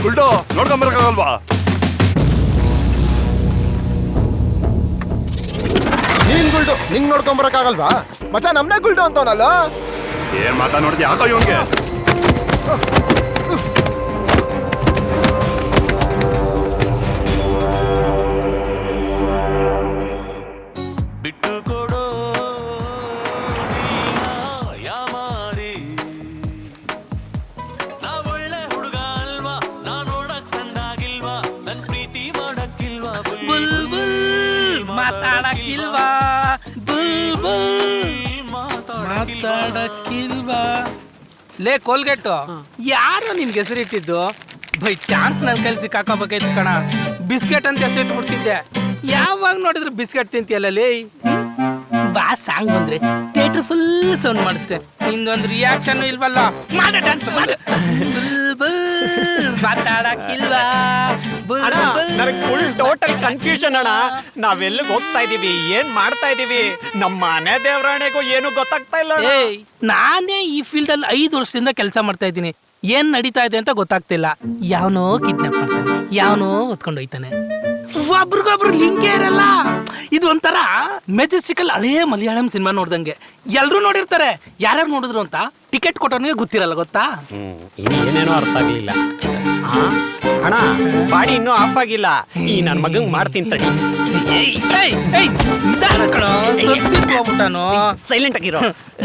ಗುಲ್ಡು ನೋಡ್ಕೊಂಬರಕ್ಕಾಗಲ್ವಾ? ನೀನ್ ಗುಲ್ಡು ನಿಂಗ್ ನೋಡ್ಕೊಂಬರಕ್ಕಾಗಲ್ವಾ? ಮಚ್ಚ ನಮ್ನೆ ಗುಲ್ಡು ಅಂತವನಲ್ಲ. ಏನ್ ಮಾತಾ ನೋಡಿದ್ಯ? ಯಾಕೋ ಇವನ್ಗೆ ಬಿಟ್ಟು ಕೊಡೋ ಯಾಮಾರಿ, ನಾ ಒಳ್ಳೆ ಹುಡುಗ ಅಲ್ವಾ, ನಾ ನೋಡಕ್ ಸಂದಾಗಿಲ್ವಾ, ನನ್ ಪ್ರೀತಿ ಮಾಡಕ್ಕಿಲ್ವಾ, ಬುಲ್ಬುಲ್ ಮಾತಾಡಕ್ಕಿಲ್ವಾ, ಬುಲ್ಬುಲ್ ಮಾತಾಡಕ್ಕಿಲ್ವಾ. ಲೇ ಕೋಲ್ಗೆಟ್ಟು, ಯಾರು ನಿನ್ಗೆ ಹೆಸರಿಟ್ಟಿದ್ದು? ಬೈ ಚಾನ್ಸ್ ನನ್ನ ಕೈಲಿ ಸಿಕ್ಕಾಕೋಬೇಕಾಯ್ತು ಕಣ. ಬಿಸ್ಕೆಟ್ ಅಂತ ಹೆಸರಿಟ್ಬಿಡ್ತಿದ್ದೆ. ಯಾವಾಗ ನೋಡಿದ್ರೆ ಬಿಸ್ಕೆಟ್ ತಿಂತೀಯಲ್ಲ ಲೇ. ಬಾ ಸಾಂಗ್ ಬಂದ್ರೆ ಥಿಯೇಟರ್ ಫುಲ್ ಸೌಂಡ್ ಮಾಡುತ್ತೆ. ನಿಂದೊಂದು ರಿಯಾಕ್ಷನ್ ಇಲ್ವಲ್ಲ, ಮಾಡ ಡ್ಯಾನ್ಸ್ ಮಾಡ. ಮಾತಾಡಕ್ಕಿಲ್ವಾ? ನನಗೆ ಫುಲ್ ಟೋಟಲ್ ಕನ್ಫ್ಯೂಷನ್ ಅಣ್ಣ. ನಾವೆಲ್ಲಿಗೆ ಹೋಗ್ತಾ ಇದೀವಿ, ಏನ್ ಮಾಡ್ತಾ ಇದೀವಿ, ನಮ್ಮ ಮನೆ ದೇವರಾಣೆಗೂ ಏನು ಗೊತ್ತಾಗ್ತಾ ಇಲ್ಲ. ಏಯ್, ನಾನೇ ಈ ಫೀಲ್ಡ್ ಅಲ್ಲಿ 5 ವರ್ಷದಿಂದ ಕೆಲಸ ಮಾಡ್ತಾ ಇದ್ದೀನಿ. ಏನ್ ನಡೀತಾ ಇದೆ ಅಂತ ಗೊತ್ತಾಗ್ತಿಲ್ಲ. ಯಾವನೋ ಕಿಡ್ನಾಪ್ ಮಾಡ್ತಾನೆ, ಯಾವನೋ ಹೊತ್ಕೊಂಡು ಹೋಯ್ತಾನೆ. ಒಬ್ರಿಗೊಬ್ರು ಲಿಂಕೇ ಇರಲ್ಲ. ಇದು ಒಂಥರ ಮೆಜೆಸ್ಟಿಕಲ್ ಹಳೇ ಮಲಯಾಳಂ ಸಿನಿಮಾ ನೋಡ್ದಂಗೆ. ಎಲ್ರು ನೋಡಿರ್ತಾರೆ, ಯಾರ್ಯಾರು ನೋಡಿದ್ರು ಅಂತ ಟಿಕೆಟ್ ಕೊಟ್ಟವನಿಗೆ ಗೊತ್ತಿರಲ್ಲ, ಗೊತ್ತಾ? ಏನೇನೋ ಅರ್ಥ ಆಗ್ಲಿಲ್ಲ ಅಣ್ಣ. ಬಾಡಿ ಇನ್ನೂ ಆಫ್ ಆಗಿಲ್ಲ. ಈ ನನ್ ಮಗಂಗ್ ಮಾಡ್ತೀನಿ ತಡಿ. ಸೈಲೆಂಟ್ ಆಗಿರೋ.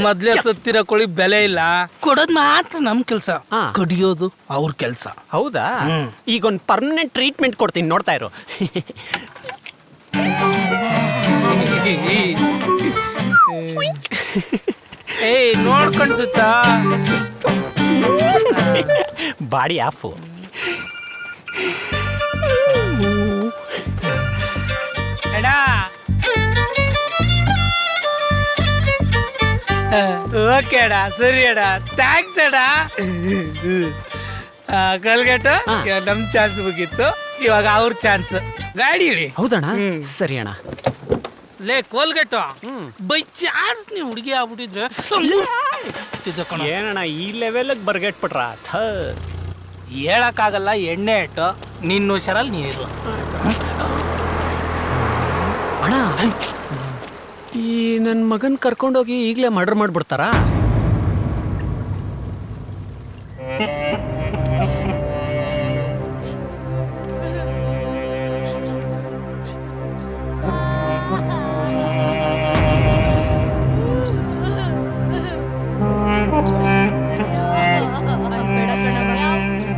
ಮೊದ್ಲೇ ಸತ್ತಿರೋ ಕೋಳಿ ಬೆಲೆ ಇಲ್ಲ. ಕೊಡೋದ್ ಮಾತ್ರ ನಮ್ ಕೆಲ್ಸ, ಕಡಿಯೋದು ಅವ್ರ ಕೆಲ್ಸ. ಹೌದಾ? ಈಗ ಒಂದು ಪರ್ಮನೆಂಟ್ ಟ್ರೀಟ್ಮೆಂಟ್ ಕೊಡ್ತೀನಿ, ನೋಡ್ತಾ ಇರೋ. ಏಯ್, ನೋಡ್ಕೊಂಡ್ ಸುತ್ತ ಬಾಡಿ ಆಫು. ಎಡ ಓಕೆ ಅಡ, ಸರಿ ಅಡ, ಥ್ಯಾಂಕ್ಸ್ ಅಡ. ಕಲ್ಗೆಟ್ಟು, ನಮ್ ಚಾನ್ಸ್ ಮುಗಿತ್ತು, ಇವಾಗ ಅವ್ರ ಚಾನ್ಸ್. ಗಾಡಿ ಇಡಿ. ಹೌದಣ್ಣ? ಸರಿ ಅಣ್ಣ. ಲೇ ಕೋಲ್ಗೆಟ್ಟು, ಬೈ ಚಾನ್ಸ್ ನೀವು ಹುಡುಗಿ ಆಗ್ಬಿಟ್ಟಿದ್ರೆ ಏನಣ್ಣ ಈ ಲೆವೆಲ್ಗೆ ಬರ್ಗೆಟ್ಬಿಟ್ರ? ಹೇಳಕ್ಕಾಗಲ್ಲ, ಎಣ್ಣೆ ಇಟ್ಟು ನಿನ್ನ ಹುಷಾರಲ್ಲಿ ನೀರು. ಅಣ್ಣ, ಈ ನನ್ನ ಮಗನ್ ಕರ್ಕೊಂಡೋಗಿ ಈಗಲೇ ಮರ್ಡರ್ ಮಾಡ್ಬಿಡ್ತಾರಾ?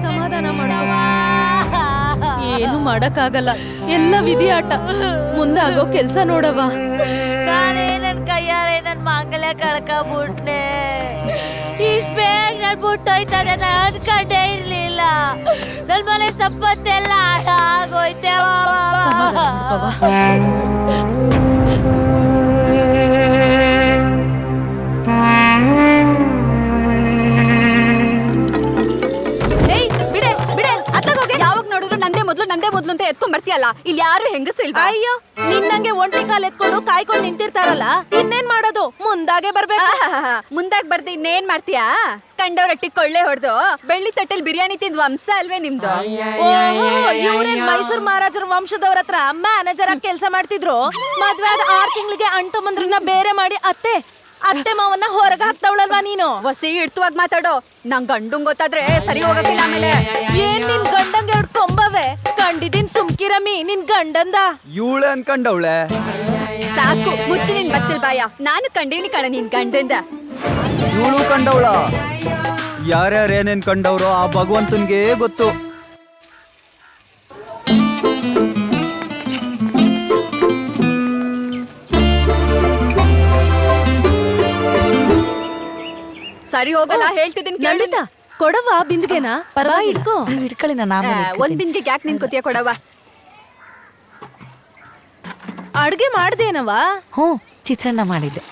ಸಮಾಧಾನ ಮಾಡವ. ಏನು ಮಾಡಕ್ಕಾಗಲ್ಲ, ಎಲ್ಲ ವಿಧಿ ಆಟ. ಮುಂದಾಗೋ ಕೆಲ್ಸ ನೋಡವ. ನಾನೇ ನನ್ ಕೈಯಾರೆ ನನ್ ಮಾಂಗಲ್ಯ ಕಳ್ಕೊಂಡ್ಬಿಟ್ನೆ. ಇಷ್ಟ ಬೇಗ ನನ್ ಬಿಟ್ಟೋಯ್ತಾನೆ ಅನ್ಕೊಂಡೇ ಇರ್ಲಿಲ್ಲ. ನನ್ ಮನೆ ಸಂಪತ್ತೆಲ್ಲ ಹಾಳಾಗೋಯ್ತೆ. ಯಾವಾಗ ನೋಡಿದ್ರು ನಂದೇ ಮೊದ್ಲು ಅಂತ ಎತ್ಕೊಂಡ್ ಬರ್ತೀಯಲ್ಲ, ಇಲ್ಲಿ ಯಾರು ಹೆಂಗಸಿಲ್ವಾ? ಅಯ್ಯೋ, ನಿನ್ನಂಗೆ ಒಂಟಿ ಕಾಲ್ ಎತ್ಕೊಂಡು ಕಾಯ್ಕೊಂಡು ನಿಂತಿರ್ತಾರಲ್ಲ, ಇನ್ನೇನ್ ಮಾಡೋದು? ಮುಂದಾಗೆ ಬರ್ಬೇಕು. ಮುಂದಾಗ್ ಬರ್ದು ಇನ್ನೇನ್ ಮಾಡ್ತೀಯಾ? ಕಂಡವ್ರಟ್ಟಿ ಕೊಳ್ಳೆ ಹೊಡೆದು ಬೆಳ್ಳಿ ತಟ್ಟೆಲ್ ಬಿರಿಯಾನಿ ತಿಂದ್ ವಂಶ ಅಲ್ವೇ ನಿಮ್ದು? ಇವ್ರೇನ್ ಮೈಸೂರು ಮಹಾರಾಜರ ವಂಶದವ್ರ ಹತ್ರ ಮ್ಯಾನೇಜರ್ ಆಗಿ ಕೆಲ್ಸ ಮಾಡ್ತಿದ್ರು. ಮದ್ವೆ ಆದ 6 ತಿಂಗಳಿಗೆ ಅಂಟು ಮಂದ್ರನ್ನ ಬೇರೆ ಮಾಡಿ ಅತ್ತೆ ಮಾವನ್ನ ಹೊರಗ ಹಾಕ್ತಾವಳಲ್ವಾ ನೀನು? ವಸಿ ಇಡ್ತುವಾಗ ಮಾತಾಡೋ. ನಂಗ್ ಗಂಡಂಗ್ ಗೊತ್ತಾದ್ರೆ ಸರಿ ಹೋಗಕ್ಕಿಲ್ಲ. ಆಮೇಲೆ ಏನ್ ನಿನ್ ಗಂಡಂಗ್ 2 ಕೊಂಬವೆ ಕಂಡಿದೀನ್. ಸುಮ್ಕಿರಮ್ಮಿ, ನಿನ್ ಗಂಡಂದ ಇವಳೆ ಅನ್ಕೊಂಡವಳೆ. ಸಾಕು, ಮುಚ್ಚು ನಿನ್ ಬಚ್ಚಲ್ ಬಾಯ. ನಾನು ಕಂಡೀನಿ ಕಣ ನಿನ್ ಗಂಡಂದ. ಇವಳು ಕಂಡವಳ. ಯಾರ್ಯಾರು ಏನೇನ್ ಕಂಡವ್ರೋ ಆ ಭಗವಂತನ್ಗೆ ಗೊತ್ತು. ಸರಿ ಹೋಗಲ್ಲ, ಹೇಳ್ತಿದ್ದೀನಿ. ಲಲಿತಾ, ಕೊಡವ ಬಿಂದಿಗೆನಾ? ಪರವಾಗಿ ಇಟ್ಕೋ. ಹಿಡ್ಕೊಳ್ಳಿ, ನಾನು ಒಂದ್ ಬಿಂದಿಗೆ ಯಾಕೆ ನಿನ್ಕೋತಿಯ? ಕೊಡವ. ಅಡ್ಗೆ ಮಾಡ್ದೇನವ? ಹ್ಞೂ, ಚಿತ್ರಾನ್ನ ಮಾಡಿದ್ದೆ.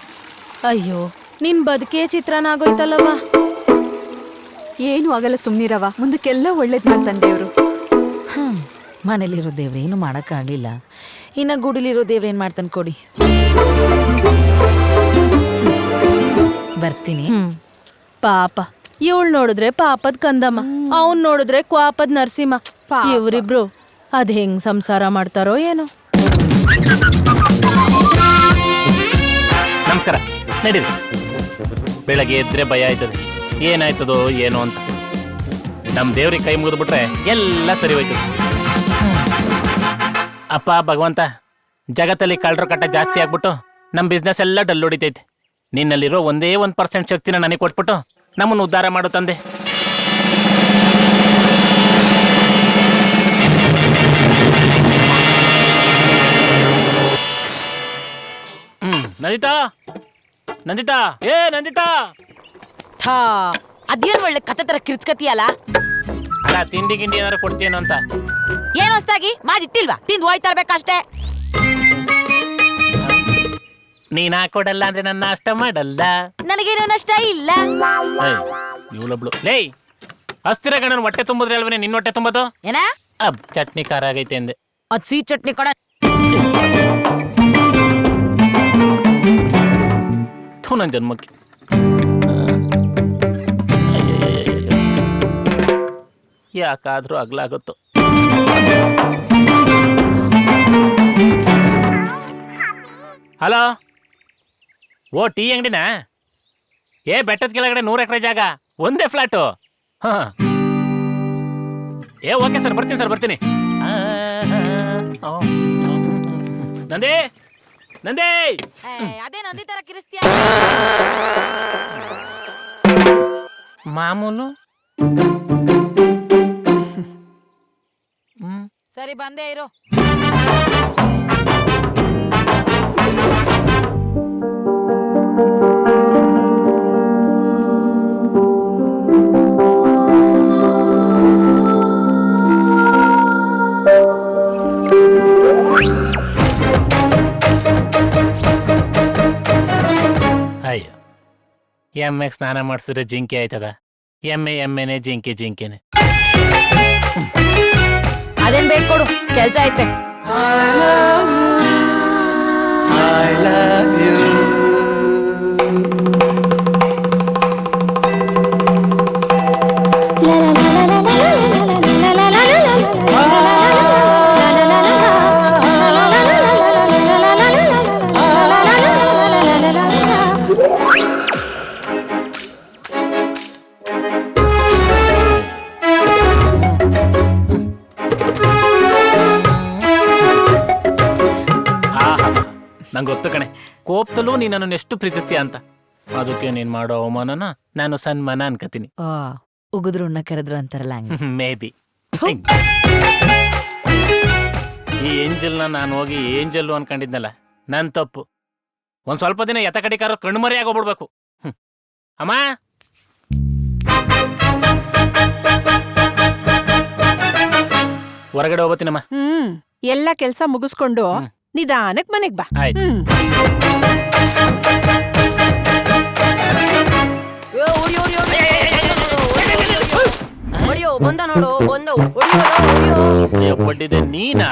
ಅಯ್ಯೋ, ನಿನ್ ಬದುಕೇ ಚಿತ್ರಾನ್ನ ಆಗೋಯ್ತಲ್ಲವ. ಏನು ಆಗಲ್ಲ, ಸುಮ್ನಿರವ. ಮುಂದಕ್ಕೆಲ್ಲ ಒಳ್ಳೇದ್ ಮಾಡ್ತಾನೆ ದೇವ್ರು. ಮನೇಲಿರೋ ದೇವ್ರ ಏನು ಮಾಡೋಕ್ಕಾಗಲಿಲ್ಲ. ಇನ್ನು ಗುಡಿಲಿರೋ ದೇವ್ರ ಏನು ಮಾಡ್ತಾನೆ ಕೊಡಿ. ಬರ್ತೀನಿ. ಪಾಪ ಇವಳು ನೋಡಿದ್ರೆ ಪಾಪದ್ ಕಂದಮ್ಮ, ಅವ್ನ್ ನೋಡಿದ್ರೆ ಕ್ವಾಪದ್ ನರಸಿಂಹ. ಇವ್ರಿಬ್ರು ಅದ್ ಹೆಂಗ್ ಸಂಸಾರ ಮಾಡ್ತಾರೋ ಏನೋ. ನಮಸ್ಕಾರ, ನಡೀರಿ. ಬೆಳಗ್ಗೆ ಎದ್ರೆ ಭಯ ಆಯ್ತದೆ, ಏನಾಯ್ತದೋ ಏನೋ ಅಂತ. ನಮ್ಮ ದೇವ್ರಿಗೆ ಕೈ ಮುಗಿದು ಬಿಟ್ರೆ ಎಲ್ಲ ಸರಿ ಹೋಯ್ತದೆ. ಅಪ್ಪ ಭಗವಂತ, ಜಗತ್ತಲ್ಲಿ ಕಳ್ಳರ ಕಟ್ಟ ಜಾಸ್ತಿ ಆಗ್ಬಿಟ್ಟು ನಮ್ಮ ಬಿಸ್ನೆಸ್ ಎಲ್ಲ ಡಲ್ ಹೊಡಿತೈತೆ. ನಿನ್ನಲ್ಲಿರೋ ಒಂದೇ 1% ಶಕ್ತಿನ ನನಗೆ ಕೊಟ್ಬಿಟ್ಟು ನಮ್ಮನ್ನು ಉದ್ಧಾರ ಮಾಡು ತಂದೆ. ನಂದಿತಾ, ನಂದಿತಾ, ಏ ನಂದಿತಾ. ಥಾ, ಅದೇನ್ ಒಳ್ಳೆ ಕತೆ ತರ ಕಿರ್ಚ್ಕತಿಯಲ್ಲ. ಅಲ್ಲ, ತಿಂಡಿ ಗಿಂಡಿ ಏನಾರು ಕೊಡ್ತೀಯೇನೋ ಅಂತ. ಏನ್ ಹೊಸ್ದಾಗಿ ಮಾಡಿಟ್ಟಿಲ್ವಾ? ತಿಂದು ಹೋಯ್ತಾ ಇರ್ಬೇಕಷ್ಟೇ. ನೀನ್ ಹಾಕೊಡಲ್ಲ ಅಂದ್ರೆ ನನ್ನ ಅಷ್ಟ ಮಾಡಲ್ಲ. ನನಗೇನೋ ನಷ್ಟ ಇಲ್ಲ. ಇವಳೊಬ್ಳು ಲೇ, ಅಸ್ಥಿರ ಗಣನ ಹೊಟ್ಟೆ ತುಂಬಿದ್ರೆ ಅಲ್ವೇ ನಿನ್ನ ಹೊಟ್ಟೆ ತುಂಬೋದು? ಏನ ಚಟ್ನಿ ಖಾರ ಆಗೈತೆ ಅಂದೆ. ಅದ್ ಸಿಹಿ ಚಟ್ನಿ ಕಣ. ಥೂ, ನನ್ನ ಜನ್ಮಕ್ಕೆ. ಯಾಕಾದ್ರೂ ಅಗ್ಲಾಗುತ್ತೋ. ಹಲೋ, ಓ ಟೀ ಅಂಗಡಿನಾ? ಏ, ಬೆಟ್ಟದ ಕೆಳಗಡೆ 100 ಎಕರೆ ಜಾಗ, ಒಂದೇ ಫ್ಲಾಟು. ಹಾ, ಏ ಓಕೆ ಸರ್, ಬರ್ತೀನಿ ಸರ್, ಬರ್ತೀನಿ. ನಂದೇ, ನಂದೇ. ಅದೇ ನಂದಿ ತರ ಕಿರಿಸ್ತೀಯ. ಮಾಮೂಲು. ಸರಿ, ಬಂದೇ ಇರು. ಅಯ್ಯೋ, ಎಮ್ಮೆಗೆ ಸ್ನಾನ ಮಾಡಿಸಿದ್ರೆ ಜಿಂಕೆ ಆಯ್ತದ? ಎಮ್ಮೆನೆ, ಜಿಂಕೆನೆ. ಅದೇನ್ ಬೇಕು ಕೊಡು, ಕೆಲ್ಸ ಐತೆ. ನಂಗೆ ಗೊತ್ತು ಕಣೆ, ಕೋಪದಲ್ಲೂ ನೀನು ನನ್ನನ್ನು ಎಷ್ಟು ಪ್ರೀತಿಸ್ತೀಯ ಅಂತ. ಅದಕ್ಕೆ ನೀನು ಮಾಡೋ ಅವಮಾನನ ನಾನು ಸನ್ಮಾನ ಅನ್ಕತೀನಿ. ಉಗಿದ್ರು ಉಣ್ಣ ಕರೆದ್ರು ಅಂತಾರಲ್ಲ ಹಂಗೆ. May be. ಈ ಏಂಜಲ್ನ ನಾನು ಹೋಗಿ ಏಂಜಲ್ಲು ಅನ್ಕೊಂಡಿದ್ನಲ್ಲ, ನನ್ನ ತಪ್ಪು. ಒಂದ್ ಸ್ವಲ್ಪ ದಿನ ಎತ್ತ ಕಡಿಕಾರೋ ಕಣ್ಮರಿ ಆಗೋಗ್ಬಿಡ್ಬೇಕು. ಅಮ್ಮ, ಹೊರಗಡೆ ಹೋಗ್ಬತ್ತೀನಮ್ಮ. ಎಲ್ಲ ಕೆಲ್ಸ ಮುಗಿಸ್ಕೊಂಡು ನಿಧಾನಕ್ ಮನೆಗ್ ಬಾ. ಆಯ್ತು. ಬಂದ ನೋಡು, ಬಂದು ಬಡ್ಡಿದೆ ನೀನಾ?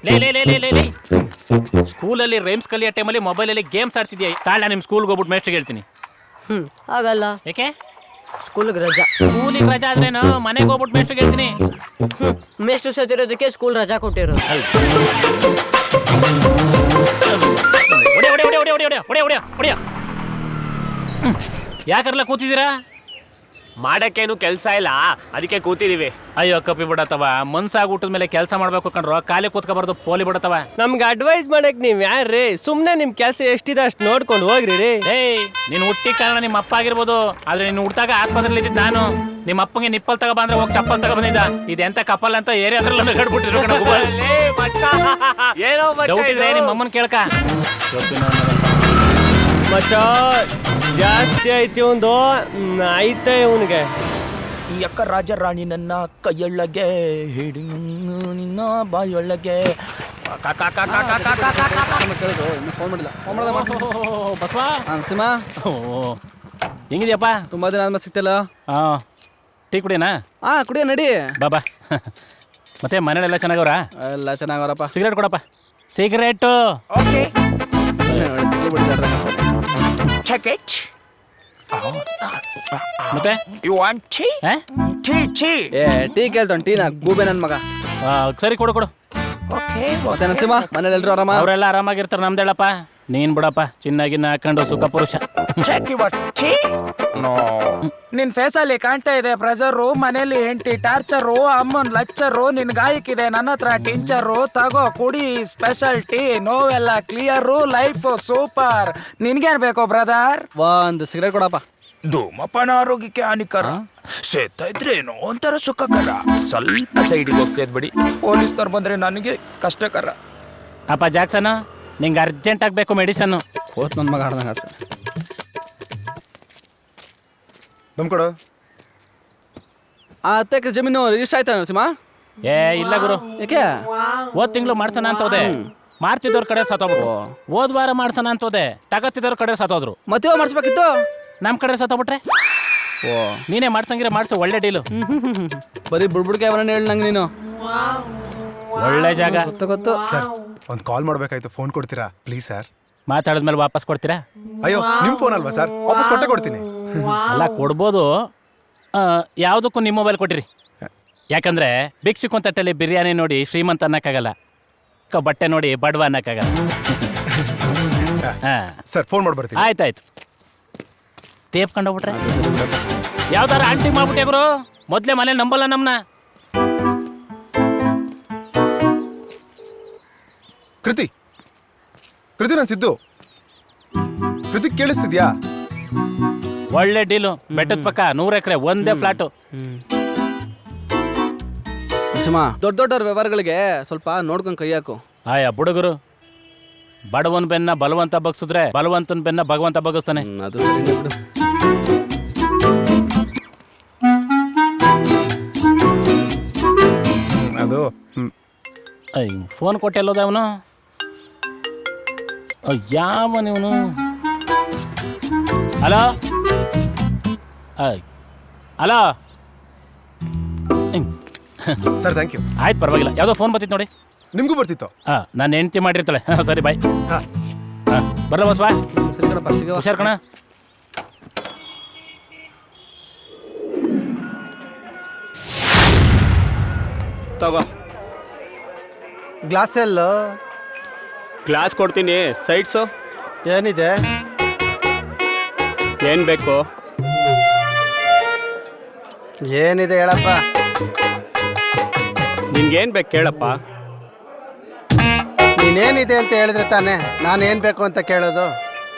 ಲೇ, ಸ್ಕೂಲಲ್ಲಿ ರೈಮ್ಸ್ ಕಲಿಯೋ ಟೈಮಲ್ಲಿ ಮೊಬೈಲಲ್ಲಿ ಗೇಮ್ಸ್ ಆಡ್ತಿದ್ಯಾ? ತಾಳ ನಿಮ್ ಸ್ಕೂಲ್ಗೆ ಹೋಗ್ಬಿಟ್ಟು ಮೇಸ್ಟ್ರಿಗೆ ಹೇಳ್ತೀನಿ. ಆಗಲ್ಲ. ಏಕೆ? ಸ್ಕೂಲ್ಗೆ ರಜಾ. ಸ್ಕೂಲಿಗೆ ರಜಾ ಆದ್ರೇನು ಮನೆಗೆ ಹೋಗ್ಬಿಟ್ಟು ಮೇಸ್ಟ್ರಿಗೆ ಹೇಳ್ತೀನಿ. ಮೇಷ್ಟ್ರು ಸತ್ತಿರೋದಕ್ಕೆ ಸ್ಕೂಲ್ ರಜಾ ಕೊಟ್ಟಿರೋದು. ಯಾಕರ್ಲ ಕೂತಿದ್ದೀರಾ? ಮಾಡಕ್ಕೇನು ಕೆಲ್ಸ ಇಲ್ಲ, ಅದಕ್ಕೆ ಕೂತಿದೀವಿ. ಅಯ್ಯೋ ಕಪ್ಪಿ ಬಿಡತ್ತವ, ಮನ್ಸಾಗ್ಬಿಟ್ಟದ ಮೇಲೆ ಕೆಲಸ ಮಾಡ್ಬೇಕು ಕಣ್ರೋ, ಖಾಲಿ ಕೂತ್ಕೊಬಾರ್ದು, ಪೋಲಿ ಬಿಡತ್ತವ. ನಮ್ಗೆ ಅಡ್ವೈಸ್ ಮಾಡಕ್ ನೀವ್ ಯಾರ್ರಿ? ಸುಮ್ನೆ ನಿಮ್ ಕೆಲ್ಸ ಎಷ್ಟಿದೆ ಅಷ್ಟು ನೋಡ್ಕೊಂಡು ಹೋಗ್ರಿ ರೀ. ಏಯ್, ನೀನ್ ಹುಟ್ಟಿ ಕಾರಣ ನಿಮ್ಮ ಅಪ್ಪ ಆಗಿರ್ಬೋದು, ಆದ್ರೆ ನೀನು ಹುಟ್ಟಾಗ ಆಸ್ಪತ್ರೆಯಲ್ಲಿ ಇದ್ದಿದ್ದು ನಾನು. ನಿಮ್ಮ ಅಪ್ಪಗೆ ನಿಪ್ಪಲ್ ತಗೋ ಬಂದ್ರೆ ಹೋಗಿ ಚಪ್ಪಲ್ ತಗೋ ಬಂದಿದ್ದ. ಇದೆಂತ ಕಪ್ಪಲ್ ಅಂತ ಏರಿಯಾದ್ರಲ್ಲ ಕಟ್ಬಿಟ್ಟಿದ್ರು. ಡೌಟ್ ಇದ್ರೆ ನಿಮ್ಮ ಅಮ್ಮನ್ ಕೇಳ್ಕ. ಮಚ್ಚ ಜಾಸ್ತಿ ಐತಿ ಒಂದು ಐತೆ ಇವನ್ಗೆ. ಈ ಅಕ್ಕ ರಾಜ ರಾಣಿ ನನ್ನ ಕೈಯೊಳಗೆ ಹಿಡಿ ನಿನ್ನ ಬಾಯೊಳಗೆ. ಹೆಂಗಿದ್ಯಪ್ಪ? ತುಂಬಾ ದಿನ ಆದ್ಮೇಲೆ ಸಿಗ್ತಿಲ್ಲ. ಟೀ ಕುಡಿಯೋಣ? ಕುಡಿಯ ನಡಿ ಬಾಬಾ. ಮತ್ತೆ ಮನೇಲೆಲ್ಲ ಚೆನ್ನಾಗವ್ರ? ಎಲ್ಲ ಚೆನ್ನಾಗವ್ರಪ್ಪ. ಸಿಗರೇಟ್ ಕೊಡಪ್ಪ. ಸಿಗರೇಟು. ಮತ್ತೆ ಆ? ಟೀ ಕೇಳ್ತಾನೆ ಟೀನ ಗೂಬೆ ನನ್ ಮಗ. ಸರಿ ಕೊಡು ಕೊಡು. ಮತ್ತೆ ನರಸಿಂಹ ಮನೇಲಿ ಎಲ್ರು ಆರಾಮ? ಅವರೆಲ್ಲ ಆರಾಮಾಗಿರ್ತಾರೆ, ನಮ್ದೇಳಪ್ಪ. ನೀನ್ ಬಿಡಪ್ಪ, ಚಿನ್ನಾಗಿನ್ನ ಹಾಕೊಂಡು ಸುಖ ಪುರುಷ. ನಿನ್ ಫೇಸಲ್ಲಿ ಕಾಣ್ತಾ ಇದೆ ಪ್ರೆಷರು, ಮನೇಲಿ ಹೆಂಡತಿ ಟಾರ್ಚರು, ಅಮ್ಮನ್ ಲಚ್ಚರು, ನಿನ್ ಗಾಯಕ್ಕಿದೆ ನನ್ನ ಹತ್ರ ಟಿಂಚರು. ತಗೋ ಕುಡಿ ಸ್ಪೆಷಲ್ ಟೀ, ನೋವೆಲ್ಲ ಕ್ಲಿಯರು, ಲೈಫ್ ಸೂಪರ್. ನಿನ್ಗೇನ್ ಬೇಕು ಬ್ರದರ್? ಒಂದು ಸಿಗರೇಟ್ ಕೊಡಪ್ಪ. ಧೂಮಪಾನ ಆರೋಗ್ಯಕ್ಕೆ ಹಾನಿಕರ, ಸೇತಾ ಇದ್ರೇನೋ ಒಂಥರ ಸುಖಕರ. ಸ್ವಲ್ಪ ಸೈಡಿಗೆ ಹೋಗಿ ಸೇದ್ಬಿಡಿ, ಪೊಲೀಸ್ನವ್ರು ಬಂದ್ರೆ ನನಗೆ ಕಷ್ಟಕರ. ಅಪ್ಪ ಜಾಕ್ಸನ್, ನಿಂಗೆ ಅರ್ಜೆಂಟ್ ಆಗಬೇಕು ಮೆಡಿಸನ್ನು. ಹೋತ್ ನನ್ನ ಮಗ ಆಡ್ದಂಗೆ ಆಡ್ತಾನೆ. ನಮ್ ಕೊಡು. ಆ 10 ಎಕರೆ ಜಮೀನು ರಿಜಿಸ್ಟರ್ ಆಯ್ತಾ ನರಸಿಂಹ? ಇಲ್ಲ ಗುರು, ಯಾಕೆ? ಹೋದ್ ತಿಂಗಳು ಮಾಡ್ಸೋಣ ಅಂತ ಹೋದೆ, ಮಾಡ್ತಿದ್ದವ್ರ ಕಡೆ ಸತ್ತೋಗ್ಬಿಟ್ರು. ಹೋದ್ ವಾರ ಮಾಡ್ಸೋಣ ಅಂತ ಹೋದೆ, ತಗತ್ತಿದ್ದವ್ರ ಕಡೆ ಸತ್ತೋದ್ರು. ಮತ್ತೆ ಮಾಡಿಸ್ಬೇಕಿತ್ತು, ನಮ್ಮ ಕಡೆ ಸತ್ತೋಗ್ಬಿಟ್ರೆ. ನೀನೇ ಮಾಡ್ಸಂಗಿರ ಮಾಡ್ಸು, ಒಳ್ಳೆ ಡೀಲು. ಬರೀ ಬುಡ್ಬುಡ್ಕೆ ಅವರನ್ನ ಹೇಳಿ ನಂಗೆ ನೀನು. ಒಳ್ಳೆ ಜಾಗ. ಗೊತ್ತು. ಸರ್ ಒಂದು ಕಾಲ್ ಮಾಡ್ಬೇಕಾಯ್ತು, ಫೋನ್ ಕೊಡ್ತೀರಾ ಪ್ಲೀಸ್ ಸರ್? ಮಾತಾಡಿದ್ಮೇಲೆ ವಾಪಸ್ ಕೊಡ್ತೀರಾ? ಅಯ್ಯೋ ನಿಮ್ ಫೋನ್ ಅಲ್ವಾ ಸರ್, ವಾಪಸ್ ಕೊಟ್ಟೆ ಕೊಡ್ತೀನಿ. ಅಲ್ಲ ಕೊಡ್ಬೋದು, ಯಾವುದಕ್ಕೂ ನಿಮ್ಮ ಮೊಬೈಲ್ ಕೊಟ್ಟಿರಿ. ಯಾಕಂದ್ರೆ ಭಿಕ್ಷುಕೊಂತ ತಟ್ಟೆಲಿ ಬಿರಿಯಾನಿ ನೋಡಿ ಶ್ರೀಮಂತ ಅನ್ನಕ್ಕಾಗಲ್ಲ, ಬಟ್ಟೆ ನೋಡಿ ಬಡವ ಅನ್ನಕ್ಕಾಗಲ್ಲ. Sir phone ಮಾಡ್ಬರ್ತೀನಿ. ಆಯ್ತಾಯ್ತು. ತೇಪ್ಕೊಂಡೋಗ್ಬಿಟ್ರೆ ಯಾವ್ದಾರ ಆಂಟಿ ಮಾಡ್ಬಿಟ್ಟೆ ಗುರು, ಮೊದ್ಲೇ ಮನೇಲಿ ನಂಬಲ್ಲ ನಮ್ನ. ಕೃತಿ ನಾನು ಸಿದ್ದು. ಕೃತಿ ಕೇಳಿಸ್ತಿದ್ಯಾ? ಒಳ್ಳೆ ಡೀಲು, ಬೆಟ್ಟದ ಪಕ್ಕ 100 ಎಕರೆ ಒಂದೇ ಫ್ಲಾಟು. ನರಸಿಂಹ, ದೊಡ್ಡವ್ರ ವ್ಯವಹಾರಗಳಿಗೆ ಸ್ವಲ್ಪ ನೋಡ್ಕೊಂಡು ಕೈ ಹಾಕು. ಆಯಾ ಬುಡುಗರು, ಬಡವನ್ ಬೆನ್ನ ಬಲವಂತ ಬಗ್ಸಿದ್ರೆ ಬಲವಂತನ ಬೆನ್ನ ಭಗವಂತ ಬಗ್ಗಿಸ್ತಾನೆ. ಅದು ಸರಿ ಬಿಡು. ಅದು ಫೋನ್ ಕೊಟ್ಟೆಲ್ಲೋದ ಅವನು? ಯಾವ ನೀವನು? Hello hello. Sir thank you. ಆಯ್ತು ಪರವಾಗಿಲ್ಲ. ಯಾವುದೋ ಫೋನ್ ಬರ್ತಿತ್ತು ನೋಡಿ. ನಿಮಗೂ ಬರ್ತಿತ್ತು? ನಾನು ಹೆಂಡ್ತಿ ಮಾಡಿರ್ತಾಳೆ. ಸರಿ ಬಾಯ್. ಬರಲ್ಲ ಬಸ್ ಬಾ. ಸರಿ ಕಣಪ್ಪ, ಸಿಗೋ. ಹುಷಾರ್ ಕಣ. ತಗೋ ಗ್ಲಾಸ್ ಎಲ್ಲೋ? ಗ್ಲಾಸ್ ಕೊಡ್ತೀನಿ. ಸೈಡ್ಸು ಏನಿದೆ? ಏನ್ ಬೇಕು? ಏನಿದೆ ಹೇಳಪ್ಪ. ನಿನ್ಗೇನ್ ಬೇಕು ಕೇಳಪ್ಪ. ನೀನೇನಿದೆ ಅಂತ ಹೇಳಿದ್ರೆ ತಾನೇ ನಾನು ಏನ್ ಬೇಕು ಅಂತ ಕೇಳೋದು.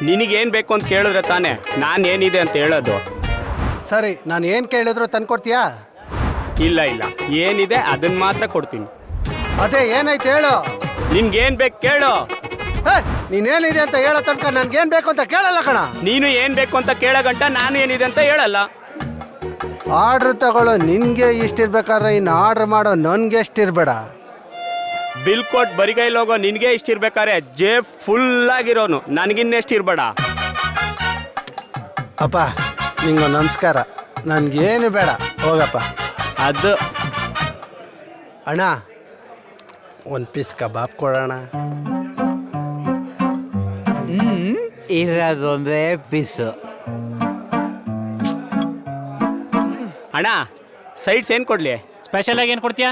ನಿನಗೇನ್ ಬೇಕು ಅಂತ ಕೇಳಿದ್ರೆ ತಾನೇ ನಾನು ಏನಿದೆ ಅಂತ ಹೇಳೋದು. ಸರಿ, ನಾನು ಏನ್ ಕೇಳಿದ್ರು ತಂದ್ಕೊಡ್ತೀಯಾ? ಇಲ್ಲ ಇಲ್ಲ, ಏನಿದೆ ಅದನ್ನ ಮಾತ್ರ ಕೊಡ್ತೀನಿ. ಅದೇ ಏನಾಯ್ತು ಹೇಳು. ನಿನ್ಗೇನ್ ಬೇಕು ಕೇಳು. ನೀನೇನಿದೆ ಅಂತ ಹೇಳೋ ತನಕ ನನ್ಗೇನ್ ಬೇಕು ಅಂತ ಕೇಳಲ್ಲ ಕಣ. ನೀನು ಏನ್ ಬೇಕು ಅಂತ ಕೇಳೋ ಗಂಟ ನಾನು ಏನಿದೆ ಅಂತ ಹೇಳಲ್ಲ. ಆರ್ಡ್ರ್ ತಗೊಳ್ಳೋ ನಿನ್ಗೆ ಇಷ್ಟಿರ್ಬೇಕಾದ್ರೆ ಇನ್ನು ಆರ್ಡ್ರ್ ಮಾಡೋ ನನ್ಗೆ ಎಷ್ಟಿರ್ಬೇಡ. ಬಿಲ್ ಕೊಟ್ಟು ಬರಿಗೈಲಿ ಹೋಗೋ ನಿನ್ಗೆ ಇಷ್ಟಿರ್ಬೇಕಾರೆ ಜೇಬ್ ಫುಲ್ ಆಗಿರೋನು ನನಗಿನ್ನೆಷ್ಟು ಇರ್ಬೇಡ. ಅಪ್ಪ ನಿಂಗೊಂದು ನಮಸ್ಕಾರ, ನನ್ಗೇನು ಬೇಡ ಹೋಗಪ್ಪ. ಅದು ಅಣ್ಣ ಒಂದು ಪೀಸ್ ಕಬಾಬ್ ಕೊಡೋಣ. ಇರೋದೊಂದೇ ಪೀಸು. ಅಣ್ಣ ಸೈಡ್ಸ್ ಏನು ಕೊಡ್ಲಿ? ಸ್ಪೆಷಲ್ ಆಗಿ ಏನು ಕೊಡ್ತೀಯಾ?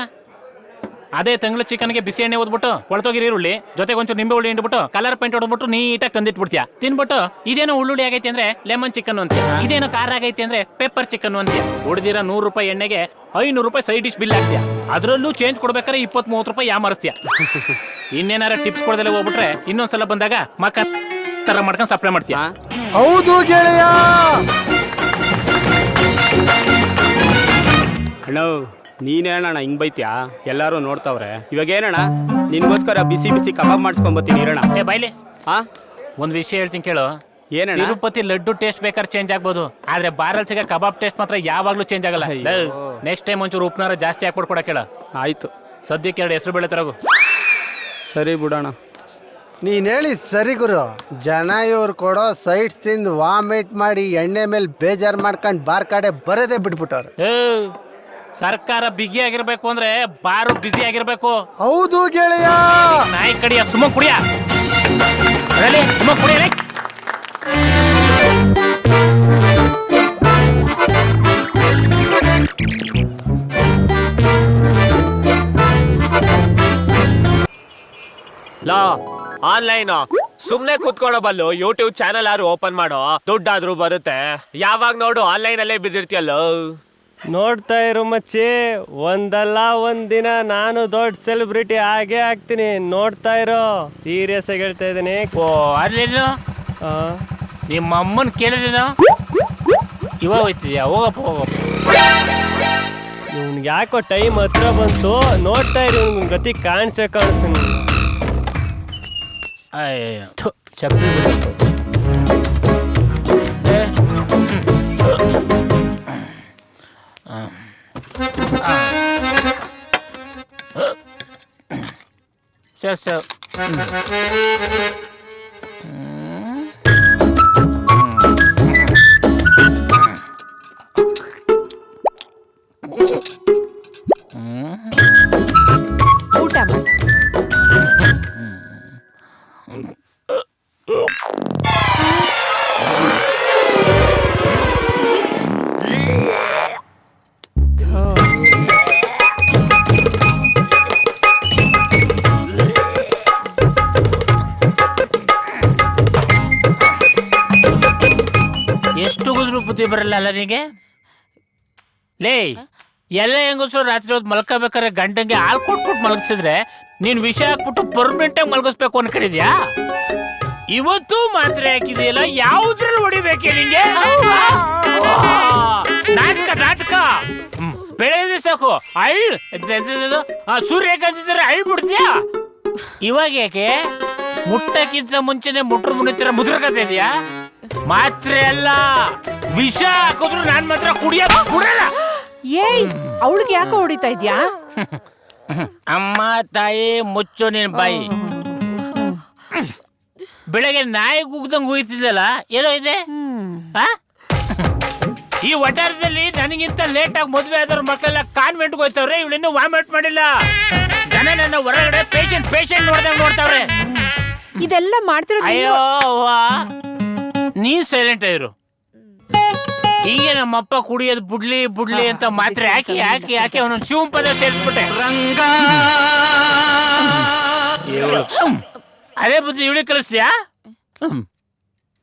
ಅದೇ ತಂಗ್ಳು ಚಿಕನ್ಗೆ ಬಿಸಿ ಎಣ್ಣೆ ಓದ್ಬಿಟ್ಟು ಕೊಳ್ತೋಗಿರಿ ಈರುಳ್ಳಿ ಜೊತೆಗೆ ಒಂಚೂರು ನಿಂಬೆ ಹುಳಿ ಹಿಂಡ್ಬಿಟ್ಟು ಕಲರ್ ಪೇಂಟ್ ಹೊಡ್ಬಿಟ್ಟು ನೀಟಾಗಿ ತಂದಿಟ್ಬಿಡ್ತೀಯ. ತಿನ್ಬಿಟ್ಟು ಇದೇನೋ ಉಳ್ಳುಳ್ಳಿ ಆಗೈತಿ ಅಂದ್ರೆ ಲೆಮನ್ ಚಿಕನ್ ಅಂತೀಯ, ಇದೇನೋ ಖಾರ ಆಗೈತಿ ಅಂದ್ರೆ ಪೆಪ್ಪರ್ ಚಿಕನ್ ಅಂತೀಯ. ಉಳಿದಿರೋ 100 ರೂಪಾಯಿ ಎಣ್ಣೆಗೆ 500 ರೂಪಾಯಿ ಸೈಡ್ ಡಿಶ್ ಬಿಲ್ ಹಾಕ್ತೀಯ. ಅದರಲ್ಲೂ ಚೇಂಜ್ ಕೊಡ್ಬೇಕಾದ್ರೆ 20-30 ರೂಪಾಯಿ ಯಾಮರಿಸ್ತೀಯ. ಇನ್ನೇನಾರ ಟಿಪ್ಸ್ ಕೊಡದಲ್ಲೇ ಹೋಗ್ಬಿಟ್ರೆ ಇನ್ನೊಂದ್ಸಲ ಬಂದಾಗ ಮಕ್ಕ ತರ ಮಾಡ್ಕೊಂಡು ಸಪ್ಲೈ ಮಾಡ್ತೀಯ. ಹೌದು ಗೆಳೆಯ. ಅಣ್ಣ ನೀನೇ ಅಣ್ಣ ಹಿಂಗ್ ಬೈತ್ಯಾ? ಎಲ್ಲರೂ ನೋಡ್ತಾವ್ರೆ. ಇವಾಗ ಏನಣ್ಣ ನಿನ್ಗೋಸ್ಕರ ಬಿಸಿ ಬಿಸಿ ಕಬಾಬ್ ಮಾಡಿಸ್ಕೊಂಬತ್ತೀನಿ ಇರೋಣ. ಬೈಲಿ ಒಂದು ವಿಷಯ ಹೇಳ್ತೀನಿ ಕೇಳು. ಏನಣ್ಣ? ತಿರುಪತಿ ಲಡ್ಡು ಟೇಸ್ಟ್ ಬೇಕಾದ್ರೆ ಚೇಂಜ್ ಆಗ್ಬೋದು, ಆದ್ರೆ ಬಾರಲ್ಲಿ ಸಿಗೋ ಕಬಾಬ್ ಟೇಸ್ಟ್ ಮಾತ್ರ ಯಾವಾಗ್ಲೂ ಚೇಂಜ್ ಆಗಲ್ಲ. ನೆಕ್ಸ್ಟ್ ಟೈಮ್ ಒಂಚೂರು ಉಪ್ಪನಾರ ಜಾಸ್ತಿ ಹಾಕ್ಬಿಟ್ಟು ಕೊಡ ಕೇಳ. ಆಯ್ತು, ಸದ್ಯಕ್ಕೆ 2 ಹೆಸರು ಬೇಳೆ ತರಗು. ಸರಿ ಬಿಡೋಣ. ನೀನ್ ಹೇಳಿ ಸರಿ ಗುರು. ಜನ ಇವ್ರು ಕೊಡೋ ಸೈಡ್ಸ್ ತಿಂದು ವಾಮಿಟ್ ಮಾಡಿ ಎಣ್ಣೆ ಮೇಲೆ ಬೇಜಾರು ಮಾಡ್ಕೊಂಡು ಬಾರ್ ಕಡೆ ಬರೋದೇ ಬಿಟ್ಬಿಟ್ಟವ್ರು. ಸರ್ಕಾರ ಬಿಗಿ ಆಗಿರ್ಬೇಕು ಅಂದ್ರೆ ಬಾರು ಬಿಸಿ ಆಗಿರ್ಬೇಕು. ಹೌದು ಗೆಳೆಯ. ನಾಯಿ ಕಡಿಯ ಸುಮ್ಮ ಕುಡಿಯ ಸುಮ್ಮ ಕುಡಿಯ. ಲಾ ಆನ್ಲೈನ್ ಸುಮ್ನೆ ಕೂತ್ಕೊಳ್ಳೋ ಬಲ್ಲು ಯೂಟ್ಯೂಬ್ ಚಾನಲ್ ಆದ್ರೂ ಓಪನ್ ಮಾಡೋ, ದುಡ್ಡಾದ್ರೂ ಬರುತ್ತೆ. ಯಾವಾಗ ನೋಡು ಆನ್ಲೈನ್ ಅಲ್ಲೇ ಬಿದ್ದಿರ್ತೀಯಲ್ಲೋ. ನೋಡ್ತಾ ಇರು ಮಚ್ಚಿ, ಒಂದಲ್ಲ ಒಂದಿನ ನಾನು ದೊಡ್ಡ ಸೆಲೆಬ್ರಿಟಿ ಆಗೇ ಆಗ್ತೀನಿ. ನೋಡ್ತಾ ಇರೋ, ಸೀರಿಯಸ್ ಆಗಿ ಹೇಳ್ತಾ ಇದ್ದೀನಿ. ಓ ಅಲ್ಲೇನು ನಿಮ್ಮ ಅಮ್ಮನ್ ಕೇಳಿದೇನೋ? ಇವಾಗ ಹೋಯ್ತಿದ್ಯಾ? ಹೋಗಪ್ಪ ಹೋಗಪ್ಪ. ಇವ್ನಿಗೆ ಯಾಕೋ ಟೈಮ್ ಹತ್ರ ಬಂತು. ನೋಡ್ತಾ ಇರಿ, ಇವ್ನಿಗೆ ಗತಿ ಕಾಣಿಸ್ತೀನಿ. ಅಯ್ಯೋ ಚಪ್ಪಲಿ ಸರ್ ಊಟ ಮಾಡ. ಎಷ್ಟು ಗುದ್ರು ಬುದ್ಧಿ ಬರಲ್ಲ ಅಲ್ಲ ನಿನಗೆ? ಲೇ, ಎಲ್ಲ ಹೆಂಗಸರು ರಾತ್ರಿ ಹೊತ್ತು ಮಲ್ಕೋಬೇಕಾದ್ರೆ ಗಂಟಂಗೆ ಹಾಲು ಕೊಟ್ಬಿಟ್ಟು ಮಲಗಿಸಿದ್ರೆ ನೀನು ವಿಷ ಹಾಕ್ಬಿಟ್ಟು ಪರ್ಮನೆಂಟ್ ಆಗಿ ಮಲಗಿಸ್ಬೇಕು ಅನ್ಕೊಂಡಿದ್ಯಾ? ಇವತ್ತು ಮಾತ್ರೆ ಹಾಕಿದೆಯಲ್ಲ, ಯಾವುದ್ರಲ್ಲಿ ಹೊಡಿಬೇಕೆ ನಿಂಗೆ? ನಾಟಕ ನಾಟಕ ಬೆಳೆದ ಸಾಕು ಸೂರ್ಯಕಾಂತಿದ್ರೆ ಬಿಡ್ತೀಯಾ? ಇವಾಗ ಯಾಕೆ ಮುಟ್ಟಕ್ಕಿಂತ ಮುಂಚೆನೆ ಮುಟ್ರು ಮುನಿತರ ಮುದ್ರಕತೆ ಇದೆಯಾ? ಮಾತ್ರೆ ಅಲ್ಲ, ವಿಷ ಹಾಕಿದ್ರು ನಾನ್ ಮಾತ್ರ ಕುಡಲ್ಲ. ಏಯ್, ಅವಳಿಗೆ ಯಾಕೋ ಹೊಡಿತಾ ಇದ್ಯಾ? ಅಮ್ಮ ತಾಯಿ ಮುಚ್ಚು ನಿನ್ ಬಾಯಿ. ಬೆಳಗ್ಗೆ ನಾಯಿ ಕೂಗ್ದಂಗ್ ಹೋಯ್ತಿದ್ದಲ್ಲ, ಏನೋ ಇದೆ? ಈ ವಟಾರದಲ್ಲಿ ನನಗಿಂತ ಲೇಟ್ ಆಗಿ ಮದುವೆ ಆದವ್ರ ಮಕ್ಕಳೆಲ್ಲ ಕಾನ್ವೆಂಟ್ಗೆ ಹೋಯ್ತವ್ರೆ. ಇವಳಿನ್ನೂ ವಾಮಿಟ್ ಮಾಡಿಲ್ಲ. ಜನ ನನ್ನ ಹೊರಗಡೆ ಪೇಷಂಟ್ ನೋಡ್ತಾವ್ರೆ. ಇದೆಲ್ಲ ಮಾಡ್ತಿರೋದು ಅಯ್ಯೋ ನೀನ್ ಸೈಲೆಂಟ್ ಆಗಿರು. ಹೀಗೆ ನಮ್ಮಪ್ಪ ಕುಡಿಯೋದು ಬುಡ್ಲಿ ಅಂತ ಮಾತ್ರೆ ಹಾಕಿ ಅವನೊಂದು ಶಿವನ್ ಪದ ಸೇರಿಸ್ಬಿಟ್ಟೆ. ಅದೇ ಬುದ್ಧಿ ಇವಳಿ ಕಲಿಸ್ತೀಯಾ?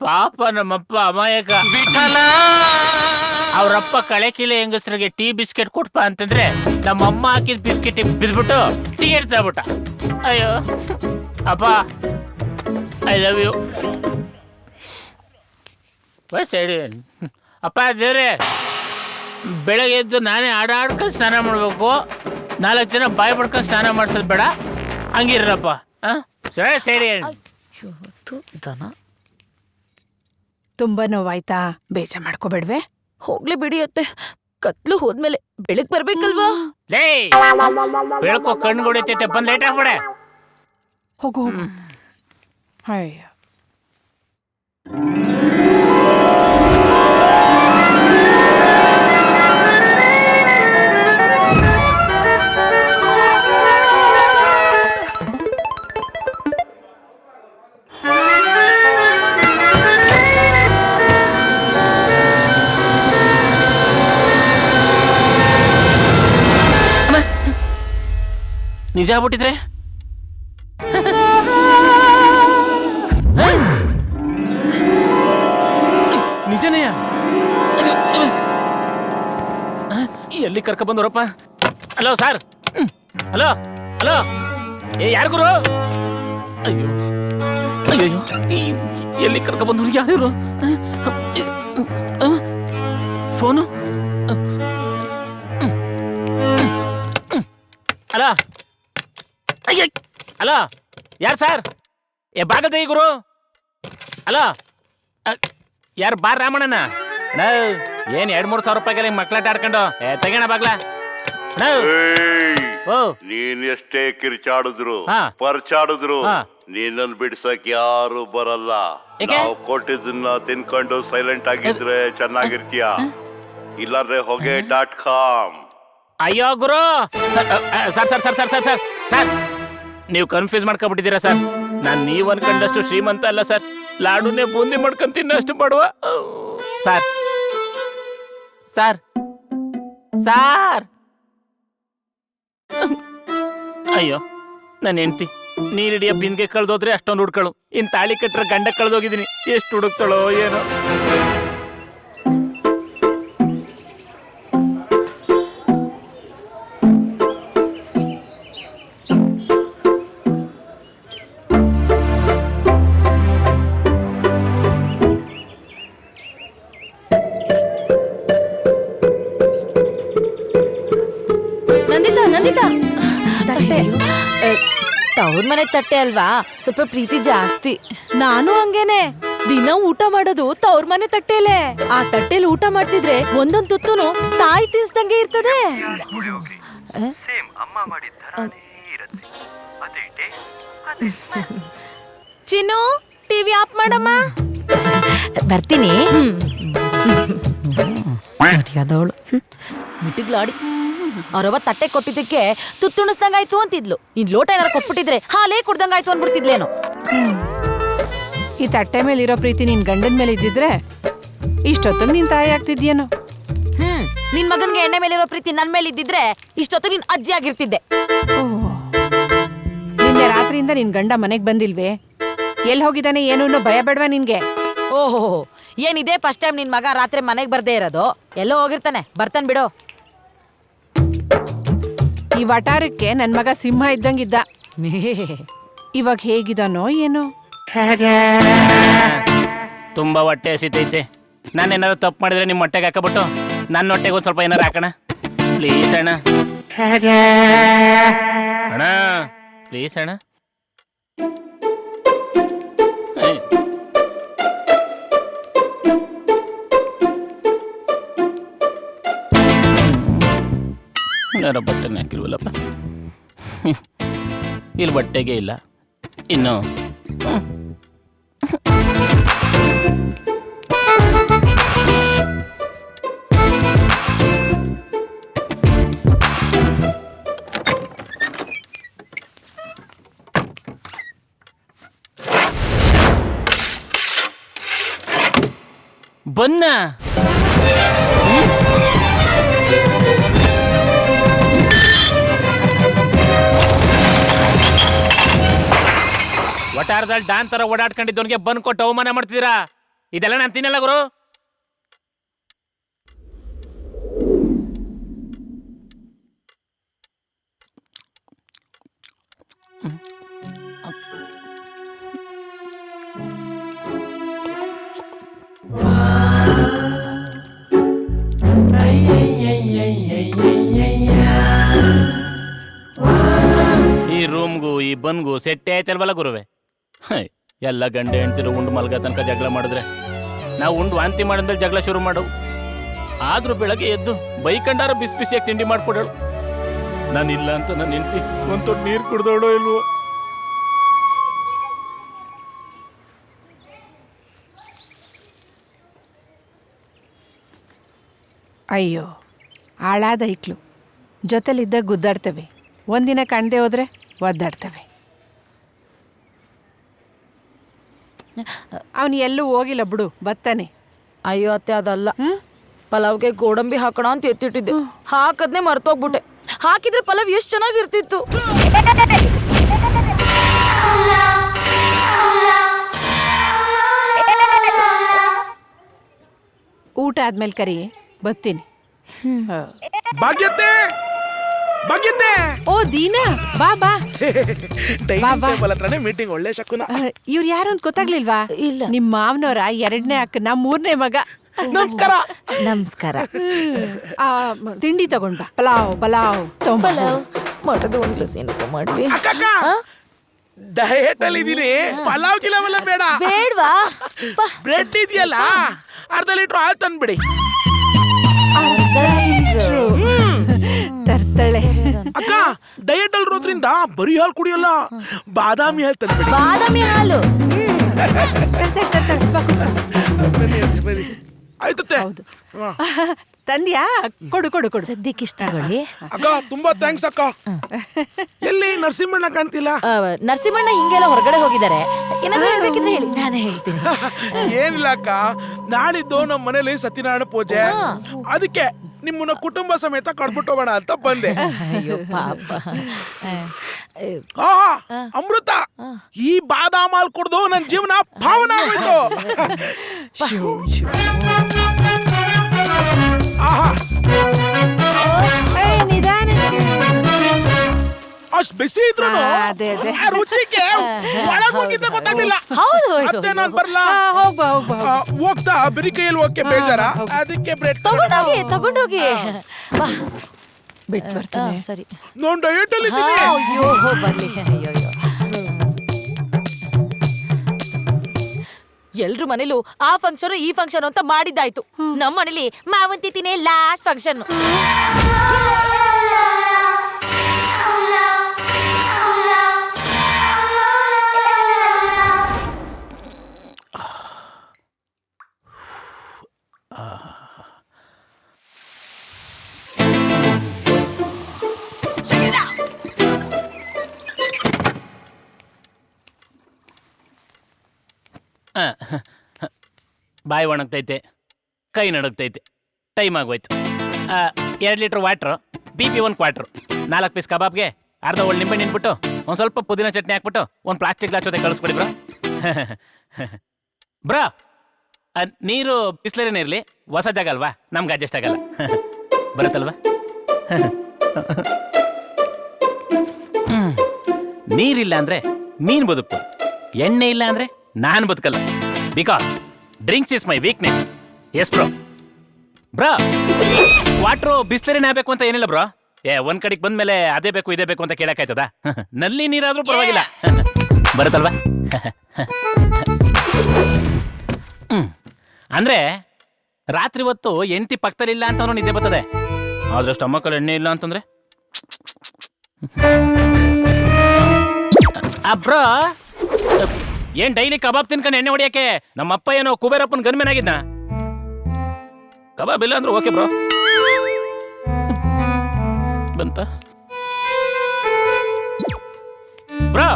ಪಾಪ ನಮ್ಮಪ್ಪ ಅಮಾಯಕ. ಅವ್ರಪ್ಪ ಕಳೆ ಕೀಳೆ ಹೆಂಗಸ್ರಿಗೆ ಟೀ ಬಿಸ್ಕೆಟ್ ಕೊಟ್ಪ ಅಂತಂದ್ರೆ ನಮ್ಮಮ್ಮ ಹಾಕಿದ ಬಿಸ್ಕೆಟ್ ಬಿದ್ಬಿಟ್ಟು ಟಿಕೆಟ್ ತಗ್ಬಿಟ್ಟ. ಅಯ್ಯೋ ಅಪ್ಪ, ಐ ಲವ್ ಯು. ಸೈಡಿ ಅಪ್ಪ ದೇವ್ರೆ, ಬೆಳಗ್ಗೆ ಎದ್ದು ನಾನೇ ಆಡ್ಕೊಂಡು ಸ್ನಾನ ಮಾಡಬೇಕು. 4 ಜನ ಬಾಯಿ ಪಡ್ಕೊಂಡು ಸ್ನಾನ ಮಾಡ್ಸೋದು ಬೇಡ, ಹಂಗಿರಪ್ಪ. ಸೈಡಿ ತುಂಬಾ ನೋವಾಯ್ತಾ? ಬೇಜ ಮಾಡ್ಕೋಬೇಡ್ವೆ. ಹೋಗ್ಲಿ ಬಿಡಿ ಅತ್ತೆ, ಕತ್ಲು ಹೋದ್ಮೇಲೆ ಬೆಳಗ್ ಬರ್ಬೇಕಲ್ವಾ? ಲೇ, ಬೆಳಕೋ ಕಣ್ಣು ಹೊಡಿತೈತೆ, ಬಂದ್ ಲೈಟ್ ಹಾಕ್ಬೇಡ. ಹೋಗು. ಅಯ್ಯ, ನಿಜ ಆಗ್ಬಿಟ್ಟಿದ್ರೆ ನಿಜನೆಯ? ಎಲ್ಲಿ ಕರ್ಕ ಬಂದವರಪ್ಪ? ಹಲೋ ಸರ್, ಹಲೋ ಹಲೋ, ಯಾರು ಗುರು? ಅಯ್ಯೋ ಅಯ್ಯೋ, ಎಲ್ಲಿ ಕರ್ಕ ಬಂದವ್ರು? ಯಾರು ಫೋನು? ಹಲೋ ಅಯ್ಯ, ಹಲೋ ಯಾರು ಸರ್? ಬಾಗಲ್ ತೆಗಿ ಗುರು. ಹಲೋ ಯಾರು? ಬಾರ್ ರಾಮಣ್ಣನ? ಏನ್ 2-3 ಸಾವಿರ ರೂಪಾಯಿಗೆ ಮಕ್ಳಾಟ ಆಡ್ಕೊಂಡು ತೆಗೋಣ ಬಾಗ್ಲ. ನೀನ್ ಎಷ್ಟೇ ಕಿರ್ಚಾಡಿದ್ರು ಪರ್ಚಾಡಿದ್ರು ನೀನನ್ ಬಿಡ್ಸಕ್ ಯಾರು ಬರಲ್ಲ. ನಾವು ಕೊಟ್ಟಿದ್ದನ್ನ ತಿನ್ಕೊಂಡು ಸೈಲೆಂಟ್ ಆಗಿದ್ರೆ ಚೆನ್ನಾಗಿರ್ತೀಯ, ಇಲ್ಲಾಂದ್ರೆ ಹೊಗೆ.com. ಅಯ್ಯೋ ಗುರು, sir sir sir sir sir sir sir ನೀವು ಕನ್ಫ್ಯೂಸ್ ಮಾಡ್ಕೊಂಡ್ಬಿಟ್ಟಿದ್ದೀರಾ ಸರ್. ನಾನು ನೀವು ಅನ್ಕೊಂಡಷ್ಟು ಶ್ರೀಮಂತ ಅಲ್ಲ ಸರ್. ಲಾಡುನೇ ಬೂಂದಿ ಮಾಡ್ಕೊಂಡು ತಿನ್ನಷ್ಟು ಬಡವ ಸರ್. ಸರ್ ಸರ್ ಅಯ್ಯೋ, ನನ್ನ ಹೆಂಡ್ತಿ ನೀರಿಡಿಯ ಬಿಂದಿಗೆ ಕಳ್ದೋದ್ರೆ ಅಷ್ಟೊಂದು ಹುಡ್ಕಳು ಇನ್ ತಾಳಿ ಕಟ್ರೆ ಗಂಡ ಕಳ್ದೋಗಿದ್ದೀನಿ ಎಷ್ಟು ಹುಡುಕ್ತಾಳೋ ಏನೋ. ನಂದಿತಾ ನಂದಿತಾ ತಟ್ಟೆ ತವ್ರ ಮನೆ ತಟ್ಟೆ ಅಲ್ವಾ, ಸ್ವಲ್ಪ ಪ್ರೀತಿ ಜಾಸ್ತಿ. ನಾನು ಹಂಗೇನೆ, ದಿನ ಊಟ ಮಾಡೋದು ತವ್ರ ಮನೆ ತಟ್ಟೆಲೆ. ಆ ತಟ್ಟೆಲಿ ಊಟ ಮಾಡ್ತಿದ್ರೆ ಒಂದೊಂದ್ ತುತ್ತುನು ತಾಯಿ ತಿನ್ಸ್ದಂಗೆ ಇರ್ತದೆ. ಚಿನ್ನು, ಟಿವಿ ಆಫ್ ಮಾಡಮ್ಮ. ಬರ್ತೀನಿ. ಸರಿಯಾದವಳು ಮಿಟಿಗ್ಲಾಡಿ. ಅವ್ರವ್ವ ತಟ್ಟೆ ಕೊಟ್ಟಿದ್ದಕ್ಕೆ ತುತ್ತುಣಿಸ್ದಂಗಾಯ್ತು ಅಂತಿದ್ಲು. ಇನ್ ಲೋಟ ಏನಾರು ಕೊಟ್ಬಿಟ್ಟಿದ್ರೆ ಹಾಲೇ ಕುಡ್ದಂಗಾಯ್ತು ಅನ್ಬಿಡ್ತಿದ್ಲೇನು. ಈ ತಟ್ಟೆ ಮೇಲಿರೋ ಪ್ರೀತಿ ನಿನ್ ಗಂಡನ ಮೇಲೆ ಇದ್ದಿದ್ರೆ ಇಷ್ಟೊತ್ತಿಗೆ ನಿನ್ ತಾಯಿ ಆಗ್ತಿದ್ಯೇನೋ. ನಿನ್ ಮಗನ್ಗೆ ಎಣ್ಣೆ ಮೇಲಿರೋ ಪ್ರೀತಿ ನನ್ ಮೇಲೆ ಇದ್ದಿದ್ರೆ ಇಷ್ಟೊತ್ತಿಗೆ ನಿನ್ ಅಜ್ಜಿ ಆಗಿರ್ತಿದ್ದೆ. ನಿನ್ನೆ ರಾತ್ರಿಯಿಂದ ನಿನ್ ಗಂಡ ಮನೆಗ್ ಬಂದಿಲ್ವೇ? ಎಲ್ಲಿ ಹೋಗಿದ್ದಾನೆ ಏನು ಭಯ ಬೇಡವಾ ನಿನ್ಗೆ? ಓಹೋ, ಏನಿದೆ ಫಸ್ಟ್ ಟೈಮ್ ನಿನ್ ಮಗ ರಾತ್ರಿ ಮನೆಗ್ ಬರ್ದೇ ಇರೋದು? ಎಲ್ಲೋ ಹೋಗಿರ್ತಾನೆ, ಬರ್ತಾನೆ ಬಿಡು. ಈ ವಟಾರಕ್ಕೆ ನನ್ ಮಗ ಸಿಂಹ ಇದ್ದಂಗಿದ್ದ. ಇವಾಗ ಹೇಗಿದಾನೋ ಏನೋ. ತುಂಬಾ ಹೊಟ್ಟೆ ಹಸಿತೈತೆ. ನಾನು ಏನಾರು ತಪ್ಪು ಮಾಡಿದ್ರೆ ನಿಮ್ಮ ಹೊಟ್ಟೆಗೆ ಹಾಕಬಿಟ್ಟು ನನ್ನ ಹೊಟ್ಟೆಗೆ ಒಂದು ಸ್ವಲ್ಪ ಏನಾರು ಹಾಕೋಣ ಪ್ಲೀಸ್ ಅಣ್ಣ. ಅಣ್ಣ ಪ್ಲೀಸ್ ಅಣ್ಣ. ಯಾರ ಬಟ್ಟೆನೇ ಹಾಕಿಲ್ವಲ್ಲಪ್ಪ. ಇಲ್ಲಿ ಬಟ್ಟೆಗೆ ಇಲ್ಲ ಇನ್ನು. ಬನ್ನ ವಟಾರದಲ್ಲಿ ಡಾನ್ ತರ ಓಡಾಡ್ಕೊಂಡಿದ್ದವನಿಗೆ ಬಂದ್ ಕೊಟ್ಟು ಅವಮಾನ ಮಾಡ್ತಿದ್ದೀರಾ? ಇದೆಲ್ಲ ನಾನು ತಿನ್ನಲ್ಲ ಗುರು. ಈ ರೂಮ್ಗೂ ಈ ಬನ್ಗೂ ಸೆಟ್ಟೆ ಆಯ್ತಲ್ವಲ್ಲ ಗುರುವೆ. ಎಲ್ಲ ಗಂಡ ಹೆಣ್ತಿರು ಉಂಡು ಮಲ್ಗ ತನಕ ಜಗಳ ಮಾಡಿದ್ರೆ ನಾವು ಉಂಡು ವಾಂತಿ ಮಾಡಿದ್ಮೇಲೆ ಜಗಳ ಶುರು ಮಾಡವು. ಆದ್ರೂ ಬೆಳಗ್ಗೆ ಎದ್ದು ಬೈಕಂಡಾರ ಬಿಸಿ ಬಿಸಿಯಾಗಿ ತಿಂಡಿ ಮಾಡ್ಕೊಡಳು. ನಾನಿಲ್ಲ ಅಂತ ನನ್ನ ಹೆಂಡತಿ ಒಂದು ತೊಟ್ಟು ನೀರು ಕುಡ್ದೋಳೋ ಇಲ್ವೋ. ಅಯ್ಯೋ, ಹಾಳಾದ ಐಕ್ಳು ಜೊತೆಲಿದ್ದಾಗ ಗುದ್ದಾಡ್ತವೆ, ಒಂದಿನ ಕಾಣದೆ ಹೋದ್ರೆ ಒದ್ದಾಡ್ತವೆ. ಅವನು ಎಲ್ಲೂ ಹೋಗಿಲ್ಲ ಬಿಡು, ಬರ್ತಾನೆ. ಅಯ್ಯೋ ಅತ್ತೆ, ಅದಲ್ಲ. ಪಲಾವ್ಗೆ ಗೋಡಂಬಿ ಹಾಕೋಣ ಅಂತ ಎತ್ತಿಟ್ಟಿದ್ದೆ, ಹಾಕದ್ನೆ ಮರ್ತೋಗ್ಬಿಟ್ಟೆ. ಹಾಕಿದ್ರೆ ಪಲಾವ್ ಎಷ್ಟು ಚೆನ್ನಾಗಿರ್ತಿತ್ತು. ಊಟ ಆದ್ಮೇಲೆ ಕರಿ, ಬರ್ತೀನಿ. ಭಾಗ್ಯತೆ ಭಾಗ್ಯತೆ. ಓ ದೀನಾ, ಬಾ ಬಾ. ಮೀಟಿಂಗ್ ಒಳ್ಳೆ ಶಕುನ. ಇವ್ರು ಯಾರು ಅಂತ ಗೊತ್ತಾಗ್ಲಿಲ್ವಾ? ಇಲ್ಲ. ನಿಮ್ ಮಾವನವರ 2ನೇ ಅಕ್ಕನ 3ನೇ ಮಗ. ನಮಸ್ಕಾರ. ನಮಸ್ಕಾರ. ತಿಂಡಿ ತಗೊಂಡ್ ಬಾ. ಪಲಾವ್ ಪಲಾವ್ ಮಟದ ಒಂದು ಗ್ಲಾಸ್ ಏನಪ್ಪ ಮಾಡ್ಲಿ? ಡಯಟ್ ಅಲ್ಲಿ ಇದೀನಿ. ಪಲಾವ್ ಗಿಲಾವೆಲ್ಲ ಬೇಡ. ಬೇಡ್ವಾ? ಬ್ರೆಡ್ ಇದೆಯಲ್ಲ, ಅರ್ಧ ಲೀಟ್ರ್ ಹಾಲು ತಂದ್ಬಿಡಿ. ತರ್ತಾಳೆ. ಅಕ್ಕ, ಡಯಟ್ ಅಲ್ಲಿ ಇರೋದ್ರಿಂದ ಬರೀ ಹಾಲು ಕುಡಿಯಲ್ಲ, ಬಾದಾಮಿ ಹಾಲು ತಂದ್ಬಿಡಿ. ಬಾದಾಮಿ ಹಾಲು ಆಯ್ತತ್ತೆ. ತಂದ್ಯಾ? ಕೊಡು ಕೊಡು ಕೊಡು. ಸದ್ಯಕ್ಕೆ ಇಷ್ಟ ತಗೊಳ್ಳಿ. ಅಕ್ಕ ತುಂಬಾ ಥ್ಯಾಂಕ್ಸ್ ಅಕ್ಕ. ಎಲ್ಲಿ ನರಸಿಂಹಣ್ಣ ಕಾಣ್ತಿಲ್ಲ? ನರಸಿಂಹಣ್ಣ ಹಿಂಗೆಲ್ಲ ಹೊರಗಡೆ ಹೋಗಿದ್ದಾರೆ. ಏನಾದ್ರು ಹೇಳ್ಬೇಕಿದ್ರೆ ಹೇಳಿ, ನಾನೇ ಹೇಳ್ತೀನಿ. ಏನಿಲ್ಲ ಅಕ್ಕ, ನಾಳಿದ್ದು ನಮ್ಮ ಮನೇಲಿ ಸತ್ಯನಾರಾಯಣ ಪೂಜೆ, ಅದಕ್ಕೆ ನಿಮ್ಮನ್ನ ಕುಟುಂಬ ಸಮೇತ ಕಡ್ಬಿಟ್ಟು ಹೋಗೋಣ ಅಂತ ಬಂದೆ. ಅಯ್ಯೋ ಪಾಪ. ಅಮೃತ ಈ ಬಾದಾಮ್ ಹಾಲ್ ಕುಡ್ದು ನನ್ ಜೀವನ ಪಾವನ ಆಗೋಯ್ತು. ಅಷ್ಟ್ ಬಿಸಿ ಇದ್ರು ರುಚಿಗೆ ಒಳಗೋಗಿದ್ದೆ ಗೊತ್ತಾಗ್ಲಿಲ್ಲ. ಮತ್ತೆ ನಾನ್ ಬರ್ಲಾ? ಹೋಗ್ತಾ ಬರೀ ಕೈಯಲ್ಲಿ ಹೋಗಕ್ಕೆ ಬೇಜಾರ, ಅದಕ್ಕೆ ಬ್ರೆಡ್ ತಗೊಂಡೋಗಿ ಬಿಟ್ಟು ಬರ್ತೀನಿ. ಸರಿ ನೋಡ್ ಡಯಟ್ ಅಲ್ಲಿ ಅಯ್ಯೋ ಬರ್ಲಿ. ಅಯ್ಯೋ ಎಲ್ರು ಮನೇಲೂ ಆ ಫಂಕ್ಷನ್ ಈ ಫಂಕ್ಷನ್ ಅಂತ ಮಾಡಿದ್ದಾಯ್ತು. ನಮ್ಮ ಮನೇಲಿ ಮಾವಂತಿನೇ ಲಾಸ್ಟ್ ಫಂಕ್ಷನ್. ಬಾಯಿ ಒಣಗ್ತೈತೆ, ಕೈ ನಡುಗ್ತೈತೆ, ಟೈಮ್ ಆಗೋಯ್ತು. 2 litre water, BP 1 quarter, 4 piece ಕಬಾಬ್ಗೆ ಅರ್ಧ ಒಳ್ಳೆ ನಿಂಬೆ ನಿಂತ್ಬಿಟ್ಟು ಒಂದು ಸ್ವಲ್ಪ ಪುದೀನ ಚಟ್ನಿ ಹಾಕ್ಬಿಟ್ಟು ಒಂದು ಪ್ಲಾಸ್ಟಿಕ್ ಗ್ಲಾಸ್ ಜೊತೆ ಕಳಿಸ್ಕೊಡಿ ಬ್ರೋ. ಬ್ರೋ ನೀರು ಬಿಸ್ಲರೇನೇ ಇರಲಿ, ಹೊಸ ಜಾಗ ಅಲ್ವಾ, ನಮ್ಗೆ ಅಡ್ಜಸ್ಟ್ ಆಗಲ್ಲ. ಬರುತ್ತಲ್ವಾ? ನೀರಿಲ್ಲ ಅಂದರೆ ನೀನು ಬದುಕ್ಬೋದು, ಎಣ್ಣೆ ಇಲ್ಲ ಅಂದರೆ ನಾನು ಬದುಕಲ್ಲ. Because drinks is my weakness. Yes bro. Bro water ಬಿಸ್ಲರಿನೇ ಆಗಬೇಕು ಅಂತ ಏನಿಲ್ಲ ಬ್ರೋ. ಒಂದ್ ಕಡೆಗೆ ಬಂದ್ಮೇಲೆ ಅದೇ ಬೇಕು ಇದೇ ಬೇಕು ಅಂತ ಕೇಳಕ್ಕಾಯ್ತದ? ನಲ್ಲಿ ನೀರಾದ್ರೂ ಪರವಾಗಿಲ್ಲ. ಬರುತ್ತಲ್ವಾ? ಅಂದ್ರೆ ರಾತ್ರಿ ಹೊತ್ತು ಎಂತಿ ಪಕ್ಕದಲ್ಲಿಲ್ಲ ಅಂತ ನಿದ್ದೆ ಬರ್ತದೆ, ಆದ್ರೆ ಸ್ಟಮಕಲ್ಲಿ ಎಣ್ಣೆ ಇಲ್ಲ ಅಂತಂದ್ರೆ ಬ್ರೋ ಏನ್ ಡೈಲಿ ಕಬಾಬ್ ತಿನ್ಕೊಂಡು ಎಣ್ಣೆ ಹೊಡಿಯಕ್ಕೆ ನಮ್ಮಪ್ಪ ಏನೋ ಕುಬೇರಪ್ಪನ ಗನ್ಮೇನ್ ಆಗಿದ್ನ? ಕಬಾಬ್ ಇಲ್ಲ ಅಂದ್ರೆ ಓಕೆ ಬ್ರೋ. ಬಂತ ಬ್ರೋ?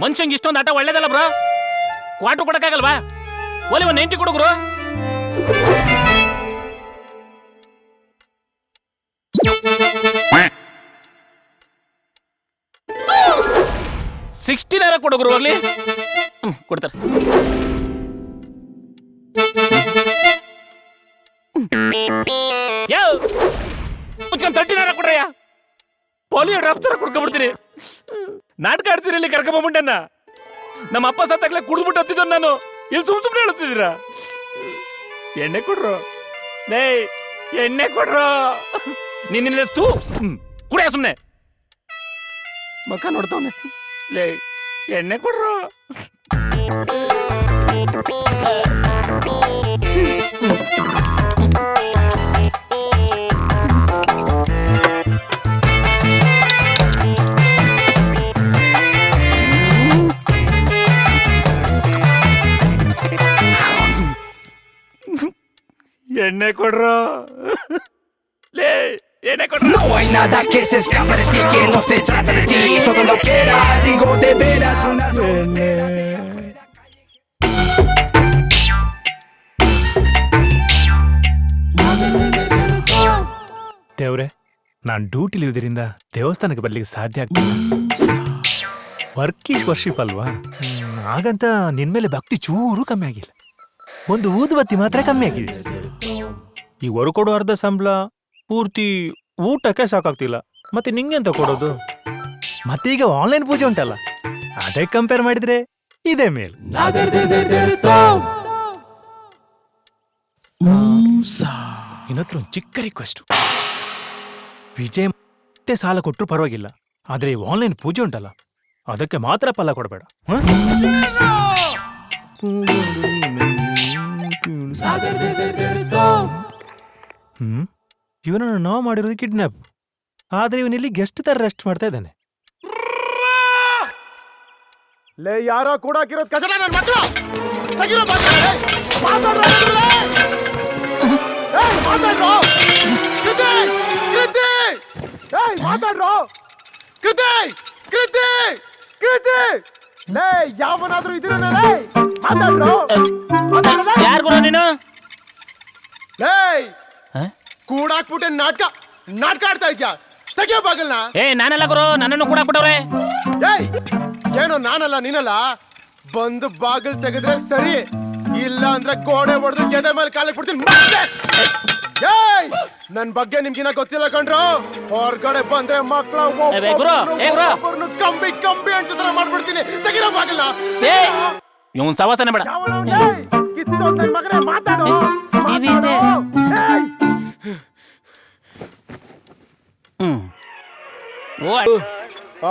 ಮನುಷ್ಯಂಗೆ ಇಷ್ಟೊಂದು ಆಟ ಒಳ್ಳೇದಲ್ಲ ಬ್ರೋ. ಕ್ವಾರ್ಟರ್ ಕೊಡಕ್ಕಾಗಲ್ವಾ? ಒಲಿ 190 ಕೊಡುಗ್ರು. $60 ಕೊಡುಗ್ರು ಹೋಗ್ಲಿ. ಕೊಡ್ತಾರೆ. ಯಾವ $30 ಕೊಡ್ರಯ್ಯ. ಪೋಲಿಯೋ ಡ್ರಾಪ್ ತರ ಕುಡ್ಕೊಂಡ್ಬಿಡ್ತೀನಿ. ನಾಟಕ ಆಡ್ತೀರಿ ಇಲ್ಲಿ ಕರ್ಕೊಂಬಂಡ್ಯನ್ನ. ನಮ್ಮ ಅಪ್ಪ ಸತ್ತಾಗ್ಲೇ ಕುಡಿದ್ಬಿಟ್ಟು ಹತ್ತಿದ್ದ ನಾನು. ಇಲ್ಲಿ ಸುಮ್ಮನೆ ಹೇಳ್ತಿದ್ದೀರಾ? ಎಣ್ಣೆ ಕೊಡ್ರು ಲೇ, ಎಣ್ಣೆ ಕೊಡ್ರು. ನಿನ್ನ ತೂ ಕುಡಿಯ ಸುಮ್ಮನೆ ಮಕ್ಕ ನೋಡ್ತಾವನೆ. ಲೇ ಎಣ್ಣೆ ಕೊಡ್ರು. ಎಣ್ಣೆ ಕೊಡ್ರು. ಲೇ ಎಣ್ಣೆ ಕೊಡ್ರು. No hay nada que se escape de ti, que no se trata de ti. Todo lo que era, digo de veras una soltera. ದೇವ್ರೆ, ನಾನು ಡ್ಯೂಟಿಲಿ ಇರೋದ್ರಿಂದ ದೇವಸ್ಥಾನಕ್ಕೆ ಬರ್ಲಿಕ್ಕೆ ಸಾಧ್ಯ ಆಗ್ತಿಲ್ಲ. ವರ್ಕ್ ಈಸ್ ವರ್ಷಿಪ್ ಅಲ್ವಾ, ಹಾಗಂತ ನಿನ್ಮೇಲೆ ಭಕ್ತಿ ಚೂರು ಕಮ್ಮಿ ಆಗಿಲ್ಲ. ಒಂದು ಊದುಬತ್ತಿ ಮಾತ್ರ ಕಮ್ಮಿ ಆಗಿದೆ. ಈಗ ಹೊರ ಕೊಡೋ ಅರ್ಧ ಸಂಬಳ ಪೂರ್ತಿ ಊಟಕ್ಕೆ ಸಾಕಾಗ್ತಿಲ್ಲ, ಮತ್ತೆ ನಿಂಗೆ ಅಂತ ಕೊಡೋದು? ಮತ್ತೆ ಈಗ ಆನ್ಲೈನ್ ಪೂಜೆ ಉಂಟಲ್ಲ, ಅದಕ್ಕೆ ಕಂಪೇರ್ ಮಾಡಿದ್ರೆ ಇದೇ ಮೇಲ್. ಇನ್ನತ್ರ ಒಂದು ಚಿಕ್ಕ ರಿಕ್ವೆಸ್ಟ್. ವಿಜಯ್ ಮತ್ತೆ ಸಾಲ ಕೊಟ್ಟರು ಪರವಾಗಿಲ್ಲ, ಆದ್ರೆ ಈ ಆನ್ಲೈನ್ ಪೂಜೆ ಉಂಟಲ್ಲ ಅದಕ್ಕೆ ಮಾತ್ರ ಫಲ ಕೊಡಬೇಡ. ಇವನನ್ನು ನಾವು ಮಾಡಿರೋದು ಕಿಡ್ನಾಪ್, ಆದ್ರೆ ಇವನಿಲ್ಲಿ ಗೆಸ್ಟ್ ತರ ರೆಸ್ಟ್ ಮಾಡ್ತಾ ಇದ್ದಾನೆ. ಲೇ ಯಾರೋ ಕೂಡ ಹಾಕಿರೋದು ಕಜನ ನನ್ನ ಮಕ್ಕಳು ತೆಗಿರೋ ಮಾತಾಡ್ರೋ. ಲೇ ಯಾವನಾದ್ರೂ ಇದೀರ ಮಾತಾಡ್ರೋ. ಯಾರು ಗುರು ನೀನು? ಲೇ ಕೂಡಾಕ್ಬಿಟ್ಟೆ ನಾಟಕ ಆಡ್ತಾ ಇದ್ಯಾ? ತೆಗಿಯೋ ಬಾಗಲ್ನ. ಏ ನಾನೆಲ್ಲ ಗುರು, ನನ್ನನ್ನು ಕೂಡ ಬಿಟ್ಟವ್ರೆ. ಏಯ್ ಏನೋ ನಾನಲ್ಲ ನೀನಲ್ಲ, ಬಂದು ಬಾಗಿಲ್ ತೆಗೆದ್ರೆ ಸರಿ, ಇಲ್ಲ ಅಂದ್ರೆ ಗೋಡೆ ಹೊಡೆದು ಎದೆ ಮೇಲೆ ಕಾಲಿಗೆ ಬಿಡ್ತೀನಿ ಮತ್ತೆ. ಏಯ್ ನನ್ ಬಗ್ಗೆ ನಿಮ್ಗಿನ ಗೊತ್ತಿಲ್ಲ ಕಣ್ರು, ಹೊರಗಡೆ ಬಂದ್ರೆ ಮಕ್ಕಳ ಕಂಬಿ ಕಂಬಿ ಅನ್ಸತ್ರ ಮಾಡ್ಬಿಡ್ತೀನಿ. ತೆಗಿರೋ ಬಾಗಿಲ್ನ. ಇವನ್ ಸವಾಸನೆ ಬೇಡ. ಮಾತಾಡು.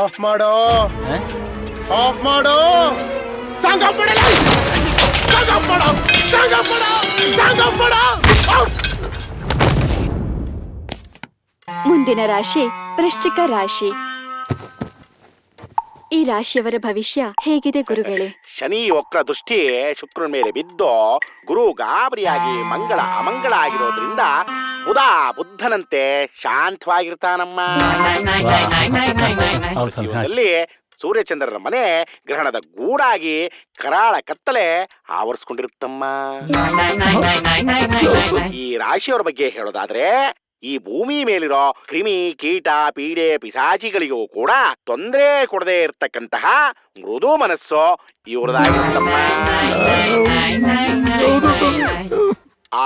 ಆಫ್ ಮಾಡೋ, ಆಫ್ ಮಾಡೋ, ಸಂಘ ಪಡಲ್ಲ, ಸಂಘ ಪಡೋ, ಸಂಘ ಪಡೋ, ಸಂಘ ಪಡೋ. ಮುಂದಿನ ರಾಶಿ ವೃಶ್ಚಿಕ ರಾಶಿ. ಈ ರಾಶಿಯವರ ಭವಿಷ್ಯ ಹೇಗಿದೆ ಗುರುಗಳೇ? ಶನಿ ವಕ್ರ ದೃಷ್ಟಿ ಶುಕ್ರನ ಮೇಲೆ ಬಿದ್ದು ಗುರು ಗಾಬರಿಯಾಗಿ ಮಂಗಳ ಅಮಂಗಳ ಆಗಿರೋದ್ರಿಂದ ಬುದ್ಧನಂತೆ ಶಾಂತವಾಗಿರ್ತಾನಮ್ಮ. ಜೀವನದಲ್ಲಿ ಸೂರ್ಯಚಂದ್ರರ ಮನೆ ಗ್ರಹಣದ ಗೂಡಾಗಿ ಕರಾಳ ಕತ್ತಲೆ ಆವರಿಸ್ಕೊಂಡಿರುತ್ತಮ್ಮ. ಈ ರಾಶಿಯವರ ಬಗ್ಗೆ ಹೇಳೋದಾದ್ರೆ, ಈ ಭೂಮಿ ಮೇಲಿರೋ ಕ್ರಿಮಿ ಕೀಟ ಪೀಡೆ ಪಿಸಾಚಿಗಳಿಗೂ ಕೂಡ ತೊಂದರೆ ಕೊಡದೆ ಇರ್ತಕ್ಕಂತಹ ಮೃದು ಮನಸ್ಸು ಇವ್ರದಾಗಿರುತ್ತಮ್ಮ.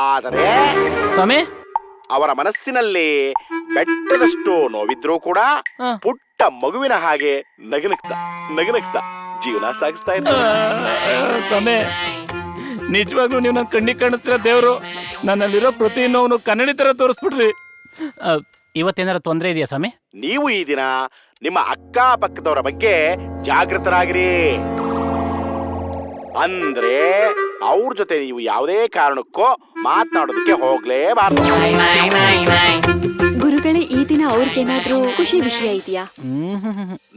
ಆದರೆ ಅವರ ಮನಸ್ಸಿನಲ್ಲಿ ಬೆಟ್ಟದಷ್ಟು ನೋವಿದ್ರೂ ಕೂಡ ಪುಟ್ಟ ಮಗುವಿನ ಹಾಗೆ ನಗನಗ್ತಾ ಜೀವನ ಸಾಗಿಸ್ತಾ ಇರ್ತಾರೆ. ನಿಜವಾಗ್ಲೂ ನೀವು ನನ್ನ ಕಣ್ಣಿಗೆ ಕಾಣಿಸ್ತಿರೋ ದೇವ್ರು, ನನ್ನಲ್ಲಿರೋ ಪ್ರತಿ ನೋವನ್ನು ಕನ್ನಡಿ ತರ ತೋರಿಸ್ಬಿಟ್ರಿ. ಇವತ್ತೇನಾರ ತೊಂದರೆ ಇದೆಯಾ ಸ್ವಾಮಿ? ನೀವು ಈ ದಿನ ನಿಮ್ಮ ಅಕ್ಕಪಕ್ಕದವರ ಬಗ್ಗೆ ಜಾಗೃತರಾಗಿರಿ. ಅಂದ್ರೆ ಅವ್ರ ಜೊತೆ ನೀವು ಯಾವುದೇ ಕಾರಣಕ್ಕೂ ಮಾತನಾಡೋದಕ್ಕೆ ಹೋಗ್ಲೇಬಾರ್ದು. ಗುರುಗಳೇ, ಈ ದಿನ ಅವ್ರಿಗೇನಾದ್ರೂ ಖುಷಿ ವಿಷಯ ಇದೆಯಾ?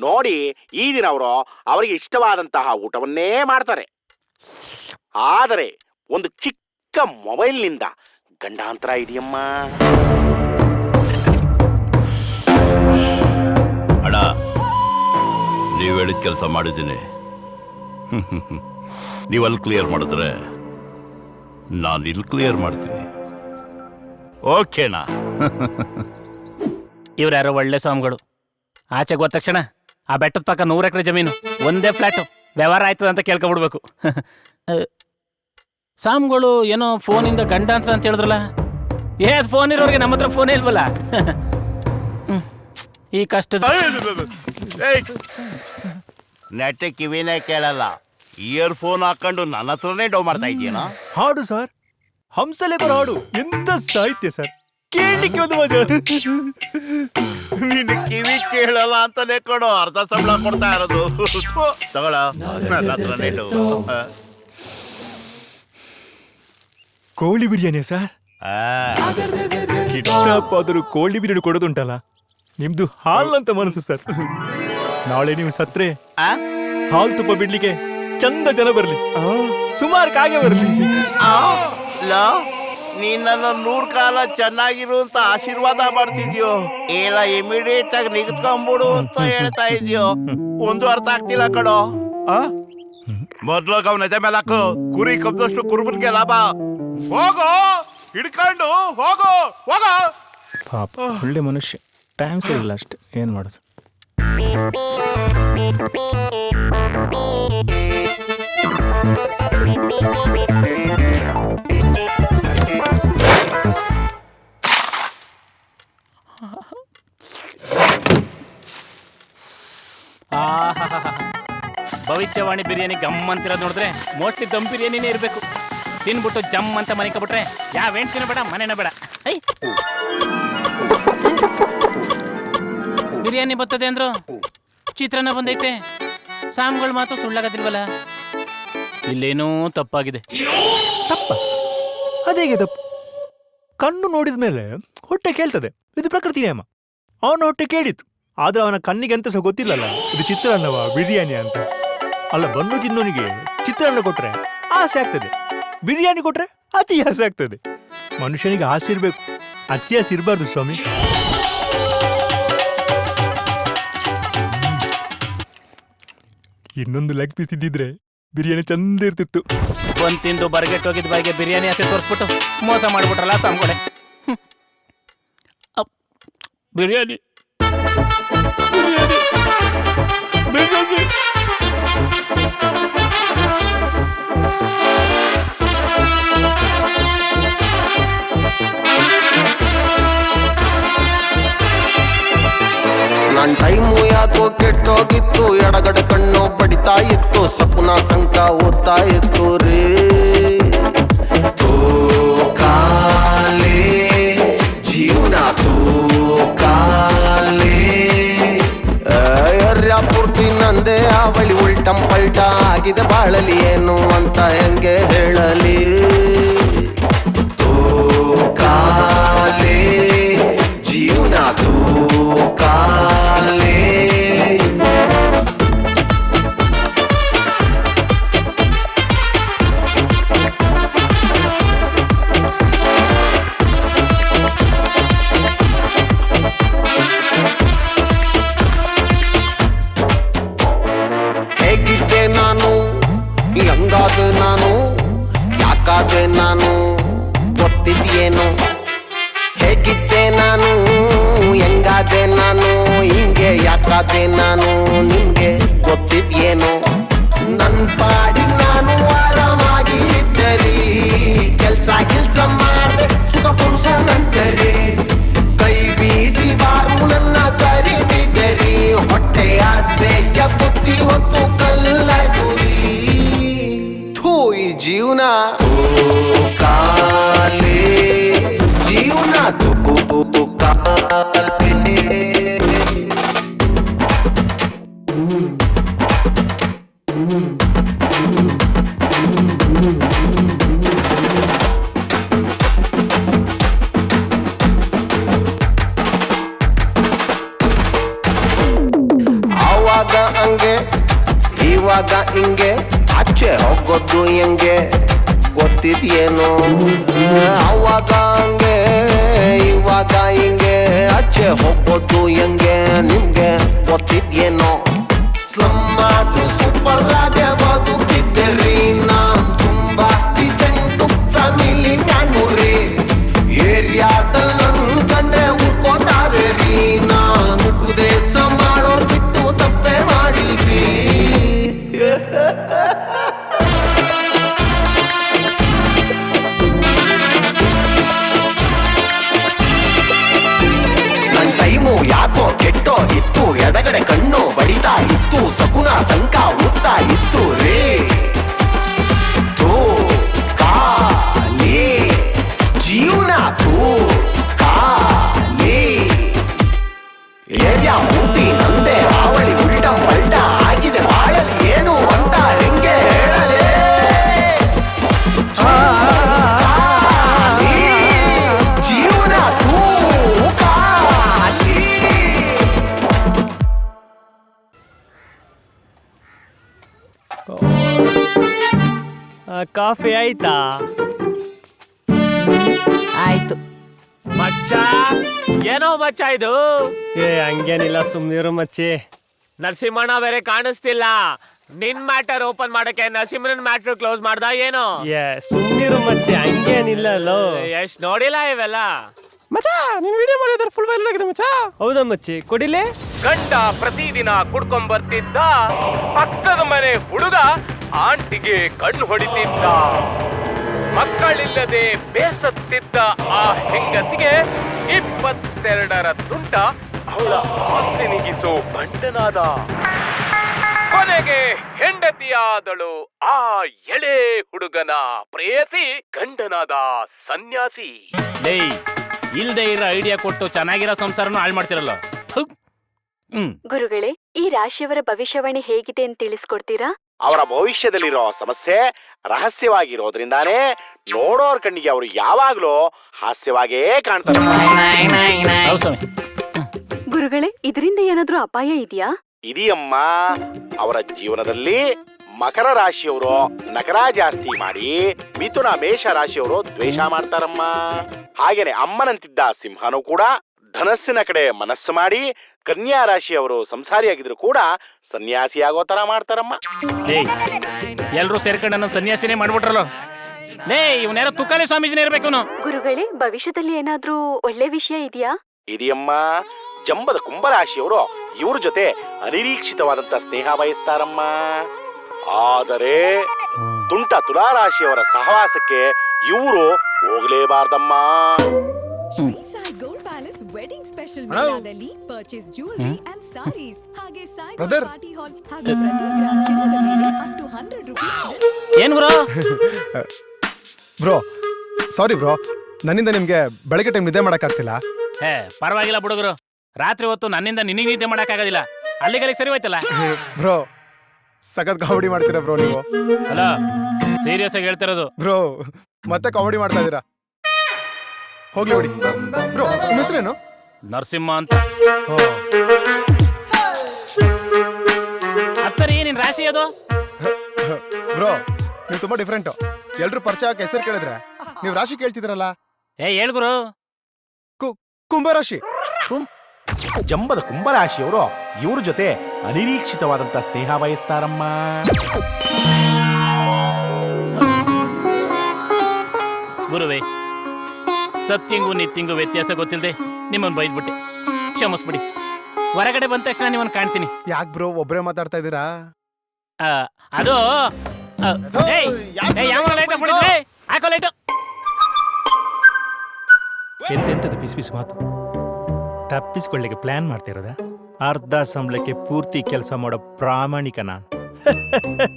ನೋಡಿ, ಈ ದಿನ ಅವರಿಗೆ ಇಷ್ಟವಾದಂತಹ ಊಟವನ್ನೇ ಮಾಡ್ತಾರೆ. ಆದರೆ ಒಂದು ಚಿಕ್ಕ ಮೊಬೈಲ್ನಿಂದ ಗಂಡಾಂತರ ಇದೆಯಮ್ಮ. ಅಣ್ಣ, ನೀವು ಹೇಳಿದ ಕೆಲಸ ಮಾಡಿದ್ದೀನಿ. ನೀವು ಅಲ್ಲಿ ಕ್ಲಿಯರ್ ಮಾಡಿದ್ರೆ ನಾನು ಇಲ್ಲಿ ಕ್ಲಿಯರ್ ಮಾಡ್ತೀನಿ. ಓಕೆನಾ? ಇವ್ರು ಯಾರೋ ಒಳ್ಳೆ ಸ್ವಾಮಿಗಳು. ಆಚೆಗೆ ಹೋದ ತಕ್ಷಣ ಆ ಬೆಟ್ಟದ ಪಕ್ಕ 100 ಎಕರೆ ಜಮೀನು, ಒಂದೇ ಫ್ಲಾಟು, ವ್ಯವಹಾರ ಆಯ್ತದ ಅಂತ ಕೇಳ್ಕೊಬಿಡ್ಬೇಕು. ಸ್ವಾಮಿಗಳು ಏನೋ ಫೋನಿಂದ ಗಂಡಾಂತರ ಅಂತ ಹೇಳಿದ್ರಲ್ಲ. ಫೋನ್ ಇರೋರಿಗೆ ನಮ್ಮ ಹತ್ರ ಫೋನೇ ಇಲ್ವಲ್ಲ. ಈ ಕಷ್ಟದ ನೆಟ್ಟೆ ಕಿವಿನೇ ಕೇಳಲ್ಲ, ಇಯರ್ ಫೋನ್ ಹಾಕೊಂಡು ನನ್ನ ಹತ್ರನೇ ಡೌ ಮಾಡ್ತಾ ಇದೀಯನ? ಹಾಡು ಸರ್, ಹಂಸಲೇಖರ ಹಾಡು ಎಂತ ಸಾಹಿತ್ಯ ಸರ್, ಕೇಳಲಿಕ್ಕೆ ಒಂದು ಮಜಾ. ನಿನ್ನ ಕಿವಿ ಕೇಳಲ್ಲ ಅಂತಾನೆ ಕೊಡು ಅರ್ಧ ಸಂಬಳ ಕೊಡ್ತಾ ಇರೋದು. ತಗೊಳ, ನನ್ನ ಹತ್ರನೇ ಡೌ. ಕೋಳಿ ಬಿರಿಯಾನಿ ಸರ್, ಕಿಟ್ಟಪ್ಪಾದರೂ ಕೋಳಿ ಬಿರಿಯಾನಿ ಕೊಡೋದುಂಟಲ್ಲ, ನಿಮ್ದು ಹಾಲಂತ ಮನಸ್ಸು ಸರ್. ನಾಳೆ ನೀವು ಸತ್ರೆ ಹಾಲು ತುಪ್ಪ ಬಿಡ್ಲಿಕ್ಕೆ ಚಂದ ಜನ ಬರ್ಲಿ, ಸುಮಾರು ಕಾಗೆ ಬರ್ಲಿ. ನೀನ್ ನನ್ನ 100 ಕಾಲ ಚೆನ್ನಾಗಿರು ಅಂತ ಆಶೀರ್ವಾದ ಮಾಡ್ತಿದ್ಯೋ, ಇಲ್ಲ ಇಮಿಡಿಯೇಟ್ ಆಗಿ ನಿಗದ್ಕೊಂಡ್ಬಿಡು ಅಂತ ಹೇಳ್ತಾ ಇದೆಯೋ, ಒಂದು ಅರ್ಥ ಆಗ್ತಿಲ್ಲ ಕಣೋ. ಮೊದ್ಲು ಅವನ ಎದೆ ಮೇಲೆ ಹಾಕು, ಕುರಿ ಕಬ್ದಷ್ಟು ಕುರುಬನ್ಗೆ ಲಾಭ. ಹೋಗೋ, ಹಿಡ್ಕೊಂಡು ಹೋಗೋ, ಹೋಗೋ. ಪಾಪ ಒಳ್ಳೆ ಮನುಷ್ಯ, ಟೈಮ್ ಸರಿ ಇಲ್ಲ ಅಷ್ಟೇ, ಏನ್ ಮಾಡೋದು. ಭವಿಷ್ಯವಾಣಿ ಬಿರಿಯಾನಿ ಗಮ್ಮಂತಿರೋದು ನೋಡಿದ್ರೆ ಮೋಸ್ಟ್ಲಿ ದಮ್ ಬಿರಿಯಾನಿನೇ ಇರಬೇಕು. ತಿನ್ಬಿಟ್ಟು ಜಮ್ ಅಂತ ಮನೆ ಕಬಿಟ್ರೆ ಯಾವ ಹೆಂಡ್ತಿನೂ ಬೇಡ, ಮನೆನೂ ಬೇಡ. ಬಿರಿಯಾನಿ ಬರ್ತದೆ ಅಂದ್ರು, ಚಿತ್ರಾನ್ನ ಬಂದೈತೆ, ಸಾಮ್ಗಳು ಮಾತು ಸುಳ್ಳಾಗದಿಲ್ವಲ್ಲ. ಇಲ್ಲೇನೋ ತಪ್ಪಾಗಿದೆ. ತಪ್ಪ? ಅದೇಗೆ ತಪ್ಪು? ಕಣ್ಣು ನೋಡಿದ ಮೇಲೆ ಹೊಟ್ಟೆ ಕೇಳ್ತದೆ, ಇದು ಪ್ರಕೃತಿ ನಿಯಮ. ಅವನ ಹೊಟ್ಟೆ ಕೇಳಿತ್ತು, ಆದ್ರೆ ಅವನ ಕಣ್ಣಿಗೆ ಎಂತ ಸಹ ಗೊತ್ತಿಲ್ಲಲ್ಲ ಇದು ಚಿತ್ರಾನ್ನವ ಬಿರಿಯಾನಿ ಅಂತ. ಅಲ್ಲ, ಬನ್ನು ತಿನ್ನೋನಿಗೆ ಚಿತ್ರಾನ್ನ ಕೊಟ್ರೆ ಆಸೆ ಆಗ್ತದೆ, ಬಿರಿಯಾನಿ ಕೊಟ್ರೆ ಅತಿ ಆಸೆ ಆಗ್ತದೆ. ಮನುಷ್ಯನಿಗೆ ಆಸೆ ಇರ್ಬೇಕು, ಅತಿ ಆಸೆ ಇರಬಾರ್ದು ಸ್ವಾಮಿ. ಇನ್ನೊಂದು ಲೆಗ್ ಪೀಸ್ ಇದ್ದಿದ್ರೆ ಬಿರಿಯಾನಿ ಚಂದ ಇರ್ತಿತ್ತು. ಒಂದ್ ತಿಂದು ಬರಗೆಟ್ಟು ಹೋಗಿದ್ ಬಾಯಿಗೆ ಬಿರಿಯಾನಿ ಆಸೆ ತೋರಿಸ್ಬಿಟ್ಟು ಮೋಸ ಮಾಡ್ಬಿಟ್ರಲ್ಲ ಸಾಮ್ಗೊಡೆ. ಬಿರಿಯಾನಿ ನನ್ ಟೈಮು ಯಾಕೋ ಕೆಟ್ಟೋಗಿತ್ತು, ಎಡಗಡೆ ಕಣ್ಣು ಬಡಿತಾ ಇತ್ತು, ಸಪುನ ಸಂಕ ಓದ್ತಾ ಇತ್ತು ರೇ. ತೂಕಾಲೆ ಜೀವನ ತೂಕಾಲೆ, ಎರ್ಯ ಪೂರ್ತಿ ನಂದೇ ಅವಳಿ, ಉಲ್ಟಂ ಪಲ್ಟ ಆಗಿದೆ ಬಾಳಲಿ, ಏನು ಅಂತ ಹೆಂಗೆ ಹೇಳಲಿ. ತೂಕಾಲೆ ಜೀವನ ತೂಕಾಲೆ. ಹೇಗಿದ್ದೆ ನಾನು, ಹೆಂಗಾದೆ ನಾನು, ಯಾಕಾದೆ ನಾನು ಗೊತ್ತಿದ್ಯೇನು. ಹೇಗಿದ್ದೆ ನಾನು, ಹೆಂಗಾದೆ ನಾನು, ಹಿಂಗೆ ಯಾಕಾದೆ ನಾನು ನಿಮ್ಗೆ ಗೊತ್ತಿದ್ಯೇನು. ನನ್ ಪಾಡಿ ನಾನು ಆರಾಮಾಗಿ ಇದ್ದರಿ, ಕೆಲ್ಸ ಮಾಡ್ದೆ ಸುಖ ಪುರುಷನಂತರಿ, ಕೈ ಬೀಸಿ ಬಾರು ನನ್ನ ಕರೀತಿದ್ದರಿ, ಹೊಟ್ಟೆ ಆಸೆಯ ಬುದ್ಧಿ ಹೊತ್ತು ಕಲ್ಲಾಯ್ತುರಿ. ಥೂ ಈ ಜೀವನ ಕಾಲೇ, ಜೀವನ ಕಾಲೇ. ಆವಾಗ ಹಂಗೆ ಇವಾಗ ಹಿಂಗೆ, ಆಚೆ ಹೋಗೋದು ಹೆಂಗೆ ಗೊತ್ತಿದ್ಯೇನು. ಆವಾಗ ಹಂಗೆ ಇವಾಗ ಹಿಂಗೆ, ಆಚೆ ಹೋಗೋದು ಹೆಂಗೆ ನಿಮ್ಗೆ ಗೊತ್ತಿದ್ಯೇನೋ. ಸ್ಲಮ್ ಆದ್ರೂ ಸೂಪರ್ ಆಗಿ ಬದುಕಿದ್ದೀರಿ, ನಾನ್ ತುಂಬಾ ಡಿಸೆಂಟು ಫ್ಯಾಮಿಲಿ ಮ್ಯಾನು ರೀ. ಏರಿಯಾದಲ್ಲಿ ನನ್ ಕಂಡ್ರೆ ಉರ್ಕೋತಾರೆ ರೀ, ನಾನು ಉಪದೇಶ ಮಾಡೋರ್ ಬಿಟ್ಟು ತಪ್ಪೆ ಮಾಡಿಲ್ರಿ. ನನ್ ಟೈಮು ಯಾಕೋ ಕೆಟ್ಟೋ ಇತ್ತು, ಎಡಗಡೆ ಕಣ್ಣು ಬಡಿತಾ ಇತ್ತು, ಸಕುನ ಸಂಕ ಓದ್ತಾ ಇತ್ತು ರೇ. ತೂಕಾಲೆ ಜೀವನ ತೂಕಾಲೆ, ಏರಿಯಾ ಪೂರ್ತಿ ನಂದೇ ಅವಳಿ, ಉಲ್ಟಂ ಪಲ್ಟ ಆಗಿದೆ ಬಾಳಲಿ, ಏನು ಅಂತ ಹೆಂಗೆ ಹೇಳಲೇ. ತೂಕಾಲೆ ಜೀವನ ತೂಕಾಲೆ. ಕಾಫಿ ಆಯ್ತಾ? ಆಯ್ತು. ಮಚ್ಚ ಏನೋ ಮಚ್ಚ ಇದು? ಏ ಹಂಗೇನಿಲ್ಲ, ಸುಮ್ನಿರು ಮಚ್ಚಿ. ನರಸಿಂಹಣ್ಣ ಬೇರೆ ಕಾಣಿಸ್ತಿಲ್ಲ, ನಿನ್ ಮ್ಯಾಟರ್ ಓಪನ್ ಮಾಡಕ್ಕೆ ನರಸಿಂಹನ ಮ್ಯಾಟರ್ ಕ್ಲೋಸ್ ಮಾಡ್ದ ಏನೋ. ಸುಮ್ನಿರು ಮಚ್ಚಿ, ಹಂಗೇನಿಲ್ಲ. ಎಷ್ಟ್ ನೋಡಿಲ್ಲ ಇವೆಲ್ಲ ಮಚ್ಚ. ನೀನ್ ವಿಡಿಯೋ ಮಾಡಿದ್ರೆ ಫುಲ್ ವೈರಲ್ ಆಗಿದೆ ಮಚ್ಚ. ಹೌದಾ ಮಚ್ಚಿ, ಕೊಡಿಲೆ. ಗಂಡ ಪ್ರತಿದಿನ ಕುಡ್ಕೊಂಡ್ ಬರ್ತಿದ್ದ, ಪಕ್ಕದ ಮನೆ ಹುಡುಗ ಆಂಟಿಗೆ ಕಣ್ಣು ಹೊಡಿತಿದ್ದ, ಮಕ್ಕಳಿಲ್ಲದೆ ಬೇಸತ್ತಿದ್ದ ಆ ಹೆಂಗಸಿಗೆ 22ರ ತುಂಟ ಅವಳ ಆಸೆ ನೀಗಿಸೋ ಬಂಟನಾದ. ಕೊನೆಗೆ ಹೆಂಡತಿಯಾದಳು ಆ ಎಳೆ ಹುಡುಗನ ಪ್ರೇಯಸಿ, ಗಂಡನಾದ ಸನ್ಯಾಸಿ. ಇಲ್ದೇ ಇರೋ ಐಡಿಯಾ ಕೊಟ್ಟು ಚೆನ್ನಾಗಿರೋ ಸಂಸಾರನು ಹಾಳು ಮಾಡ್ತಿರಲ್ಲ. ಗುರುಗಳೇ, ಈ ರಾಶಿಯವರ ಭವಿಷ್ಯವಾಣಿ ಹೇಗಿದೆ ಅಂತ ತಿಳಿಸ್ಕೊಡ್ತೀರಾ? ಅವರ ಭವಿಷ್ಯದಲ್ಲಿರೋ ಸಮಸ್ಯೆ ರಹಸ್ಯವಾಗಿರೋದ್ರಿಂದಾನೇ ನೋಡೋರ್ ಕಣ್ಣಿಗೆ ಅವರು ಯಾವಾಗ್ಲೂ ಹಾಸ್ಯವಾಗೇ ಕಾಣ್ತಾರೆ. ಗುರುಗಳೇ, ಇದರಿಂದ ಏನಾದ್ರೂ ಅಪಾಯ ಇದೆಯಾ? ಇದೆಯಮ್ಮ. ಅವರ ಜೀವನದಲ್ಲಿ ಮಕರ ರಾಶಿಯವರು ನಕರ ಜಾಸ್ತಿ ಮಾಡಿ, ಮಿಥುನ ಮೇಷ ರಾಶಿಯವರು ದ್ವೇಷ ಮಾಡ್ತಾರಮ್ಮ. ಹಾಗೇನೆ ಅಮ್ಮನಂತಿದ್ದ ಸಿಂಹನು ಕೂಡ ಧನಸ್ಸಿನ ಕಡೆ ಮನಸ್ಸು ಮಾಡಿ, ಕನ್ಯಾ ರಾಶಿಯವರು ಸಂಸಾರಿಯಾಗಿದ್ರು ಕೂಡ ಸನ್ಯಾಸಿ ಆಗೋ ತರ ಮಾಡ್ತಾರಮ್ಮ. ಎಲ್ರು ಸೇರ್ಕೊಂಡು ನನ್ನ ಸನ್ಯಾಸಿನೇ ಮಾಡ್ಬಿಟ್ರಲ್ಲ. ಇವನ್ಯಾರ ತುಕಾಲಿ ಸ್ವಾಮೀಜಿನೇ ಇರ್ಬೇಕು. ಗುರುಗಳೇ, ಭವಿಷ್ಯದಲ್ಲಿ ಏನಾದ್ರೂ ಒಳ್ಳೆ ವಿಷಯ ಇದೆಯಾ? ಇದೆಯಮ್ಮ. ಜಂಬದ ಕುಂಭರಾಶಿಯವರು ಇವ್ರ ಜೊತೆ ಅನಿರೀಕ್ಷಿತವಾದಂತ ಸ್ನೇಹ ಬಯಸ್ತಾರಮ್ಮ. ಆದರೆ ತುಂಟ ತುಲಾರಾಶಿಯವರ ಸಹವಾಸಕ್ಕೆ ಇವರು ಹೋಗಲೇಬಾರ್ದಮ್ಮ. Wedding special Hello. ಮೇಳದಲ್ಲಿ ಪರ್ಚೇಸ್ ಜ್ಯುವೆಲರಿ ಅಂಡ್ ಸಾರೀಸ್ ಹಾಗೆ ಸಾಯಿ Brother. ಪಾರ್ಟಿ ಹಾಲ್ ಹಾಗೆ ಪ್ರತಿ ಗ್ರಾಮ್ ಚಿನ್ನದ ಮೇಲೆ ಅಪ್ ಟು 100 ರೂಪೀಸ್. ಏನ್ ಬ್ರೋ? ಬ್ರೋ ಸಾರಿ ಬ್ರೋ, ನನ್ನಿಂದ ನಿಮ್ಗೆ ಬೆಳಗ್ಗೆ ಟೈಮ್ ನಿದ್ದೆ ಮಾಡಕ್ಕಾಗ್ತಿಲ್ಲ. ಪರವಾಗಿಲ್ಲ ಹುಡುಗರು, ರಾತ್ರಿ ಹೊತ್ತು ನನ್ನಿಂದ ನಿನಗೆ ನಿದ್ದೆ ಮಾಡಕ್ಕಾಗೋದಿಲ್ಲ. ಅಲ್ಲಿಗೆ ಸರಿ ಹೋಯ್ತಲ್ಲ. ಬ್ರೋ ಸಖತ್ ಕಾಮಿಡಿ ಮಾಡ್ತೀರಾ ಬ್ರೋ ನೀವು. ಹಲೋ, ಸೀರಿಯಸ್ ಆಗಿ ಹೇಳ್ತಿರೋದು. ಬ್ರೋ ಮತ್ತೆ ಕಾಮಿಡಿ ಮಾಡ್ತಾ ಇದೀರಾ. ಹೋಗ್ಲಿ ಬಿಡಿ ಬ್ರೋ. ನಿಮ್ಮ ಹೆಸರೇನು? ನರಸಿಂಹ ಅಂತ. ಸರಿ, ನಿನ್ ರಾಶಿ ಅದು? ಬ್ರೋ ನೀವು ತುಂಬಾ ಡಿಫ್ರೆಂಟ್. ಎಲ್ರು ಪರಿಚಯ ಹೆಸರು ಕೇಳಿದ್ರೆ ನೀವು ರಾಶಿ ಕೇಳ್ತಿದ್ರಲ್ಲ. ಹೇಳ್ಗುರು. ಕುಂಭರಾಶಿ. ಜಂಬದ ಕುಂಭರಾಶಿಯವರು ಇವ್ರ ಜೊತೆ ಅನಿರೀಕ್ಷಿತವಾದಂತ ಸ್ನೇಹ ಬಯಸ್ತಾರಮ್ಮ. ಗುರುವೇ, ಸತ್ಯಂಗೂ ನಿತ್ಯಂಗೂ ವ್ಯತ್ಯಾಸ ಗೊತ್ತಿಲ್ಲದೆ ನಿಮ್ಮನ್ನು ಬೈದ್ಬಿಟ್ಟೆ, ಕ್ಷಮಿಸ್ಬಿಡಿ. ಹೊರಗಡೆ ಬಂದ ತಕ್ಷಣ ನಿಮ್ಮನ್ನು ಕಾಣ್ತೀನಿ. ಯಾಕೆ ಬ್ರೋ ಒಬ್ಬರೇ ಮಾತಾಡ್ತಾ ಇದ್ದೀರಾ? ಅದು ಯಾವ ಲೈಟ್ ಹಾಕೊಂಡಿದ್ರೆ ಹಾಕೋ ಲೈಟು. ಎಂತೆಂಥದ್ದು ಪಿಸ್ ಪಿಸ್ ಮಾತು. ತಪ್ಪಿಸ್ಕೊಳ್ಳಿಕ್ಕೆ ಪ್ಲಾನ್ ಮಾಡ್ತಿರೋದ? ಅರ್ಧ ಸಂಬಳಕ್ಕೆ ಪೂರ್ತಿ ಕೆಲಸ ಮಾಡೋ ಪ್ರಾಮಾಣಿಕ ನಾನು.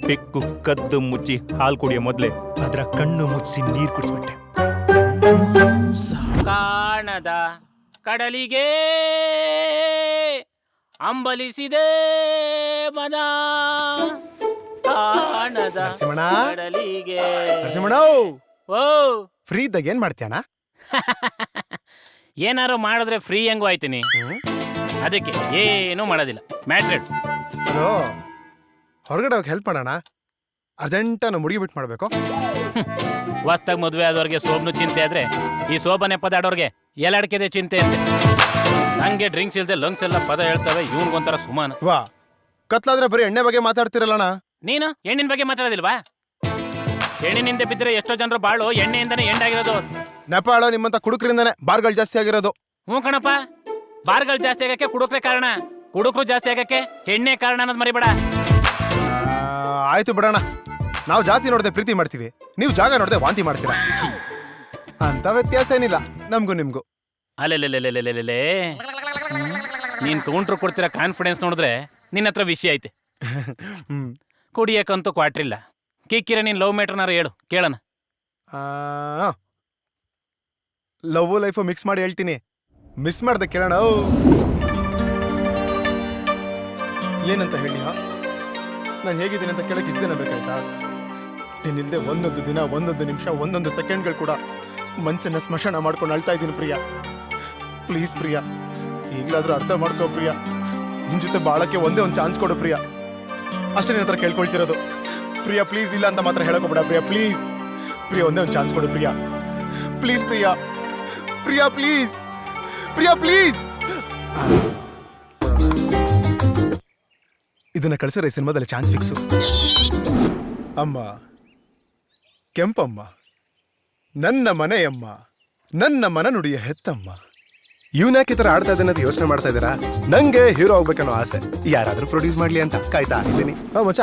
ಬೆಕ್ಕು ಕದ್ದು ಮುಚ್ಚಿ ಹಾಲು ಕುಡಿಯೋ ಮೊದಲೇ ಅದರ ಕಣ್ಣು ಮುಚ್ಚಿಸಿ ನೀರು ಕುಡಿಸ್ಬಿಟ್ಟೆ. ಕಾಣದ ಕಡಲಿಗೆ ಅಂಬಲಿಸಿದೆ ಮನ, ಕಾಣದ ಕಡಲಿಗೆ. ಓ ಫ್ರೀ ಇದ್ದಾಗ ಏನ್ ಮಾಡ್ತೀಯಣ? ಏನಾರು ಮಾಡಿದ್ರೆ ಫ್ರೀ ಹೆಂಗೋ ಆಯ್ತೀನಿ, ಅದಕ್ಕೆ ಏನೂ ಮಾಡೋದಿಲ್ಲ. ಮ್ಯಾಟ್ರೆಡ್ ಹೊರಗಡೆ ಹೋಗಿ ಹೆಲ್ಪ್ ಮಾಡೋಣ. ಅರ್ಜೆಂಟ ನಾವು ಮುಡಿಗೆ ಬಿಟ್ಟು ಮಾಡಬೇಕು. ಹೊಸ್ತಾಗ ಮದುವೆ ಆದವ್ರಿಗೆ ಸೋಬ್ನು ಚಿಂತೆ ಆದ್ರೆ ಈ ಸೋಬನೆ ಪದ ಆಡೋರ್ಗೆ ಎಲ್ಲಡ್ಕೆದೆ ಚಿಂತೆ ಅಂತೆ. ನಂಗೆ ಡ್ರಿಂಕ್ಸ್ ಇಲ್ದೆ ಲಂಗ್ಸ್ ಎಲ್ಲ ಪದ ಹೇಳ್ತವೆ, ಇವನ್ಗೊಂಥರ ಸುಮಾನ. ವಾ ಕತ್ಲಾದ್ರೆ ಬರೀ ಎಣ್ಣೆ ಬಗ್ಗೆ ಮಾತಾಡ್ತಿರಲ್ಲಣ್ಣ. ನೀನು ಹೆಣ್ಣಿನ ಬಗ್ಗೆ ಮಾತಾಡೋದಿಲ್ವಾ? ಹೆಣ್ಣಿನಿಂದ ಬಿದ್ದರೆ ಎಷ್ಟೋ ಜನರು ಬಾಳು ಎಣ್ಣೆಯಿಂದನೇ ಎಂಡಾಗಿರೋದು. ನೆಪಾಳ ನಿಮ್ಮಂತ ಕುಡುಕರಿಂದಾನೆ ಬಾರ್ಗಳು ಜಾಸ್ತಿ ಆಗಿರೋದು. ಹ್ಞೂ ಕಣಪ್ಪ, ಬಾರ್ಗಳು ಜಾಸ್ತಿ ಆಗಕ್ಕೆ ಕುಡುಕ್ರೆ ಕಾರಣ, ಕುಡುಕ್ರು ಜಾಸ್ತಿ ಆಗಕ್ಕೆ ಹೆಣ್ಣೆ ಕಾರಣ ಅನ್ನೋದು ಮರಿಬೇಡ. ಆಯ್ತು ಬಿಡೋಣ. ನಾವು ಜಾತಿ ನೋಡದೆ ಪ್ರೀತಿ ಮಾಡ್ತೀವಿ, ನೀವು ಜಾಗ ನೋಡದೆ ವಾಂತಿ ಮಾಡ್ತೀರಾ. ಅಂತ ವ್ಯತ್ಯಾಸ ಏನಿಲ್ಲ ನಮ್ಗೂ ನಿಮ್ಗೂ. ಅಲ್ಲೆಲ್ಲೆಲ್ಲೆಲ್ಲೆಲ್ಲೆಲ್ಲೆ, ನೀನ್ ಕೌಂಟ್ರು ಕೊಡ್ತಿರೋ ಕಾನ್ಫಿಡೆನ್ಸ್ ನೋಡಿದ್ರೆ ನಿನ್ನ ಹತ್ರ ವಿಷಯ ಐತೆ. ಕುಡಿಯಕ್ಕಂತೂ ಕ್ವಾಟ್ರಿಲ್ಲ. ಕಿಕ್ಕಿರ ನೀನ್ ಲವ್ ಮ್ಯಾಟ್ರನಾರು ಹೇಳು ಕೇಳೋಣ. ಲವ್ ಲೈಫು ಮಿಕ್ಸ್ ಮಾಡಿ ಹೇಳ್ತೀನಿ, ಮಿಸ್ ಮಾಡ್ದೆ ಕೇಳೋಣ. ಏನಂತ ಹೇಳಿ? ನಾನು ಹೇಗಿದ್ದೀನಿ ಅಂತ ಕೇಳಕ್ಕೆ ಇಷ್ಟು ದಿನ ಬೇಕಾಯ್ತಾ? ನೀನಿಲ್ಲದೆ ಒಂದೊಂದು ದಿನ, ಒಂದೊಂದು ನಿಮಿಷ, ಒಂದೊಂದು ಸೆಕೆಂಡ್ಗಳು ಕೂಡ ಮನಸ್ಸನ್ನ ಸ್ಮಶಾನ ಮಾಡ್ಕೊಂಡು ಅಳ್ತಾ ಇದ್ದೀನಿ ಪ್ರಿಯಾ. ಪ್ಲೀಸ್ ಪ್ರಿಯಾ, ಈಗಲಾದ್ರೂ ಅರ್ಥ ಮಾಡ್ಕೋ ಪ್ರಿಯಾ. ನಿನ್ ಜೊತೆ ಬಾಳಕ್ಕೆ ಒಂದೇ ಒಂದು ಚಾನ್ಸ್ ಕೊಡು ಪ್ರಿಯಾ. ಅಷ್ಟೇ ನಿನ್ನ ಹತ್ರ ಕೇಳ್ಕೊಳ್ತಿರೋದು ಪ್ರಿಯಾ. ಪ್ಲೀಸ್ ಇಲ್ಲ ಅಂತ ಮಾತ್ರ ಹೇಳಕೋಬೇಡ ಪ್ರಿಯಾ. ಪ್ಲೀಸ್ ಪ್ರಿಯಾ, ಒಂದೇ ಒಂದು ಚಾನ್ಸ್ ಕೊಡು Priya. Please Priya. Priya please. Priya please. ಇದನ್ನ ಕಳಿಸಿದ್ರೆ ಈ ಸಿನಿಮಾದಲ್ಲಿ ಚಾನ್ಸ್ ಫಿಕ್ಸು. ಅಮ್ಮ ಕೆಂಪಮ್ಮ, ನನ್ನ ಮನೆಯಮ್ಮ, ನನ್ನ ಮನ ನುಡಿಯ ಹೆತ್ತಮ್ಮ. ಇವನ್ಯಾಕೆ ಈ ಥರ ಆಡ್ತಾ ಇದ್ದೇನೆ ಅಂತ ಯೋಚನೆ ಮಾಡ್ತಾ ಇದ್ದೀರಾ? ನಂಗೆ ಹೀರೋ ಆಗ್ಬೇಕನ್ನೋ ಆಸೆ. ಯಾರಾದ್ರೂ ಪ್ರೊಡ್ಯೂಸ್ ಮಾಡ್ಲಿ ಅಂತ ಕಾಯ್ತಾ ಇದ್ದೀನಿ. ಮಚ್ಚ,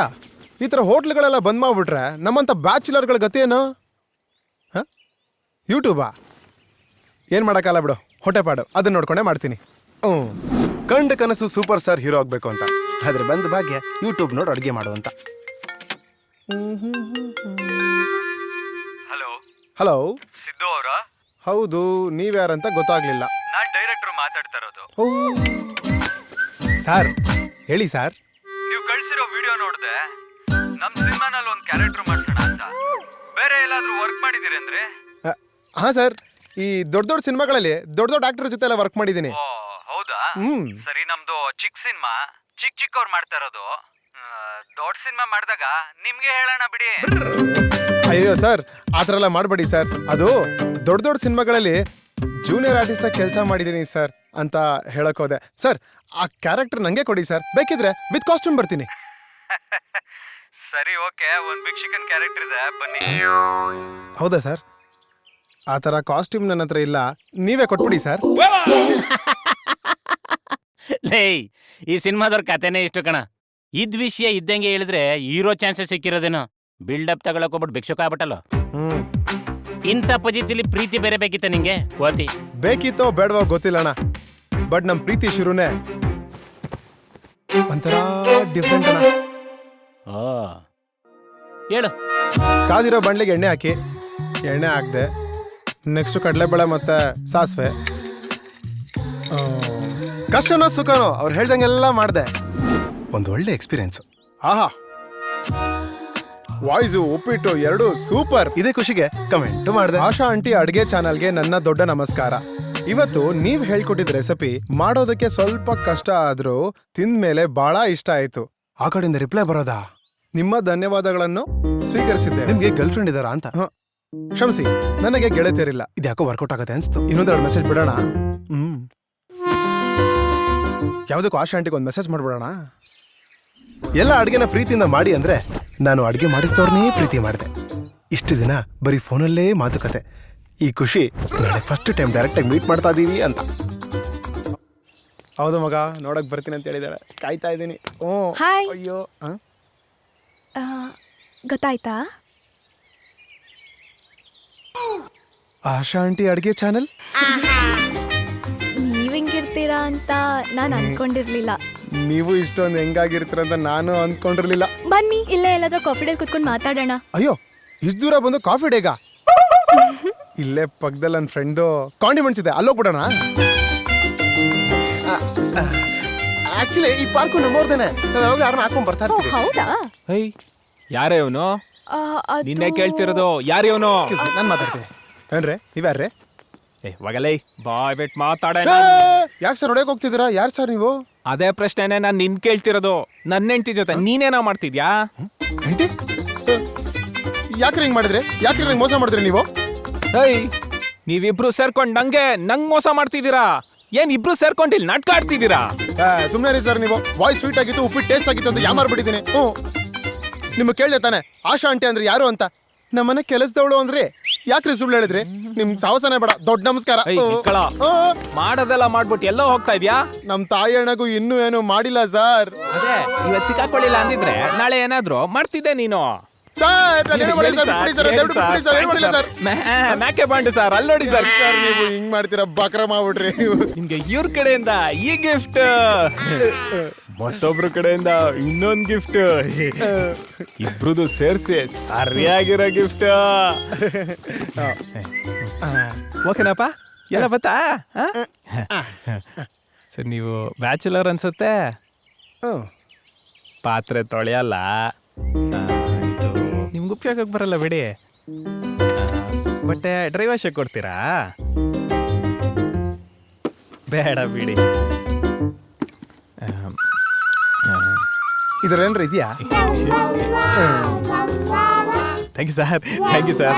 ಈ ಥರ ಹೋಟ್ಲ್ಗಳೆಲ್ಲ ಬಂದ್ ಮಾಡ್ಬಿಟ್ರೆ ನಮ್ಮಂಥ ಬ್ಯಾಚುಲರ್ಗಳ ಗತಿ ಏನು? ಯೂಟ್ಯೂಬಾ? ಏನು ಮಾಡೋಕ್ಕಲ್ಲ ಬಿಡು, ಹೊಟ್ಟೆಪಾಡು. ಅದನ್ನ ನೋಡ್ಕೊಂಡೇ ಮಾಡ್ತೀನಿ. ಕಂಡ ಕನಸು ಸೂಪರ್ ಸ್ಟಾರ್ ಹೀರೋ ಆಗ್ಬೇಕು ಅಂತ, ಆದ್ರೆ ಬಂದ ಭಾಗ್ಯ ಯೂಟ್ಯೂಬ್ ನೋಡಿ ಅಡುಗೆ ಮಾಡುವಂತ. ಹಲೋ ಹಲೋ, ಸಿದ್ದು ಅವರ? ಹೌದು, ನೀವ್ಯಾರಂತ ಗೊತ್ತಾಗ್ಲಿಲ್ಲ. ನಾನ್ ಡೈರೆಕ್ಟರ್ ಮಾತಾಡ್ತಾ ಇರೋದು. ಸರ್ ಹೇಳಿ ಸರ್. ನೀವು ಕಳ್ಸಿರೋ ವಿಡಿಯೋ ನೋಡ್ದೆ, ನಮ್ ಸಿನಿಮಾನಲ್ಲಿ ಒಂದು ಕ್ಯಾರೆಕ್ಟರ್ ಮಾಡ್ಸೋಣ ಅಂತ. ಬೇರೆ ಎಲ್ಲಾದ್ರೂ ವರ್ಕ್ ಮಾಡಿದಿರಿ ಅಂದ್ರೆ? ಹಾ ಸರ್, ಈ ದೊಡ್ಡ ದೊಡ್ಡ ಸಿನಿಮಾಗಳಲ್ಲಿ ದೊಡ್ಡ ದೊಡ್ಡ ಆಕ್ಟರ್ ಜೊತೆ ಎಲ್ಲ ವರ್ಕ್ ಮಾಡಿದ್ದೀನಿ. ಹೌದಾ? ಸರಿ, ನಮ್ದು ಚಿಕ್ಕ ಸಿನಿಮಾ, ಚಿಕ್ಕವ್ರು ಮಾಡ್ತಾ ಇರೋದು. ದೊಡ್ಡ ಸಿನಿಮಾ ಮಾಡಿದಾಗ ನಿಮ್ಗೆ ಹೇಳೋಣ ಬಿಡಿ. ಅಯ್ಯೋ ಸರ್, ಆ ಥರ ಎಲ್ಲ ಮಾಡಬೇಡಿ ಸರ್. ಅದು ದೊಡ್ಡ ದೊಡ್ಡ ಸಿನಿಮಾಗಳಲ್ಲಿ ಜೂನಿಯರ್ ಆರ್ಟಿಸ್ಟ್ ಕೆಲಸ ಮಾಡಿದ್ದೀನಿ ಸರ್ ಅಂತ ಹೇಳಕ್ ಹೋದೆ. ಸರ್, ಆ ಕ್ಯಾರೆಕ್ಟರ್ ನಂಗೆ ಕೊಡಿ ಸರ್, ಬೇಕಿದ್ರೆ ವಿತ್ ಕಾಸ್ಟ್ಯೂಮ್ ಬರ್ತೀನಿ. ಸರಿ, ಓಕೆ. ಒಂದು ಬಿಗ್ ಚಿಕನ್ ಕ್ಯಾರೆಕ್ಟರ್ ಇದೆ, ಬನ್ನಿ. ಹೌದಾ ಸರ್? ಆ ಥರ ಕಾಸ್ಟ್ಯೂಮ್ ನನ್ನ ಹತ್ರ ಇಲ್ಲ, ನೀವೇ ಕೊಟ್ಬಿಡಿ ಸರ್. ಲೇ ಈ ಸಿನಿಮಾದವ್ರ ಕತೆನೇ ಇಷ್ಟು ಕಣ. ಇದ್ ವಿಷಯ ಇದ್ದಂಗೆ ಹೇಳಿದ್ರೆ ಹೀರೋ ಚಾನ್ಸಸ್ ಸಿಕ್ಕಿರೋದೇನೋ. ಬಿಲ್ಡಪ್ ತಗೊಳಕ್ ಹೋಗ್ಬಿಟ್ಟು ಭಿಕ್ಷುಕ ಆಗ್ಬಿಟ್ಟಲ್ಲ. ಇಂಥ ಪಜಿತಿಲಿ ಪ್ರೀತಿ ಬೇರೆ ಬೇಕಿತ್ತ ನಿಂಗೆ? ಓತಿ ಬೇಕಿತ್ತೋ ಬೇಡವೋ ಗೊತ್ತಿಲ್ಲಣ್ಣ, ಬಟ್ ನಮ್ ಪ್ರೀತಿ ಶುರುನೇ ಒಂಥರ ಡಿಫ್ರೆಂಟ್ ಅಣ್ಣ. ಓ ಹೇಳು. ಕಾದಿರೋ ಬಂಡ್ಲಿಗೆ ಎಣ್ಣೆ ಹಾಕಿ, ಎಣ್ಣೆ ಹಾಕ್ದೆ, ನೆಕ್ಸ್ಟ್ ಕಡಲೆಬೇಳೆ ಮತ್ತೆ ಸಾಸಿವೆ. ಕಷ್ಟನೋ ಸುಖನೋ ಅವ್ರು ಹೇಳ್ದಂಗೆಲ್ಲ ಮಾಡಿದೆ. ಒಂದು ಒಳ್ಳೆ ಎಕ್ಸ್ಪೀರಿಯನ್ಸ್. ಆಹಾ, ವಾಯ್ಸು ಉಪ್ಪಿಟ್ಟು ಎರಡು ಸೂಪರ್. ಇದೇ ಖುಷಿಗೆ ಕಮೆಂಟ್ ಮಾಡಿದೆ. ಆಶಾ ಆಂಟಿ ಅಡ್ಗೆ ಚಾನಲ್ಗೆ ನನ್ನ ದೊಡ್ಡ ನಮಸ್ಕಾರ. ಇವತ್ತು ನೀವ್ ಹೇಳ್ಕೊಟ್ಟಿದ್ ರೆಸಿಪಿ ಮಾಡೋದಕ್ಕೆ ಸ್ವಲ್ಪ ಕಷ್ಟ ಆದ್ರೂ ತಿಂದ್ಮೇಲೆ ಬಹಳ ಇಷ್ಟ ಆಯ್ತು. ಆ ಕಡೆಯಿಂದ ರಿಪ್ಲೈ ಬರೋದಾ? ನಿಮ್ಮ ಧನ್ಯವಾದಗಳನ್ನು ಸ್ವೀಕರಿಸಿದ್ದೆ. ನಿಮ್ಗೆ ಗರ್ಲ್ ಫ್ರೆಂಡ್ ಇದಾರಾ ಅಂತ? ಕ್ಷಮಿಸಿ, ನನಗೆ ಗೆಳತಿಯರಿಲ್ಲ. ಇದ್ಯಾಕೋ ವರ್ಕೌಟ್ ಆಗತ್ತೆ ಅನ್ಸ್ತು. ಇನ್ನೊಂದೆರಡು ಮೆಸೇಜ್ ಬಿಡೋಣ. ಯಾವ್ದಕ್ಕೂ ಆಶಾ ಆಂಟಿಗೆ ಒಂದು ಮೆಸೇಜ್ ಮಾಡ್ಬಿಡೋಣ. ಎಲ್ಲ ಅಡ್ಗೆನ ಪ್ರೀತಿಯಿಂದ ಮಾಡಿ ಅಂದ್ರೆ ನಾನು ಅಡ್ಗೆ ಮಾಡಿಸ್ತವ್ರನ್ನೇ ಪ್ರೀತಿ ಮಾಡಿದೆ. ಇಷ್ಟು ದಿನ ಬರೀ ಫೋನಲ್ಲೇ ಮಾತುಕತೆ. ಈ ಖುಷಿ ನಾಳೆ ಫಸ್ಟ್ ಟೈಮ್ ಡೈರೆಕ್ಟಾಗಿ ಮೀಟ್ ಮಾಡ್ತಾ ಇದೀವಿ ಅಂತ. ಹೌದು ಮಗ, ನೋಡಕ್ ಬರ್ತೀನಿ ಅಂತ ಹೇಳಿದಾಳೆ. ಕಾಯ್ತಾ ಇದ್ದೀನಿ. ಓ ಹಾಯ್. ಅಯ್ಯೋ, ಗೊತ್ತಾಯ್ತಾ? ಆಶಾ ಆಂಟಿ ಅಡ್ಗೆ ಚಾನಲ್. ನೀವ್ ಹಿಂಗಿರ್ತೀರಾ ಅಂತ ನಾನು ಅನ್ಕೊಂಡಿರ್ಲಿಲ್ಲ. ನೀವು ಇಷ್ಟೊಂದು ಹೆಂಗಾಗಿರ್ತೀರ ಅಂತ ನಾನು ಅನ್ಕೊಂಡಿರ್ಲಿಲ್ಲ. ಬನ್ನಿ ಇಲ್ಲೇ ಎಲ್ಲಾದ್ರೂ ಕಾಫಿ ಡೇ ಕುತ್ಕೊಂಡು ಮಾತಾಡೋಣ. ಅಯ್ಯೋ, ಇಷ್ಟು ದೂರ ಬಂದು ಕಾಫಿ ಡೇಗ? ಇಲ್ಲೇ ಪಕ್ಕದಲ್ಲಿ ನನ್ನ ಫ್ರೆಂಡ್ದು ಕಾಂಡಿಮೆಂಟ್ಸ್ ಇದೆ, ಅಲ್ಲೋಗ್ಬಿಡೋಣ. ಆಕ್ಚುಲಿ ಈ ಪಾರ್ಕು ನಮ್ಮೋರ್ದೇನೆ. ನಾವು ಯಾರನ್ನ ಹಾಕೊಂಡ್ ಬರ್ತಾ ಇರ್ತೀವಿ. ಹೌದಾ? ಯಾರೇ ಇವನು? ನಿನ್ನೆ ಕೇಳ್ತಿರೋದು ಯಾರು ಇವನು? ನಾನು ಮಾತಾಡ್ತೀನಿ. ಏನ್ರಿ ನೀವ್ಯಾರ್ರಿ? ಒಗಲೈ ಬಾಯ್ ಬಿಟ್ ಮಾತಾಡ. ಯಾಕೆ ಸರ್ ಹೊಡೆಯಕ್ ಹೋಗ್ತಿದ್ದೀರಾ? ಯಾರು ಸರ್ ನೀವು? ಅದೇ ಪ್ರಶ್ನೆನೆ ನಾನು ನಿನ್ ಕೇಳ್ತಿರೋದು. ನನ್ನ ಹೆಂಡತಿ ಜೊತೆ ನೀನೇನೋ ಮಾಡ್ತಿದ್ಯಾ? ಹೆಂಡತಿ? ಯಾಕ್ರಿ ಹಿಂಗ್ ಮಾಡಿದ್ರಿ? ಯಾಕ್ರಿ ನಂಗೆ ಮೋಸ ಮಾಡಿದ್ರಿ ನೀವು? ನೀವಿಬ್ರು ಸೇರ್ಕೊಂಡ್ ನಂಗ್ ಮೋಸ ಮಾಡ್ತಿದ್ದೀರಾ? ಏನ್ ಇಬ್ರು ಸೇರ್ಕೊಂಡು ಇಲ್ಲಿ ನಾಟಕ ಆಡ್ತಿದ್ದೀರಾ? ಸುಮ್ಮನೆ ರೀ ಸರ್, ನೀವು ವಾಯ್ಸ್ ಸ್ವೀಟ್ ಆಗಿತ್ತು, ಉಪ್ಪಿಟ್ಟು ಟೇಸ್ಟ್ ಆಗಿತ್ತು ಅಂತ ಯಾಮಾರ್ಬಿಟ್ಟಿದ್ದೀನಿ. ನಿಮ್ಗೆ ಕೇಳಿದೆ ತಾನೆ ಆಶಾ ಆಂಟಿ ಅಂದ್ರೆ ಯಾರು ಅಂತ? ನಮ್ಮನೆ ಕೆಲಸದವಳು ಅಂದ್ರಿ. ಯಾಕ್ರಿ ಸುಳ್ಳು ಹೇಳಿದ್ರಿ? ನಿಮ್ ಸಾವಸನೆ ಬೇಡ. ದೊಡ್ಡ ನಮಸ್ಕಾರ. ಮಾಡೋದೆಲ್ಲ ಮಾಡ್ಬಿಟ್ಟು ಎಲ್ಲೋ ಹೋಗ್ತಾ ಇದ್ಯಾ? ನಮ್ ತಾಯಿ ಅಣ್ಣಗೂ ಇನ್ನೂ ಏನು ಮಾಡಿಲ್ಲ ಸರ್. ಅದೇ ಇವತ್ತು ಸಿಕ್ಕಾಕೊಳ್ಳಿಲ್ಲ ಅಂದಿದ್ರೆ ನಾಳೆ ಏನಾದ್ರು ಮಾಡ್ತಿದ್ದೆ ನೀನು. ಮ್ಯಾಕೆ ಬಾಂಡು ಸರ್, ಅಲ್ಲಿ ನೋಡಿ ಸರ್. ನೀವು ಹಿಂಗ್ ಮಾಡ್ತೀರಾ? ಬಕ್ರ ಮಾಡ್ಬಿಟ್ರಿ. ನಿಮ್ಗೆ ಇವ್ರ ಕಡೆಯಿಂದ ಈ ಗಿಫ್ಟ್, ಮತ್ತೊಬ್ರ ಕಡೆಯಿಂದ ಇನ್ನೊಂದ್ ಗಿಫ್ಟ್, ಇಬ್ರದು ಸೇರ್ಸಿ ಸರಿಯಾಗಿರೋ ಗಿಫ್ಟ್. ಓಕೆನಪ್ಪ, ಎಲ್ಲ ಬತ್ತಾ? ಸರ್ ನೀವು ಬ್ಯಾಚುಲರ್ ಅನ್ಸುತ್ತೆ. ಪಾತ್ರೆ ತೊಳೆಯಲ್ಲ, ನಿಮ್ಗೆ ಉಪಯೋಗಕ್ಕೆ ಬರಲ್ಲ ಬಿಡಿ. ಬಟ್ಟೆ ಡ್ರೈ ವಾಶ್ ಕೊಡ್ತೀರಾ? ಬೇಡ ಬಿಡಿ. ಇದ್ರೇನ್ರ ಇದೆಯಾ? Thank you sir, thank you sir.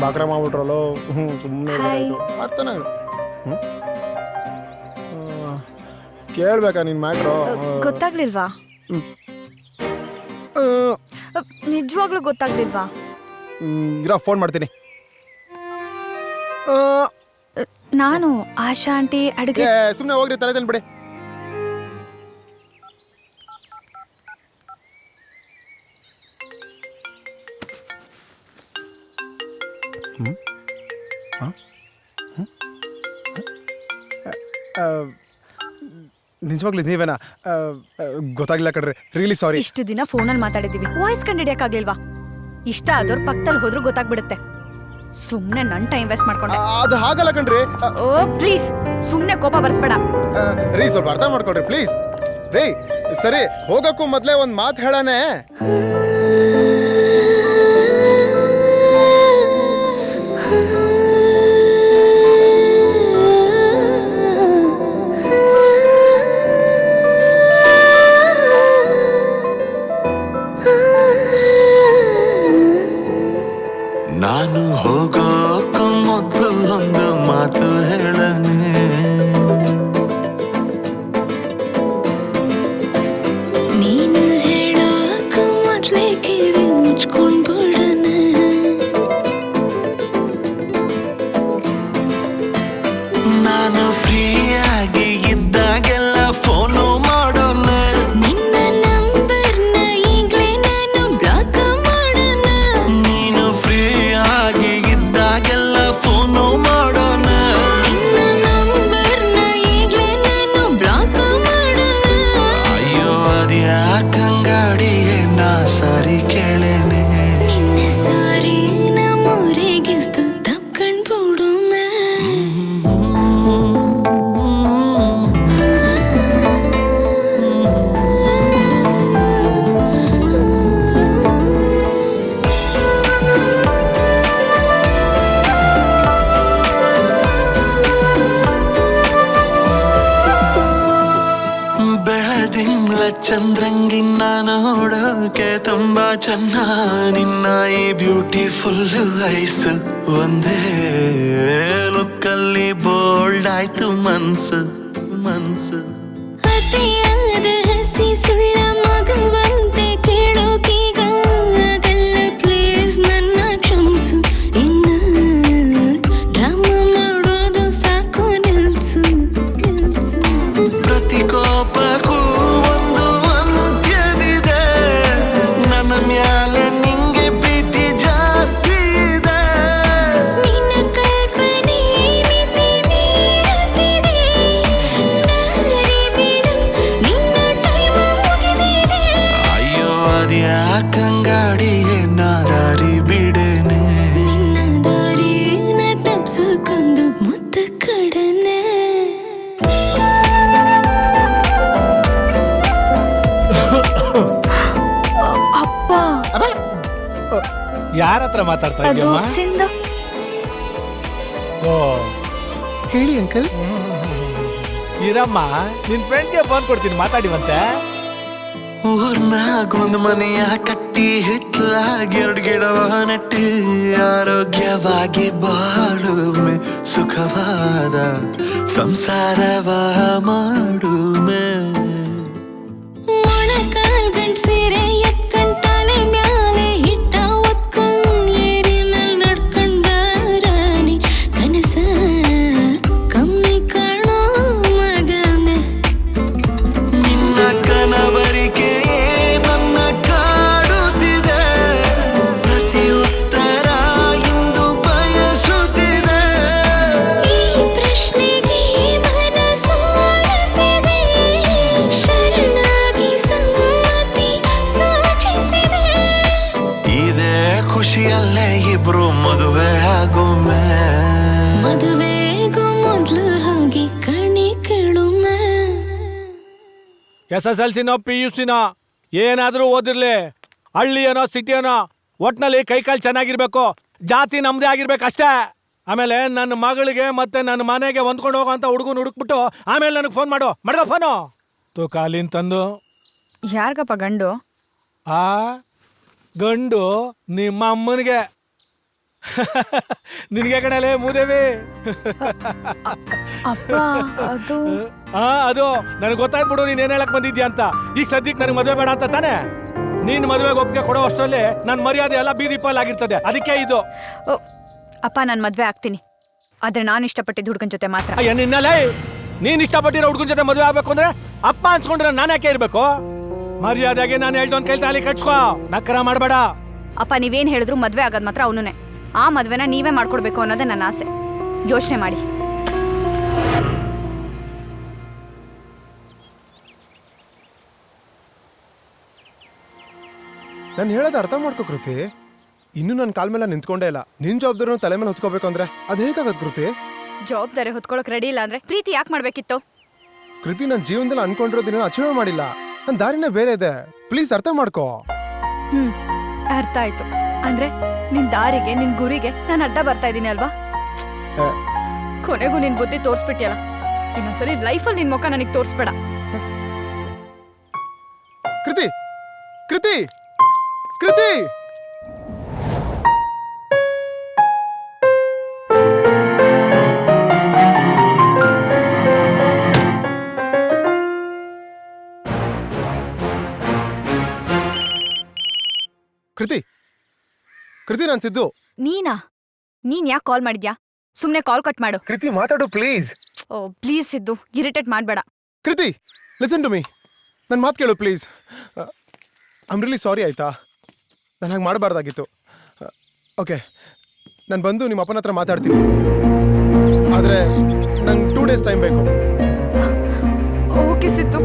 ಬಾಕ್ರ ಮಾಡ್ಬಿಟ್ರಲ್ಲೋ. ಸುಮ್ಮನೆ ಮಾಡ್ತಾನೆ. ಕೇಳ್ಬೇಕಾ ನಿನ್ ಮ್ಯಾಟ್ರು? ಗೊತ್ತಾಗ್ಲಿಲ್ವಾ? ನಿಜವಾಗ್ಲೂ ಗೊತ್ತಾಗ್ಲಿಲ್ವಾ? ಇರೋ ಫೋನ್ ಮಾಡ್ತೀನಿ. ನಾನು ಆಶಾ ಆಂಟಿ ಅಡುಗೆ. ಸುಮ್ಮನೆ ಹೋಗ್ರಿ, ತಲೆ ತಂದ್ಬಿಡಿ. ನಿಜವಾಗ್ಲೂ ನೀವೇನಾ? ಗೊತ್ತಾಗ್ಲಿಲ್ಲ ಕಣ್ರಿ, ರಿಯಲಿ ಸಾರಿ. ಇಷ್ಟು ದಿನ ಫೋನಲ್ಲಿ ಮಾತಾಡಿದೀವಿ, ವಾಯ್ಸ್ ಕಂಡು ಹಿಡಿಯಕ್ಕಾಗ್ಲಿಲ್ವಾ? ಇಷ್ಟ ಆದವ್ರು ಪಕ್ಕದಲ್ಲಿ ಹೋದ್ರು ಗೊತ್ತಾಗ್ಬಿಡುತ್ತೆ. ಸುಮ್ನೆ ನನ್ ಟೈಮ್ ವೇಸ್ಟ್ ಮಾಡ್ಕೊಂಡೆ. ಅದು ಹಾಗಲ್ಲ ಕಣ್ರಿ. ಓ ಪ್ಲೀಸ್, ಸುಮ್ನೆ ಕೋಪ ಬರ್ಸ್ಬೇಡ ರೀ. ಸ್ವಲ್ಪ ಅರ್ಥ ಮಾಡ್ಕೊಳ್ರಿ ಪ್ಲೀಸ್. ರೀ ಸರಿ, ಹೋಗಕ್ಕೂ ಮೊದ್ಲೇ ಒಂದ್ ಮಾತು ಹೇಳಾನೆ. ನಾನು ಫ್ರೀ ಆಗಿ ಇದ್ದಾಗೆಲ್ಲ ಫೋನು ಮಾಡೋಣ ನಿನ್ನ ನಂಬರ್ನ ಈಗ್ಲೇ ನಾನು ಬ್ಲಾಕ್ ಮಾಡೋಣ ನೀನು ಫ್ರೀ ಆಗಿ ಇದ್ದಾಗೆಲ್ಲ ಫೋನು ಮಾಡೋಣ ನಿನ್ನ ನಂಬರ್ನ ಈಗ್ಲೇ ನಾನು ಬ್ಲಾಕ್ ಮಾಡೋಣ ಅಯ್ಯೋ ಅದ್ಯಾಕಂಗಾಡಿಯೇ ನಾ ಸರಿ ಕೇಳೇನೆ ನಿನ್ನ ಸಾರಿ ನಮ್ಮೂರಿಗಿಸ್ತು ತಪ್ಕೊಂಡ್ಬಿಡು ಬೆಳದಿಂಗ್ಳ ಚಂದ್ರಂಗಿನ್ನ ನೋಡೋಕೆ ತುಂಬಾ ಚೆನ್ನ ನಿನ್ನ ಈ ಬ್ಯೂಟಿಫುಲ್ ಐಸ್ ಒಂದೇ ಲುಕ್ಕಲ್ಲಿ ಬೋಲ್ಡ್ ಆಯ್ತು ಮನ್ಸು ಅತಿಯಾದ ಹಸಿ ಸುಳ್ಳ ಮಗುವಂತೆ ಕೇಳೋಕೀಗ ಆಗಲ್ಲ ಪ್ಲೀಸ್ ನನ್ನ ಕ್ಷಮಿಸು ಇನ್ನು ಡ್ರಾಮಾ ಮಾಡೋದು ಸಾಕು ನಿಲ್ಸು ಪ್ರತಿ ಕೋಪಕ್ಕೂ ಒಂದು ಅಂತ್ಯವಿದೆ ನನ್ನ ಮ್ಯಾಲೆ ನಿಂಗೆ ಪ್ರೀತಿ ಜಾಸ್ತಿ ಇದೆ ನಿನ್ನ ಕಲ್ಪನೆ ಮಿತಿ ಮೀರುತ್ತಿದೆ ದಾರಿ ಬಿಡು ನಿನ್ನ ಟೈಮ್ ಮುಗಿದಿದೆ ಅಯ್ಯೋ ಅದ್ಯಾಕಂಗಾಡಿಯೇ ನಾ ದಾರಿ ಬಿಡೇನೆ ನಿನ್ನ ದಾರಿನ ತಪ್ಸಕ್ಕೊಂದು ಮುತ್ತ ಕಡನೆ ಅಪ್ಪ ಯಾರ ಹತ್ರ ಮಾತಾಡ್ತಾ ಅದು ಇದೆಯಮ್ಮ? ಸಿಂಧು. ಓ ಹೇಳಿ ಅಂಕಲ್. ಇರಮ್ಮ, ನಿನ್ ಫ್ರೆಂಡ್ಗೆ ಫೋನ್ ಕೊಡ್ತೀನಿ, ಮಾತಾಡಿವಂತೆ. ಊರ್ನಾಗ ಒಂದು ಮನೆಯ ಕಟ್ಟಿ ಹಿತ್ಲಾಗಿ 2 ಗಿಡವ ನೆಟ್ಟಿ ಆರೋಗ್ಯವಾಗಿ ಬಾಳುಮೆ ಸುಖವಾದ ಸಂಸಾರವ ಮಾಡುಮೆ ಮೊಣಕಾಲ್ ಗಂಟ್ ಸೀರೆ ಎತ್ಕೊಂಡ್ ತಲೆ ಮ್ಯಾಲೆ ಹಿಟ್ಟ ಒತ್ಕೊಂಡ್ ಏರಿ ಮೇಲ್ ನಡ್ಕೊಂಡ್ ಬಾರಾನಿ ಕನಸ ಕಮ್ಮಿ ಕಾಣೋ ಮಗನೆ ನಿನ್ನ ಕನವರಿಕೆಯೇ ನನ್ನ ಕಾಡುತ್ತಿದೆ ಪ್ರತಿ ಉತ್ತರ ಇಂದು ಬಯಸುತ್ತಿದೆ ಈ ಪ್ರಶ್ನೆಗೆ ಮನ ಸೋರುತ್ತಿದೆ ಶರಣಾಗಿ ಸಮ್ಮತಿ ಸೂಚಿಸಿದೆ ಇದೇ ಖುಷಿಯಲ್ಲೇ ಇಬ್ರು ಮದುವೆ ಆಗೊಮ್ಮೆ ಮದುವೆಗೂ ಮೊದ್ಲು ಹೋಗಿ ಕಣಿ ಕೇಳುಮೆ SSLCನೋ PUCನೋ ಏನಾದ್ರೂ ಓದಿರ್ಲಿ, ಹಳ್ಳಿ ಏನೋ ಸಿಟಿ ಏನೋ ಒಟ್ನಲ್ಲಿ ಕೈಕಾಲು ಚೆನ್ನಾಗಿರ್ಬೇಕು, ಜಾತಿ ನಮ್ದೇ ಆಗಿರ್ಬೇಕು ಅಷ್ಟೇ. ಆಮೇಲೆ ನನ್ನ ಮಗಳಿಗೆ ಮತ್ತೆ ನನ್ನ ಮನೆಗೆ ಹೊಂದ್ಕೊಂಡು ಹೋಗೋ ಅಂತ ಹುಡುಗನ ಹುಡುಕ್ಬಿಟ್ಟು ಆಮೇಲೆ ನನಗೆ ಫೋನ್ ಮಾಡೋ ಫೋನು ಕಾಲಿನ ತಂದು. ಯಾರ್ಗಪ್ಪ ಗಂಡು? ಆ ಗಂಡು ನಿಮ್ಮ ಅಮ್ಮನಿಗೆ. ನಿನಗೆ ಕಣಲೆ ಮೂದೇವಿ. ಅಪ್ಪ ಅದು ಅದು ನನಗೆ ಗೊತ್ತಾಯ್ತು, ನೀನ್ ಏನ್ ಹೇಳಕ್ ಬಂದಿದ್ಯಾ ಅಂತ. ಈಗ ಸದ್ಯಕ್ಕೆ ನನಗೆ ಮದುವೆ ಬೇಡ ಅಂತ ತಾನೆ. ನೀನ್ ಮದುವೆಗೆ ಒಪ್ಪಿಗೆ ಕೊಡೋ ಅಷ್ಟರಲ್ಲಿ ನನ್ನ ಮರ್ಯಾದೆ ಎಲ್ಲ ಬೀದಿ ಪಾಲಾಗಿರ್ತದೆ. ಅದಕ್ಕೆ ಇದು. ಅಪ್ಪ ನಾನು ಮದ್ವೆ ಆಗ್ತೀನಿ, ಆದ್ರೆ ನಾನು ಇಷ್ಟಪಟ್ಟಿದ್ದು ಹುಡುಗನ ಜೊತೆ ಮಾತ್ರ. ಅಯ್ಯ ನಿನ್ನಲೇ, ನೀನ್ ಇಷ್ಟಪಟ್ಟಿರೋ ಹುಡುಗನ ಜೊತೆ ಮದುವೆ ಆಗ್ಬೇಕು ಅಂದ್ರೆ ಅಪ್ಪ ಅನ್ಸ್ಕೊಂಡ್ರೆ ನಾನು ಯಾಕೆ ಇರ್ಬೇಕು? ಮರ್ಯಾದೆಗೆ ನಾನು ಹೇಳ್ದೊಂದ್ ಕೈ ತಾಲಿ ಕಟ್ಸ್ಕೋ, ನಕ್ಕರ ಮಾಡಬೇಡ. ಅಪ್ಪ ನೀವೇನ್ ಹೇಳಿದ್ರು ಮದ್ವೆ ಆಗೋದ್ ಮಾತ್ರ ಅವನೇ. ಆ ಮದ್ವೆನ ನೀವೇ ಮಾಡ್ಕೊಡ್ಬೇಕು ಅನ್ನೋದೇ ನನ್ನ ಆಸೆ. ಯೋಚನೆ ಮಾಡಿ. ನಾನು ಹೇಳೋದು ಅರ್ಥ ಮಾಡ್ಕೋ ಕೃತಿ. ಇನ್ನೂ ನನ್ನ ಕಾಲ್ ಮೇಲೆ ನಿಂತ್ಕೊಂಡೇ ಇಲ್ಲ. ನಿನ್ ಜವಾಬ್ದಾರಿನ ತಲೆ ಮೇಲೆ ಹೊತ್ಕೋಬೇಕು ಅಂದ್ರೆ ಅದು ಹೇಗಾಗತ್ ಕೃತಿ? ಜವಾಬ್ದಾರಿ ಹೊತ್ಕೊಳಕ್ ರೆಡಿ ಇಲ್ಲ ಅಂದ್ರೆ ಪ್ರೀತಿ ಯಾಕೆ ಮಾಡ್ಬೇಕಿತ್ತು? ಕೃತಿ, ನನ್ನ ಜೀವನದಲ್ಲಿ ಅನ್ಕೊಂಡಿರೋದಿನ ಅಚೀವ್ ಮಾಡಿಲ್ಲ. ನನ್ನ ದಾರಿನೇ ಬೇರೆ ಇದೆ. ಪ್ಲೀಸ್ ಅರ್ಥ ಮಾಡ್ಕೋ. ಅರ್ಥ ಆಯ್ತು. ಅಂದ್ರೆ ನಿನ್ ದಾರಿಗೆ ನಿನ್ ಗುರಿಗೆ ನಾನು ಅಡ್ಡ ಬರ್ತಾ ಇದ್ದೀನಿ ಅಲ್ವಾ? ಕೊನೆಗೂ ನಿನ್ ಬುದ್ಧಿ ತೋರ್ಸ್ಬಿಟ್ಟಿಯಲ್ಲ. ಇನ್ನೊಂದ್ಸಲಿ ಲೈಫಲ್ಲಿ ನಿನ್ ಮುಖ ನನಗೆ ತೋರ್ಸ್ಬೇಡ. ಕೃತಿ, ಕೃತಿ, ಕೃತಿ. ಕೃತಿ, ಕೃತಿ, ನಾನು ಸಿದ್ದು. ನೀನಾ? ನೀನ್ ಯಾಕೆ ಕಾಲ್ ಮಾಡಿದ್ಯಾ? ಸುಮ್ನೆ ಕಾಲ್ ಕಟ್ ಮಾಡು. ಕೃತಿ ಮಾತಾಡು please. Oh please Siddu, irritate ಮಾಡ್ಬೇಡ. ಕೃತಿ ಲಿಸನ್ ಟು ಮೀ, ನನ್ನ ಮಾತು ಕೇಳು ಪ್ಲೀಸ್. ಐಮ್ ರಿಯಲಿ ಸಾರಿ ಆಯ್ತಾ, ನಾನು ಹಾಗೆ ಮಾಡಬಾರ್ದಾಗಿತ್ತು. ಓಕೆ, ನಾನು ಬಂದು ನಿಮ್ಮ ಅಪ್ಪನ ಹತ್ರ ಮಾತಾಡ್ತೀನಿ, ಆದರೆ ನಂಗೆ 2 days ಟೈಮ್ ಬೇಕು. ಓಕೆ ಸಿದ್ದು,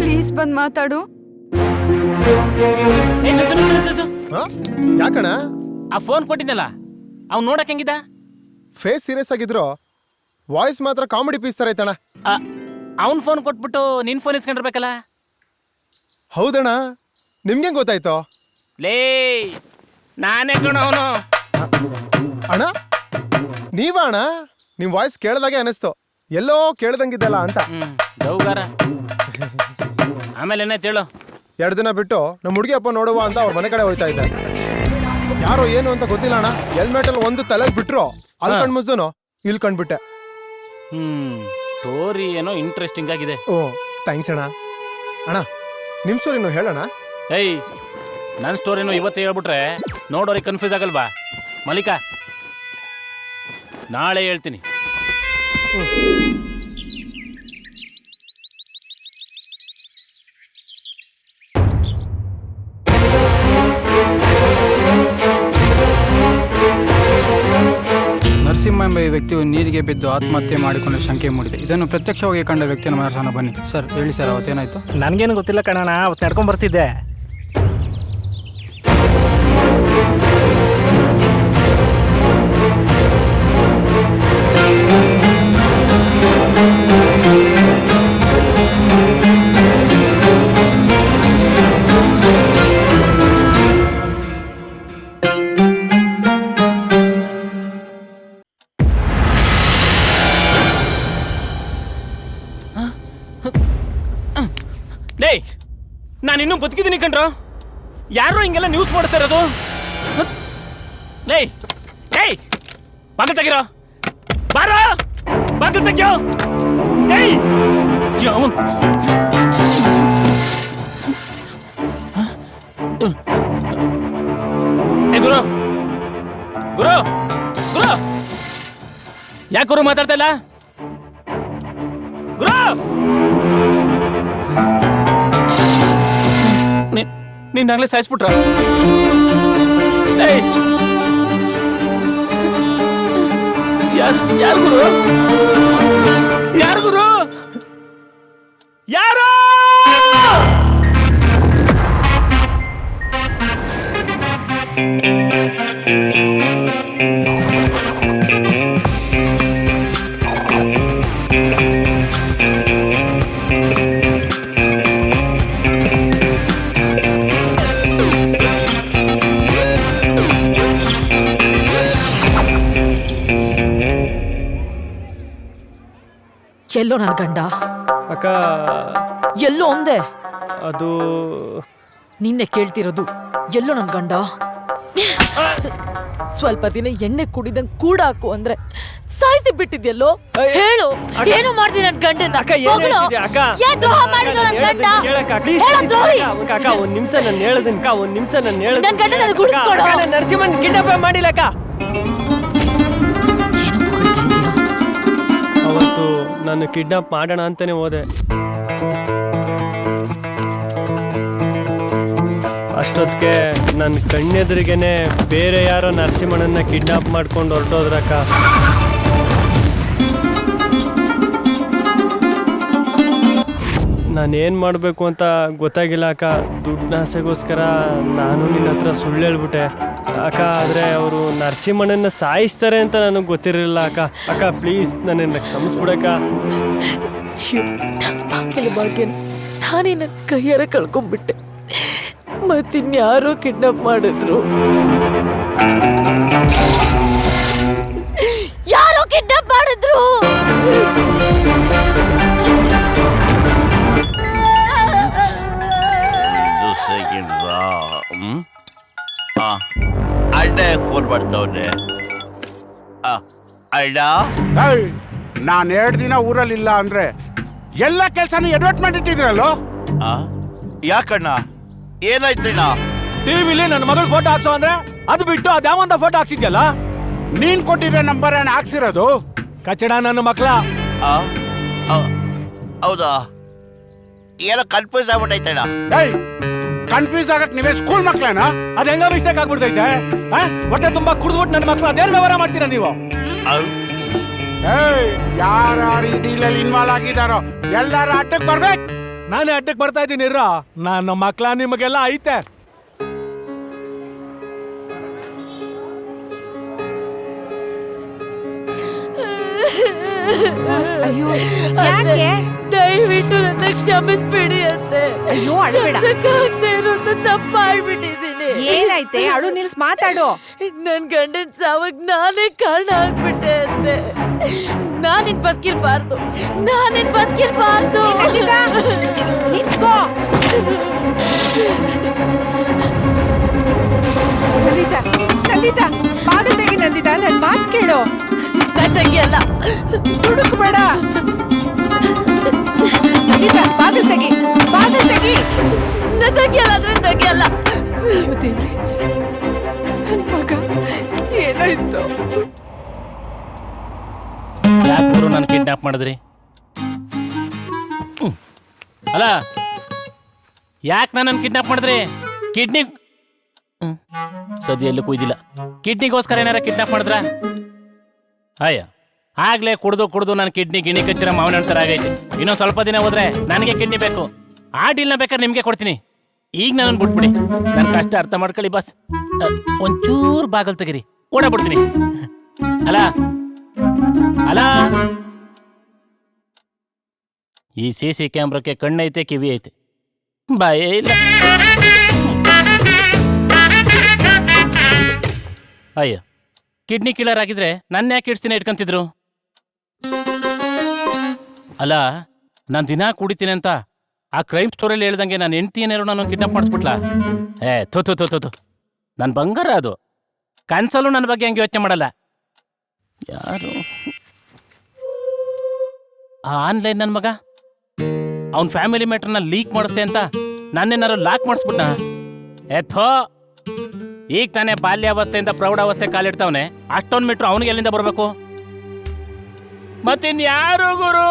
ಪ್ಲೀಸ್ ಬಂದು ಮಾತಾಡು. ಯಾಕಣ ಆ ಫೋನ್ ಕೊಟ್ಟಿದ್ದಲ್ಲ, ಅವ್ನು ನೋಡಕ್ ಹೆಂಗಿದ್ದ? ಫೇಸ್ ಸೀರಿಯಸ್ ಆಗಿದ್ರು, ವಾಯ್ಸ್ ಮಾತ್ರ ಕಾಮಿಡಿ ಪೀಸ್ ತರ ಐತಣ. ಅವ್ನ್ ಫೋನ್ ಕೊಟ್ಬಿಟ್ಟು ನಿನ್ ಫೋನ್ ಇಸ್ಕೊಂಡಿರ್ಬೇಕಲ್ಲ. ಹೌದಣ್ಣ, ನಿಮ್ಗೆ ಗೊತ್ತಾಯ್ತು? ಲೇ ನಾನೇ ಕಣ ಅವನು. ಅಣ್ಣ ನೀವ ಅಣ್ಣ? ನಿಮ್ ವಾಯ್ಸ್ ಕೇಳ್ದಾಗೆ ಅನಿಸ್ತು, ಎಲ್ಲೋ ಕೇಳ್ದಂಗಿದ್ದಲ್ಲ ಅಂತ. ದೌಗಾರ. ಆಮೇಲೆ ಏನಾಯ್ತು ಹೇಳು? 2 ದಿನ ಬಿಟ್ಟು ನಮ್ಮ ಹುಡುಗಿ ಅಪ್ಪ ನೋಡುವ ಅಂತ ಅವ್ರ ಮನೆ ಕಡೆ ಹೋಯ್ತಾ ಇದ್ದೆ. ಯಾರೋ ಏನು ಅಂತ ಗೊತ್ತಿಲ್ಲ ಅಣ್ಣ, ಹೆಲ್ಮೆಟ್ ಅಲ್ಲಿ ಒಂದು ತಲೆಗೆ ಬಿಟ್ರು, ಅಲ್ಲಿ ಕಣ್ ಮುಸ್ದನು ಇಲ್ಲಿ ಕಂಡ್ಬಿಟ್ಟೆ. ಸ್ಟೋರಿ ಏನೋ ಇಂಟ್ರೆಸ್ಟಿಂಗ್ ಆಗಿದೆ. ಓ ಥ್ಯಾಂಕ್ಸ್ ಅಣ್ಣ. ಅಣ್ಣ ನಿಮ್ ಸ್ಟೋರಿನೂ ಹೇಳೋಣ. ಏಯ್ ನನ್ನ ಸ್ಟೋರಿನೂ ಇವತ್ತು ಹೇಳ್ಬಿಟ್ರೆ ನೋಡೋರಿಗೆ ಕನ್ಫ್ಯೂಸ್ ಆಗಲ್ವಾ? ಮಲ್ಲಿಕಾ, ನಾಳೆ ಹೇಳ್ತೀನಿ. ನರಸಿಂಹ ಎಂಬ ಈ ವ್ಯಕ್ತಿಯು ನೀರಿಗೆ ಬಿದ್ದು ಆತ್ಮಹತ್ಯೆ ಮಾಡಿಕೊಂಡ ಶಂಕೆ ಮೂಡಿದೆ. ಇದನ್ನು ಪ್ರತ್ಯಕ್ಷವಾಗಿ ಕಂಡ ವ್ಯಕ್ತಿಯನ್ನು ಮಾತಾಡೋಣ ಬನ್ನಿ. ಸರ್ ಹೇಳಿ ಸರ್, ಅವತ್ತೇನಾಯ್ತು? ನನಗೇನು ಗೊತ್ತಿಲ್ಲ ಕಣಣ್ಣ, ಅವತ್ತು ನಡ್ಕೊಂಡ್ ಬರ್ತಿದ್ದೆ. ಲೇ ನಾನಿನ್ನೂ ಬದುಕಿದ್ದೀನಿ ಕಣ್ರೋ. ಯಾರು ಹಿಂಗೆಲ್ಲ ನ್ಯೂಸ್ ಮಾಡ್ತಾ ಇರೋದು? ಲೇ ಏಯ್ ಬಾಗಿಲು ತೆಗಿರೋ, ಬಾರೋ ಬಾಗಿಲು ತೆಗಿಯೋ. ಏಯ್ ಗುರು ಗುರು ಗುರು, ಯಾಕೆ ಗುರು ಮಾತಾಡ್ತಾ ಇಲ್ಲ? ಗುರು ನೀನಾಗ್ಲೇ ಸಾಯಿಸ್ಬಿಟ್ರ? ಯಾರು ಗುರು? ಯಾರು ಗುರು? ಯಾರು? ಎಲ್ಲೋ ನನ್ನ ಗಂಡ? ಅಕ್ಕ ಎಲ್ಲೋ ಒಂದೇ ಅದು ನಿನ್ನೆ ಕೇಳ್ತಿರೋದು, ಎಲ್ಲೋ ನನ್ನ ಗಂಡ? ಸ್ವಲ್ಪ ದಿನ ಎಣ್ಣೆ ಕುಡಿದಂಗ್ ಕೂಡ ಹಾಕು ಅಂದ್ರೆ ಸಾಯಿಸಿ ಬಿಟ್ಟಿದ್ಯಲ್ಲೋ. ಹೇಳು, ಏನು ಮಾಡ್ದಿ ನನ್ ಗಂಡನ? ದ್ರೋಹ ಮಾಡಿದ ನನ್ ಗಂಡ. ಒಂದ್ ನಿಮಿಷ ನಾನು ಹೇಳದಿನ, ಒಂದ್ ನಿಮಿಷ ನಾನು ಹೇಳ. ನನ್ ಗಂಡ ನನಗೆ ಗುಡಿಸ್ಕೊಡು. ನರಸಿಂಹನ್ ಕಿಡ್ನಾಪ್ ಮಾಡಿಲ್ಲಕ್ಕ. ಅವತ್ತು ನಾನು ಕಿಡ್ನಾಪ್ ಮಾಡೋಣ ಅಂತಾನೆ ಹೋದೆ. ಅಷ್ಟೊತ್ತಿಗೆ ನನ್ನ ಕಣ್ಣೆದುರಿಗೇನೆ ಬೇರೆ ಯಾರೋ ನರಸಿಂಹಣ್ಣನ ಕಿಡ್ನಾಪ್ ಮಾಡ್ಕೊಂಡು ಹೊರಟೋದ್ರಕ್ಕ. ನಾನೇನು ಮಾಡಬೇಕು ಅಂತ ಗೊತ್ತಾಗಿಲ್ಲ ಅಕ್ಕ. ದುಡ್ಡಿನ ಆಸೆಗೋಸ್ಕರ ನಾನು ನಿನ್ನ ಹತ್ರ ಸುಳ್ಳು ಹೇಳ್ಬಿಟ್ಟೆ ಅಕ್ಕ. ಆದರೆ ಅವರು ನರಸಿಂಹಣ್ಣನ ಸಾಯಿಸ್ತಾರೆ ಅಂತ ನನಗೆ ಗೊತ್ತಿರಲಿಲ್ಲ ಅಕ್ಕ. ಅಕ್ಕ ಪ್ಲೀಸ್ ನನ್ನನ್ನು ಕ್ಷಮಿಸ್ಬಿಡಕ್ಕ. ಭಾಗ್ಯನ ನಾನೇ ನನ್ನ ಕೈಯಾರ ಕಳ್ಕೊಂಡ್ಬಿಟ್ಟೆ. ಮತ್ತಿನ್ಯಾರೋ ಕಿಡ್ನಾಪ್ ಮಾಡಿದ್ರು. ಯಾರೋ ಕಿಡ್ನಾಪ್ ಮಾಡಿದ್ರು. ಅಡ್ಡ ಫೋನ್ ಬರ್ತಾವ್ರೆ. ಅಡ್ಡ ನಾನು 2 ದಿನ ಊರಲ್ಲಿಲ್ಲ ಅಂದ್ರೆ ಎಲ್ಲ ಕೆಲ್ಸನೂ ಅಡ್ವರ್ಟೈಸ್ಮೆಂಟ್ ಇಟ್ಟಿದ್ರಲ್ಲೋ. ಯಾಕಣ್ಣ, ಏನಾಯ್ತಣ್ಣ? ಟಿವಿಲಿ ನನ್ನ ಮಗಳ ಫೋಟೋ ಹಾಕ್ಸೋ ಅಂದ್ರೆ ಅದು ಬಿಟ್ಟು ಅದ್ಯಾವಂತ ಫೋಟೋ ಹಾಕ್ಸಿದ್ಯಲ್ಲ. ನೀನ್ ಕೊಟ್ಟಿರೋ ನಂಬರ್ ಏನ್ ಹಾಕ್ಸಿರೋದು? ಕಚಡ ನನ್ನ ಮಕ್ಳ. ಹೌದಾ? ಏನೋ ಕನ್ಫ್ಯೂಸ್ ಆಗ್ಬಿಟ್ಟೈತಣ್ಣ. ಕನ್ಫ್ಯೂಸ್ ಆಗಕ್ ನೀವೇ ಸ್ಕೂಲ್ ಮಕ್ಳೇನಾ? ಅದ್ ಹೆಂಗ ಮಿಸ್ಟೇಕ್ ಆಗ್ಬಿಡ್ತೈತೆ? ಹೊಟ್ಟೆ ತುಂಬಾ ಕುಡ್ದ್ಬಿಟ್ಟು ನನ್ನ ಮಕ್ಳು ಅದೇನ್ ವ್ಯವಹಾರ ಮಾಡ್ತೀರಾ ನೀವು? ಯಾರು ಈ ಡೀಲಲ್ಲಿ ಇನ್ವಾಲ್ವ್ ಆಗಿದಾರೋ ಎಲ್ಲಾರು ಅಡ್ಡಕ್ಕೆ ಬರ್ಬೇಕು. ನಾನೇ ಅಡ್ಡಕ್ಕೆ ಬರ್ತಾ ಇದ್ದೀನಿ. ನನ್ನ ಮಕ್ಳ ನಿಮಗೆಲ್ಲ ಐತೆ. ಅಯ್ಯೋ ಯಾಕೆ? ದಯವಿಟ್ಟು ನನ್ನ ಕ್ಷಮಿಸ್ಬಿಡಿ ಅಂತೆ. ಅಯ್ಯೋ ಅಳಬೇಡ. ಆಗ್ತಾ ಇರೋದು ತಪ್ಪು ಮಾಡ್ಬಿಟ್ಟಿದ್ದೀನಿ. ಏನಾಯ್ತೆ? ಅಳು ನಿಲ್ಸ್ ಮಾತಾಡು. ನನ್ ಗಂಡನ ಸಾವಾಗ ನಾನೇ ಕಾರಣ ಆಗ್ಬಿಟ್ಟೆ ಅಂತೆ. ನಾನಿನ್ ಬದುಕಿರ್ಬಾರ್ದು. ನಿಂತ್ಕೋ. ನಂದಿತಾ ಬಾಗಿಲು ತೆಗಿ. ನಂದಿತಾ ನನ್ ಮಾತು ಕೇಳು. ನನ್ ತಂಗಿ ಅಲ್ಲ. ದುಡುಕ್ಬೇಡ. ನಂದಿತಾ ಬಾಗಿಲು ತೆಗಿ. ನನ್ ತಂಗಿ ಅಲ್ಲ ಅಂದ್ರೆ ತಂಗಿ ಅಲ್ಲ. ಅಯ್ಯೋ ದೇವ್ರೆ, ನನ್ ಮಗ ಏನಾಯ್ತು? ಯಾಕೆ ನಾನು ಕಿಡ್ನಾಪ್ ಮಾಡಿದ್ರಿ? ಅಲ್ಲ ಯಾಕೆ ನಾನು ಕಿಡ್ನಾಪ್ ಮಾಡಿದ್ರಿ? ಕಿಡ್ನಿ ಸದ್ಯ ಎಲ್ಲೂ ಕುಯ್ದಿಲ್ಲ. ಕಿಡ್ನಿಗೋಸ್ಕರ ಏನಾರ ಕಿಡ್ನಾಪ್ ಮಾಡಿದ್ರ? ಅಯ್ಯ ಆಗ್ಲೇ ಕುಡ್ದು ನಾನು ಕಿಡ್ನಿ ಗಿಣಿ ಕಚ್ಚಿರ ಮಾವನ ಅಂತರ ಆಗೈತೆ. ಇನ್ನೊಂದು ಸ್ವಲ್ಪ ದಿನ ಹೋದ್ರೆ ನನಗೆ ಕಿಡ್ನಿ ಬೇಕು. ಆ ಡೀಲ್ನ ಬೇಕಾದ್ರೆ ನಿಮ್ಗೆ ಕೊಡ್ತೀನಿ. ಈಗ ನನ್ನ ಬಿಟ್ಬಿಡಿ. ನನ್ನ ಕಷ್ಟ ಅರ್ಥ ಮಾಡ್ಕೊಳ್ಳಿ ಬಾಸ್. ಒಂಚೂರು ಬಾಗಲ್ ತೆಗಿರಿ, ಓಡಾಬಿಡ್ತೀನಿ. ಅಲ್ಲ ಈ CC ಕ್ಯಾಮ್ರಾಕ್ಕೆ ಕಣ್ಣೈತೆ, ಕಿವಿ ಐತೆ, ಬಾಯೇ ಇಲ್ಲ. ಅಯ್ಯ ಕಿಡ್ನಿ ಕಿಲ್ಲರ್ ಆಗಿದ್ರೆ ನನ್ನ ಯಾಕೆ ಇಡ್ತೀನಿ ಇಟ್ಕೊಂತಿದ್ರು? ಅಲ್ಲ ನಾನು ದಿನ ಕುಡಿತೀನಿ ಅಂತ ಆ ಕ್ರೈಮ್ ಸ್ಟೋರಿಯಲ್ಲಿ ಹೇಳ್ದಂಗೆ ನಾನು ಹೆಂಡ್ತಿ ಏನಾರು ನಾನು ಕಿಡ್ನಾಪ್ ಮಾಡಿಸ್ಬಿಟ್ಲ? ಥು ನನ್ನ ಬಂಗಾರ ಅದು. ಕನ್ಸಲ್ಲೂ ನನ್ನ ಬಗ್ಗೆ ಹಂಗೆ ಯೋಚನೆ ಮಾಡಲ್ಲ. ಯಾರು ಆನ್ಲೈನ್ ನನ್ನ ಮಗ ಅವನ ಫ್ಯಾಮಿಲಿ ಮ್ಯಾಟ್ರನ್ನ ಲೀಕ್ ಮಾಡಿಸ್ತೆ ಅಂತ ನಾನೇನಾರು ಲಾಕ್ ಮಾಡಿಸ್ಬಿಟ್ನ? ಥೋ ಈಗ ತಾನೇ ಬಾಲ್ಯಾವಸ್ಥೆಯಿಂದ ಪ್ರೌಢಾವಸ್ಥೆ ಕಾಲಿಡ್ತಾವನೆ. ಅಷ್ಟೊಂದು ಮೀಟ್ರು ಅವನಿಗೆ ಎಲ್ಲಿಂದ ಬರಬೇಕು? ಮತ್ತಿನ್ಯಾರು ಗುರು?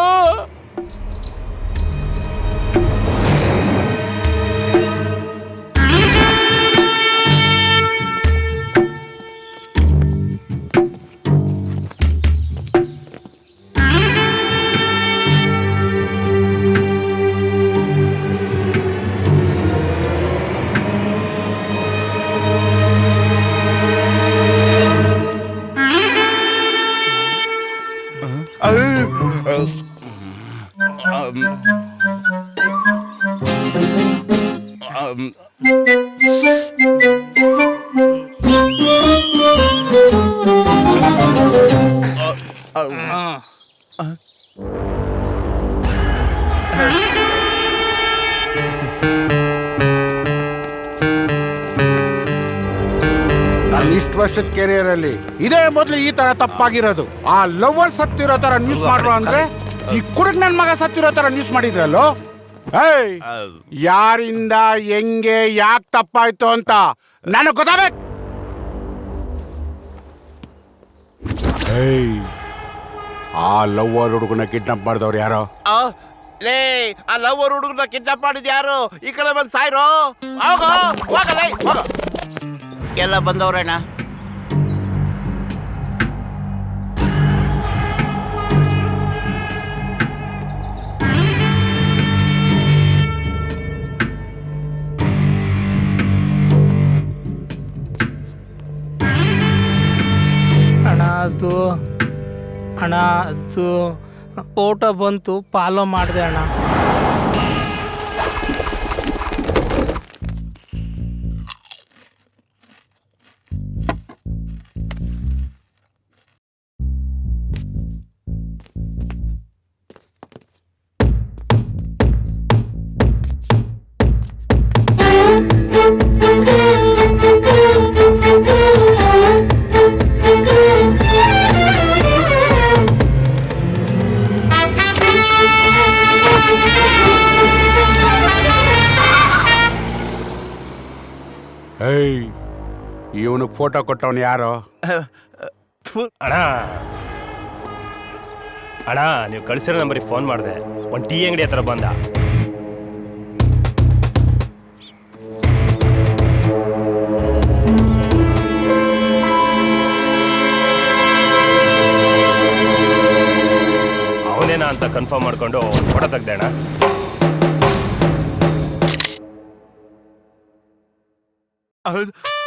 ಇಷ್ಟು ವರ್ಷದ ಕೆರಿಯರ್ ಅಲ್ಲಿ ಇದೇ ಮೊದಲು ಈ ತರ ತಪ್ಪಾಗಿರೋದು. ಆ ಲವರ್ ಸತ್ತಿರೋ ತರ ನ್ಯೂಸ್ ಮಾಡ್ರು ಅಂದ್ರೆ ಈ ಕುಡುಕ್ ನನ್ ಮಗ ಸತ್ತಿರೋ ತರ ನ್ಯೂಸ್ ಮಾಡಿದ್ರಲ್ಲೋ. ಯಾರಿಂದ ಹೆಂಗೆ ಯಾಕೆ ತಪ್ಪಾಯ್ತು ಅಂತ ನನಗೆ ಗೊತ್ತಾಗಬೇಕು. ಆ ಲವರ್ ಹುಡುಗನ ಕಿಡ್ನಾಪ್ ಮಾಡಿದವ್ರು ಯಾರೋ? ಲೇ ಆ ಲವರ್ ಹುಡುಗನ ಕಿಡ್ನಾಪ್ ಮಾಡಿದ್ ಯಾರು? ಈ ಕಡೆ ಬಂದು ಸಾಯ್ರೋ. ಎಲ್ಲ ಬಂದವ್ರಣ್ಣ. ಅಣ್ಣ ಅದು ಫೋಟೋ ಬಂತು, ಫಾಲೋ ಮಾಡಿದೆ ಅಣ್ಣ. ಇವನಿಗೆ ಫೋಟೋ ಕೊಟ್ಟವನು ಯಾರು? ಅಣ್ಣ ಅಣ್ಣ ನೀವು ಕಳಿಸಿರೋ ನಂಬರಿಗೆ ಫೋನ್ ಮಾಡಿದೆ ಒಂದು ಟೀ ಅಂಗಡಿ ಹತ್ರ ಬಂದ. ಅವನೇನಾ ಅಂತ ಕನ್ಫರ್ಮ್ ಮಾಡ್ಕೊಂಡು ಒಂದು ಫೋಟೋ ತೆಗ್ದೆ ಅಣ್ಣ.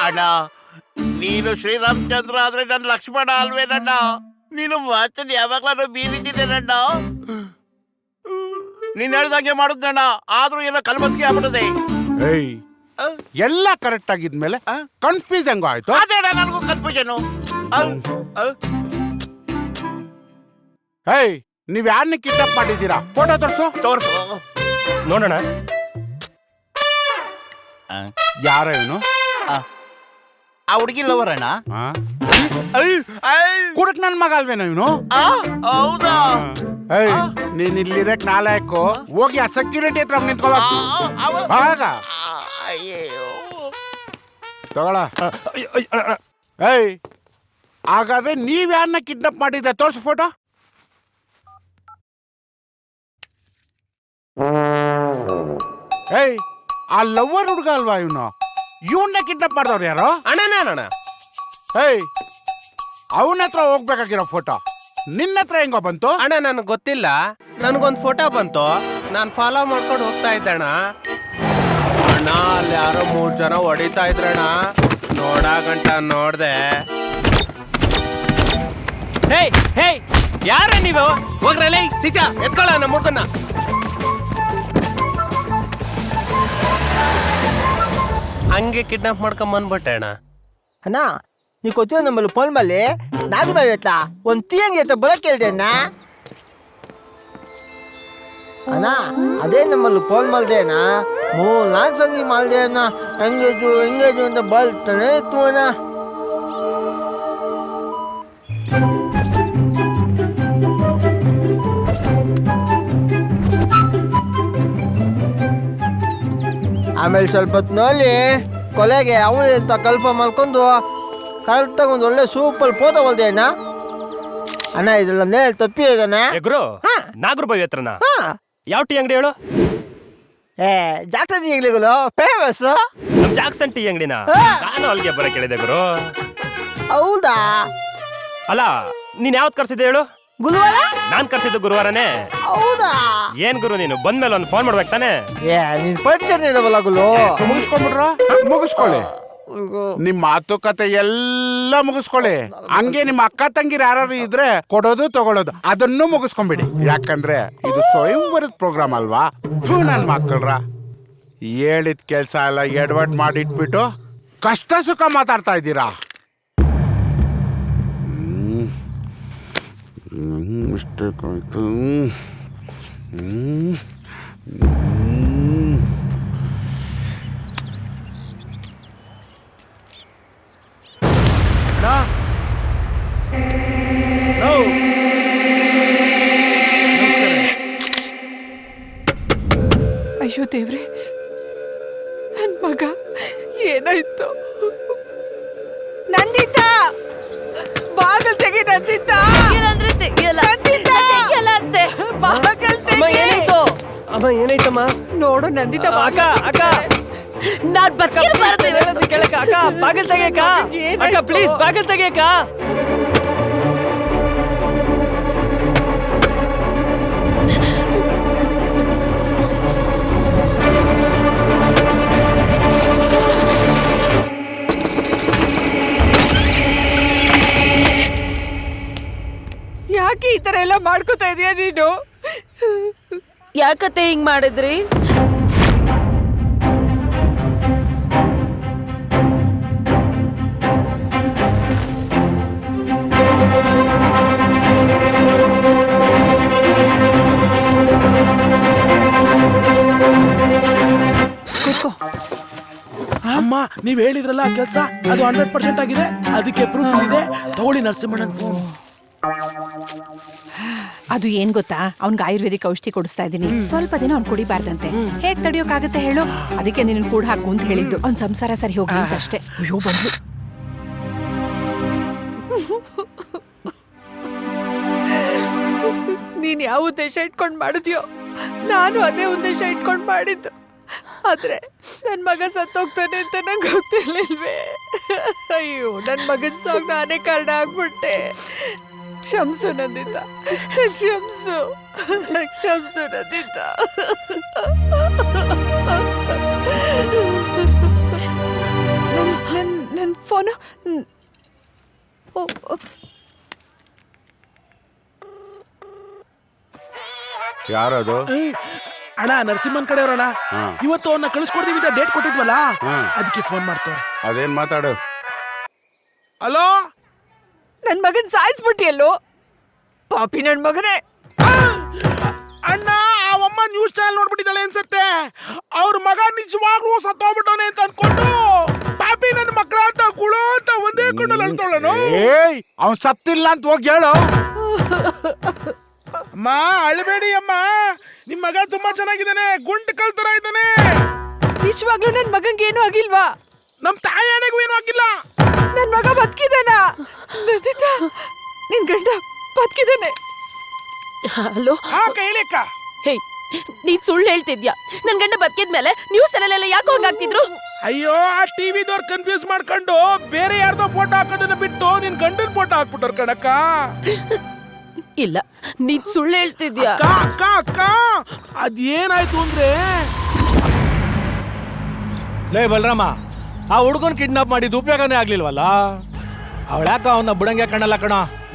ಅಣ್ಣ ನೀನು ಶ್ರೀರಾಮಚಂದ್ರ ಆದ್ರೆ ನನ್ನ ಲಕ್ಷ್ಮಣ ಅಲ್ವೇನಣ್ಣ? ನೀನು ಮಾತನ್ನ ಯಾವಾಗ್ಲಾರು ಬೀರಿದ್ದೀನೇನಣ್ಣ? ನೀನ್ ಹೇಳ್ದಂಗೆ ಮಾಡುದಣ್ಣ, ಆದ್ರೂ ಏನೋ ಕಲ್ಮಸ್ಗೆ ಆಗ್ಬಿಡದೆ. ಏಯ್ ಎಲ್ಲ ಕರೆಕ್ಟ್ ಆಗಿದ್ಮೇಲೆ ಕನ್ಫ್ಯೂಸ್ ಹೆಂಗೋ ಆಯ್ತು? ಅದೇಣ ನನಗೂ ಕನ್ಫ್ಯೂಷನು. ಏಯ್ ನೀವ್ ಯಾರನ್ನ ಕಿಡ್ನಾಪ್ ಮಾಡಿದ್ದೀರಾ? ಫೋಟೋ ತೋರ್ಸು ನೋಡೋಣ. ಯಾರ ಇವನು? ಆ ಹುಡುಗಿ ಲವರ್ ಅಣ್ಣ. ಕುಡಕ್ ನನ್ ಮಗ ಅಲ್ವೇನ ಇವನು? ಹೌದಾ? ಏಯ್ ನೀನ್ ಇಲ್ಲಿರಕ್ ನಾಲ್ಕು ಹೋಗಿ ಆ ಸೆಕ್ಯೂರಿಟಿ ಹತ್ರ ನಿಂತ್ಕೊಳಕ ತಗೊಳ. ಏಯ್ ಹಾಗಾದ್ರೆ ನೀವ್ ಯಾರನ್ನ ಕಿಡ್ನಾಪ್ ಮಾಡಿದ್ದೆ? ತೋರ್ಸು ಫೋಟೋ. ಏಯ್ ಆ ಲವ್ವರ್ ಹುಡುಗ ಅಲ್ವಾ ಇವನು? ಇವನ್ನ ಕಿಡ್ನಾಪ್ ಮಾಡ್ದವ್ರು ಯಾರು? ಅಣ್ಣ ಏಯ್ ಅವನ ಹತ್ರ ಹೋಗ್ಬೇಕಾಗಿರೋ ಫೋಟೋ ನಿನ್ನ ಹತ್ರ ಹೆಂಗೋ ಬಂತು? ಅಣ್ಣ ನನಗೆ ಗೊತ್ತಿಲ್ಲ, ನನಗೊಂದು ಫೋಟೋ ಬಂತು, ನಾನು ಫಾಲೋ ಮಾಡ್ಕೊಂಡು ಹೋಗ್ತಾ ಇದ್ದಣ್ಣ. ಅಣ್ಣ ಅಲ್ಲಿ ಯಾರೋ 3 ಜನ ಹೊಡಿತಾ ಇದ್ರಣ್ಣ, ನೋಡಾಗಂಟ ನೋಡ್ದೆ. ಹೇಯ್ ಹೇಯ್ ಯಾರ ನೀವು? ಹೋಗ್ರಲ್ಲ ಸಿಚ ಎತ್ಕೊಳ್ಳ ನಮ್ಮ ಮುಡ್ಕನ್ನ. ಹಂಗೆ ಕಿಡ್ನಾಪ್ ಮಾಡ್ಕೊಂಡ್ ಬಂದ್ಬಿಟ್ಟೆ ಅಣ್ಣ. ಅಣ್ಣ ನೀ ಕೊತ್ತಿರೋ ನಮ್ಮಲ್ಲಿ ಫೋನ್ ಮಾಡಿ ನಾನು ಬೈತಾ ಒಂದು ಟೀ ಅಂಗಡಿ ಹತ್ರ ಬರಕ್ಕೆ ಕೇಳಿದೆ ಅಣ್ಣ. ಅಣ್ಣ ಅದೇ ನಮ್ಮಲ್ಲಿ ಫೋನ್ ಮಾಡಿದೆ ಅಣ್ಣ, 3-4 ಸಲ ಮಾಡಿದೆ ಅಣ್ಣ. ಹೆಂಗೇಜು ಅಂತ ಬರ್ತಾನೆ ಇತ್ತು ಅಣ್ಣ. ಆಮೇಲೆ ಸ್ವಲ್ಪ ಹೊತ್ತು ನೋಡಿ ಕೊಲೆಗೆ ಅವನೇ ಅಂತ ಕಲ್ಪ ಮಾಡ್ಕೊಂಡು ಕರೆಕ್ಟಾಗಿ ಒಂದು ಒಳ್ಳೆ ಸೂಪರ್ ಫೋಟೋ ಹೊಲ್ದೆ ಅಣ್ಣ. ಅಣ್ಣ ಇದ್ರಲ್ಲ ನೇಲ್ ತಪ್ಪಿ ಇದಣ್ಣ. ಗುರು ನಾಗರು ಬಾವಿ ಹತ್ರನಾ? ಯಾವ ಟೀ ಅಂಗಡಿ ಹೇಳು? ಜಾಕ್ಸನ್ ಟೀ ಅಂಗಡಿಗಳು ಫೇಮಸ್. ನಮ್ ಜಾಕ್ಸನ್ ಟೀ ಅಂಗಡಿನ ನಾನು ಅಲ್ಲಿಗೆ ಬರ ಕೇಳಿದೆ ಗುರು. ಹೌದಾ? ಅಲ್ಲ ನೀನ್ ಯಾವತ್ ಕರ್ಸಿದ್ದೆ ಹೇಳು? ಗುರುವಾರ? ನಾನ್ ಕರ್ಸಿದ್ದು ಗುರುವಾರನೇ. ಹೌದಾ? ಏನ್ ಗುರು ನೀನು ಬಂದ್ಮೇಲೆ ಒಂದು ಫೋನ್ ಮಾಡ್ಬೇಕು ತಾನೆ? ನೀನ್ ಪರಿಚಯ ಇರಬಲ್ಲ ಗುರು. ಮುಗಿಸ್ಕೊಂಡ್ಬಿಟ್ರ? ಮುಗಿಸ್ಕೊಳ್ಳಿ, ನಿಮ್ ಮಾತುಕತೆ ಎಲ್ಲ ಮುಗಿಸ್ಕೊಳ್ಳಿ. ಹಂಗೆ ನಿಮ್ಮ ಅಕ್ಕ ತಂಗಿರು ಯಾರು ಇದ್ರೆ ಕೊಡೋದು ತಗೊಳ್ಳೋದು ಅದನ್ನು ಮುಗಿಸ್ಕೊಂಡ್ಬಿಡಿ. ಯಾಕಂದ್ರೆ ಇದು ಸ್ವಯಂವರದ ಪ್ರೋಗ್ರಾಮ್ ಅಲ್ವಾ? ನನ್ ಮಕ್ಕಳ್ರ ಹೇಳಿದ ಕೆಲ್ಸ ಎಲ್ಲ ಎಡವಟ್ ಮಾಡಿಟ್ಬಿಟ್ಟು ಕಷ್ಟ ಸುಖ ಮಾತಾಡ್ತಾ ಇದ್ದೀರಾ. ಮಿಸ್ಟೇಕ್ ಆಯ್ತು. ಅಯ್ಯೋ ದೇವ್ರೆ, ನನ್ ಮಗ ಏನಾಯ್ತು? ನಂದಿತ ಬಾಗಲ್ ತೆಗಿ. ನಂದಿತ ಏನಾಯ್ತು ಅಮ್ಮ? ಏನಾಯ್ತಮ್ಮ? ನೋಡು ನಂದಿತ ಅಕ್ಕ ಅಕ್ಕ ನಾನ್ ಬದುಕಿರಬಾರ್ದು. ಕೇಳಕ್ಕ ಅಕ್ಕ, ಬಾಗಿಲ್ ತೆಗಿಯಕ್ಕ ಅಕ್ಕ, ಪ್ಲೀಸ್ ಬಾಗಿಲ್ ತೆಗಿಯಕ್ಕ. ಯಾಕೆ ಈ ತರ ಎಲ್ಲ ಮಾಡ್ಕೋತಾ ಇದೀಯ ನೀನು? ಯಾಕತ್ತೆ ಹಿಂಗ್ ಮಾಡಿದ್ರಿ? ಅಮ್ಮ ನೀವ್ ಹೇಳಿದ್ರಲ್ಲ ಆ ಕೆಲಸ ಅದು 100% ಆಗಿದೆ. ಅದಕ್ಕೆ ಪ್ರೂಫ್ ಇದೆ, ತಗೊಳ್ಳಿ ನರಸಿಂಹಣ್ಣನ್ ಫೋನ್. ಅದು ಏನ್ ಗೊತ್ತಾ, ಅವ್ನ್ಗೆ ಆಯುರ್ವೇದಿಕ್ ಔಷಧಿ ಕೊಡಿಸ್ತಾ ಇದೀನಿ. ಸ್ವಲ್ಪ ದಿನ ಅವ್ನ್ ಕುಡಿಬಾರ್ದಂತೆ. ಹೇಗ್ ತಡಿಯೋಕಾಗತ್ತೆ ಹೇಳು? ಅದಕ್ಕೆ ನಿನ್ನ ಕೂಡ ಹಾಕು ಅಂತ ಹೇಳಿದ್ದು. ಅವ್ನ್ ಸಂಸಾರ ಸರಿ ಹೋಗ್ಲಿ ಅಂತ ಅಷ್ಟೇ. ಅಯ್ಯೋ ಬಂದು ಯಾವ ಉದ್ದೇಶ ಇಟ್ಕೊಂಡು ಮಾಡಿದ್ಯೋ ನಾನು ಅದೇ ಉದ್ದೇಶ ಇಟ್ಕೊಂಡು ಮಾಡಿದ್ದು. ಆದ್ರೆ ನನ್ ಮಗ ಸತ್ತೋಗ್ತಾನೆ ಅಂತ ನಂಗೆ ಗೊತ್ತಿರ್ಲಿಲ್ವೇ. ಅಯ್ಯೋ, ನನ್ ಮಗನ್ ಸಾಗ್ ನಾನೇ ಕಾರಣ ಆಗ್ಬಿಟ್ಟೆ. ಕ್ಷಮ್ಸು ನಂದಿತ, ಕ್ಷಮ್ಸು ನಂದಿತ. ನನ್ ಫೋನು ಯಾರದು? ಅಣ್ಣ, ನರಸಿಂಹನ್ ಕಡೆ ಅವರಣ್ಣ. ಹಾ. ಇವತ್ತು ಅವನ್ನ ಕಳಿಸ್ಕೊಡ್ತೀವಿ ಅಂತ ಡೇಟ್ ಕೊಟ್ಟಿದ್ವಲ್ಲ, ಹಾ. ಅದಕ್ಕೆ ಫೋನ್ ಮಾಡ್ತಾರೆ. ಅದೇನ್ ಮಾತಾಡು? ಹಲೋ, ನನ್ ಮಗನ್ ಸಾಯಿಸ್ಬಿಟ್ಟಿಯಲ್ಲೋ ಪಾಪಿ ನನ್ ಮಗನೇ. ಅಣ್ಣ, ಅವಮ್ಮ ನ್ಯೂಸ್ ಚಾನೆಲ್ ನೋಡ್ಬಿಟ್ಟಿದ್ದಾಳೆ ಅನ್ಸತ್ತೆ. ಅವ್ರ ಮಗ ನಿಜವಾಗ್ಲೂ ಸತ್ತೋಗ್ಬಿಟ್ಟವನೆ ಅಂತ ಅನ್ಕೊಂಡು ಪಾಪಿ ನನ್ನ ಮಕ್ಕಳ ಅಂತ ಕುಳೋ ಅಂತ ಒಂದೇ ಕೊಂಡಲ್ಲಿ ಅಳ್ತಾಳನು. ಏಯ್, ಅವ್ನ್ ಸತ್ತಿಲ್ಲ ಅಂತ ಹೋಗಿ ಹೇಳು. ಅಮ್ಮ, ಅಳಬೇಡಿ ಅಮ್ಮ, ನಿಮ್ ಮಗ ತುಂಬಾ ಚೆನ್ನಾಗಿದ್ದಾನೆ, ಗುಂಡು ಕಲ್ತರ ಇದ್ದಾನೆ. ನಿಜವಾಗ್ಲೂ ನನ್ ಮಗಂಗೆ ಏನೂ ಆಗಿಲ್ವಾ? ನಮ್ ತಾಯಿಗೂ ಏನೂ ಆಗಿಲ್ಲ. ನನ್ ಮಗ ಬದುಕಿದಾನ. ನಂದಿತಾ, ನಿನ್ ಗಂಡ ಬದುಕಿದಾನೆ. ಹಲೋ, ಹೇಳಿ ಅಕ್ಕ. ಹೇ, ನೀನ್ ಸುಳ್ಳು ಹೇಳ್ತಿದ್ಯಾ? ನನ್ ಗಂಡ ಬದುಕಿದ್ಮೇಲೆ ನ್ಯೂಸ್ ಚಾನೆಲ್ ಯಾಕೆ ಹೋಗಾಕ್ತಿದ್ರು? ಅಯ್ಯೋ, ಆ ಟಿವಿದವ್ರು ಕನ್ಫ್ಯೂಸ್ ಮಾಡ್ಕೊಂಡು ಬೇರೆ ಯಾರ್ದೋ ಫೋಟೋ ಹಾಕೋದನ್ನ ಬಿಟ್ಟು ನಿನ್ ಗಂಡನ ಫೋಟೋ ಹಾಕ್ಬಿಟ್ಟವ್ರ ಕಣಕ್ಕ. ಇಲ್ಲ, ನೀನ್ ಸುಳ್ಳು ಹೇಳ್ತಿದ್ಯಾ? ಅಕ್ಕ ಅಕ್ಕ, ಅದೇನಾಯ್ತು ಅಂದ್ರೆ, ಲೇ ಬಲರಾಮ, ಆ ಹುಡುಗನ್ ಕಿಡ್ನಾಪ್ ಮಾಡಿದ್ದು ಉಪಯೋಗನೇ ಆಗ್ಲಿಲ್ವಲ್ಲ. ಅವಳ್ಯಾಕ ಅವನ್ನ ಬಿಡಂಗೆ ಕಾಣಲ್ಲ ಕಣ.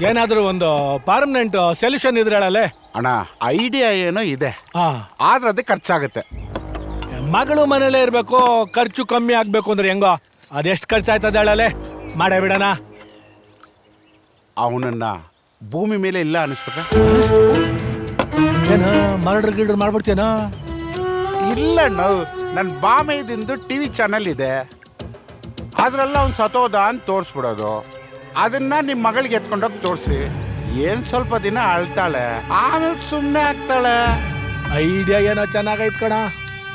ಏನಾದ್ರೂ ಒಂದು ಪರ್ಮನೆಂಟ್ ಸೊಲ್ಯೂಷನ್ ಇದ್ರೆ ಹೇಳಲ್ಲೇ. ಅಣ್ಣ, ಐಡಿಯಾ ಏನೋ ಇದೆ, ಆದ್ರೆ ಅದಕ್ಕೆ ಖರ್ಚಾಗುತ್ತೆ. ಮಗಳು ಮನೇಲೇ ಇರ್ಬೇಕು, ಖರ್ಚು ಕಮ್ಮಿ ಆಗ್ಬೇಕು ಅಂದ್ರೆ ಹೆಂಗೋ? ಅದೆಷ್ಟು ಖರ್ಚಾಯ್ತದೆ ಹೇಳಲ್ಲೇ, ಮಾಡೇ ಬಿಡಣ. ಅವನನ್ನ ಭೂಮಿ ಮೇಲೆ ಇಲ್ಲ ಅನಿಸ್ಬಿಟ್ರೆ ಏನ ಮರ್ಡರ್ ಗಿಲ್ಡರ್ ಮಾಡ್ಬಿಡ್ತೇನ? ಇಲ್ಲ ನಾವು ನನ್ನ ಬಾಮೈದಿಂದು ಟಿವಿ ಚಾನಲ್ ಇದೆ, ಅದ್ರೆಲ್ಲ ಅವ್ನು ಸತೋದ ಅಂತ ತೋರಿಸ್ಬಿಡೋದು. ಅದನ್ನ ನಿಮ್ಮ ಮಗಳಿಗೆ ಎತ್ಕೊಂಡೋಗಿ ತೋರಿಸಿ, ಏನ್ ಸ್ವಲ್ಪ ದಿನ ಅಳ್ತಾಳೆ, ಆಮೇಲೆ ಸುಮ್ಮನೆ ಆಗ್ತಾಳೆ. ಐಡಿಯಾ ಏನೋ ಚೆನ್ನಾಗೈತ್ ಕಣ.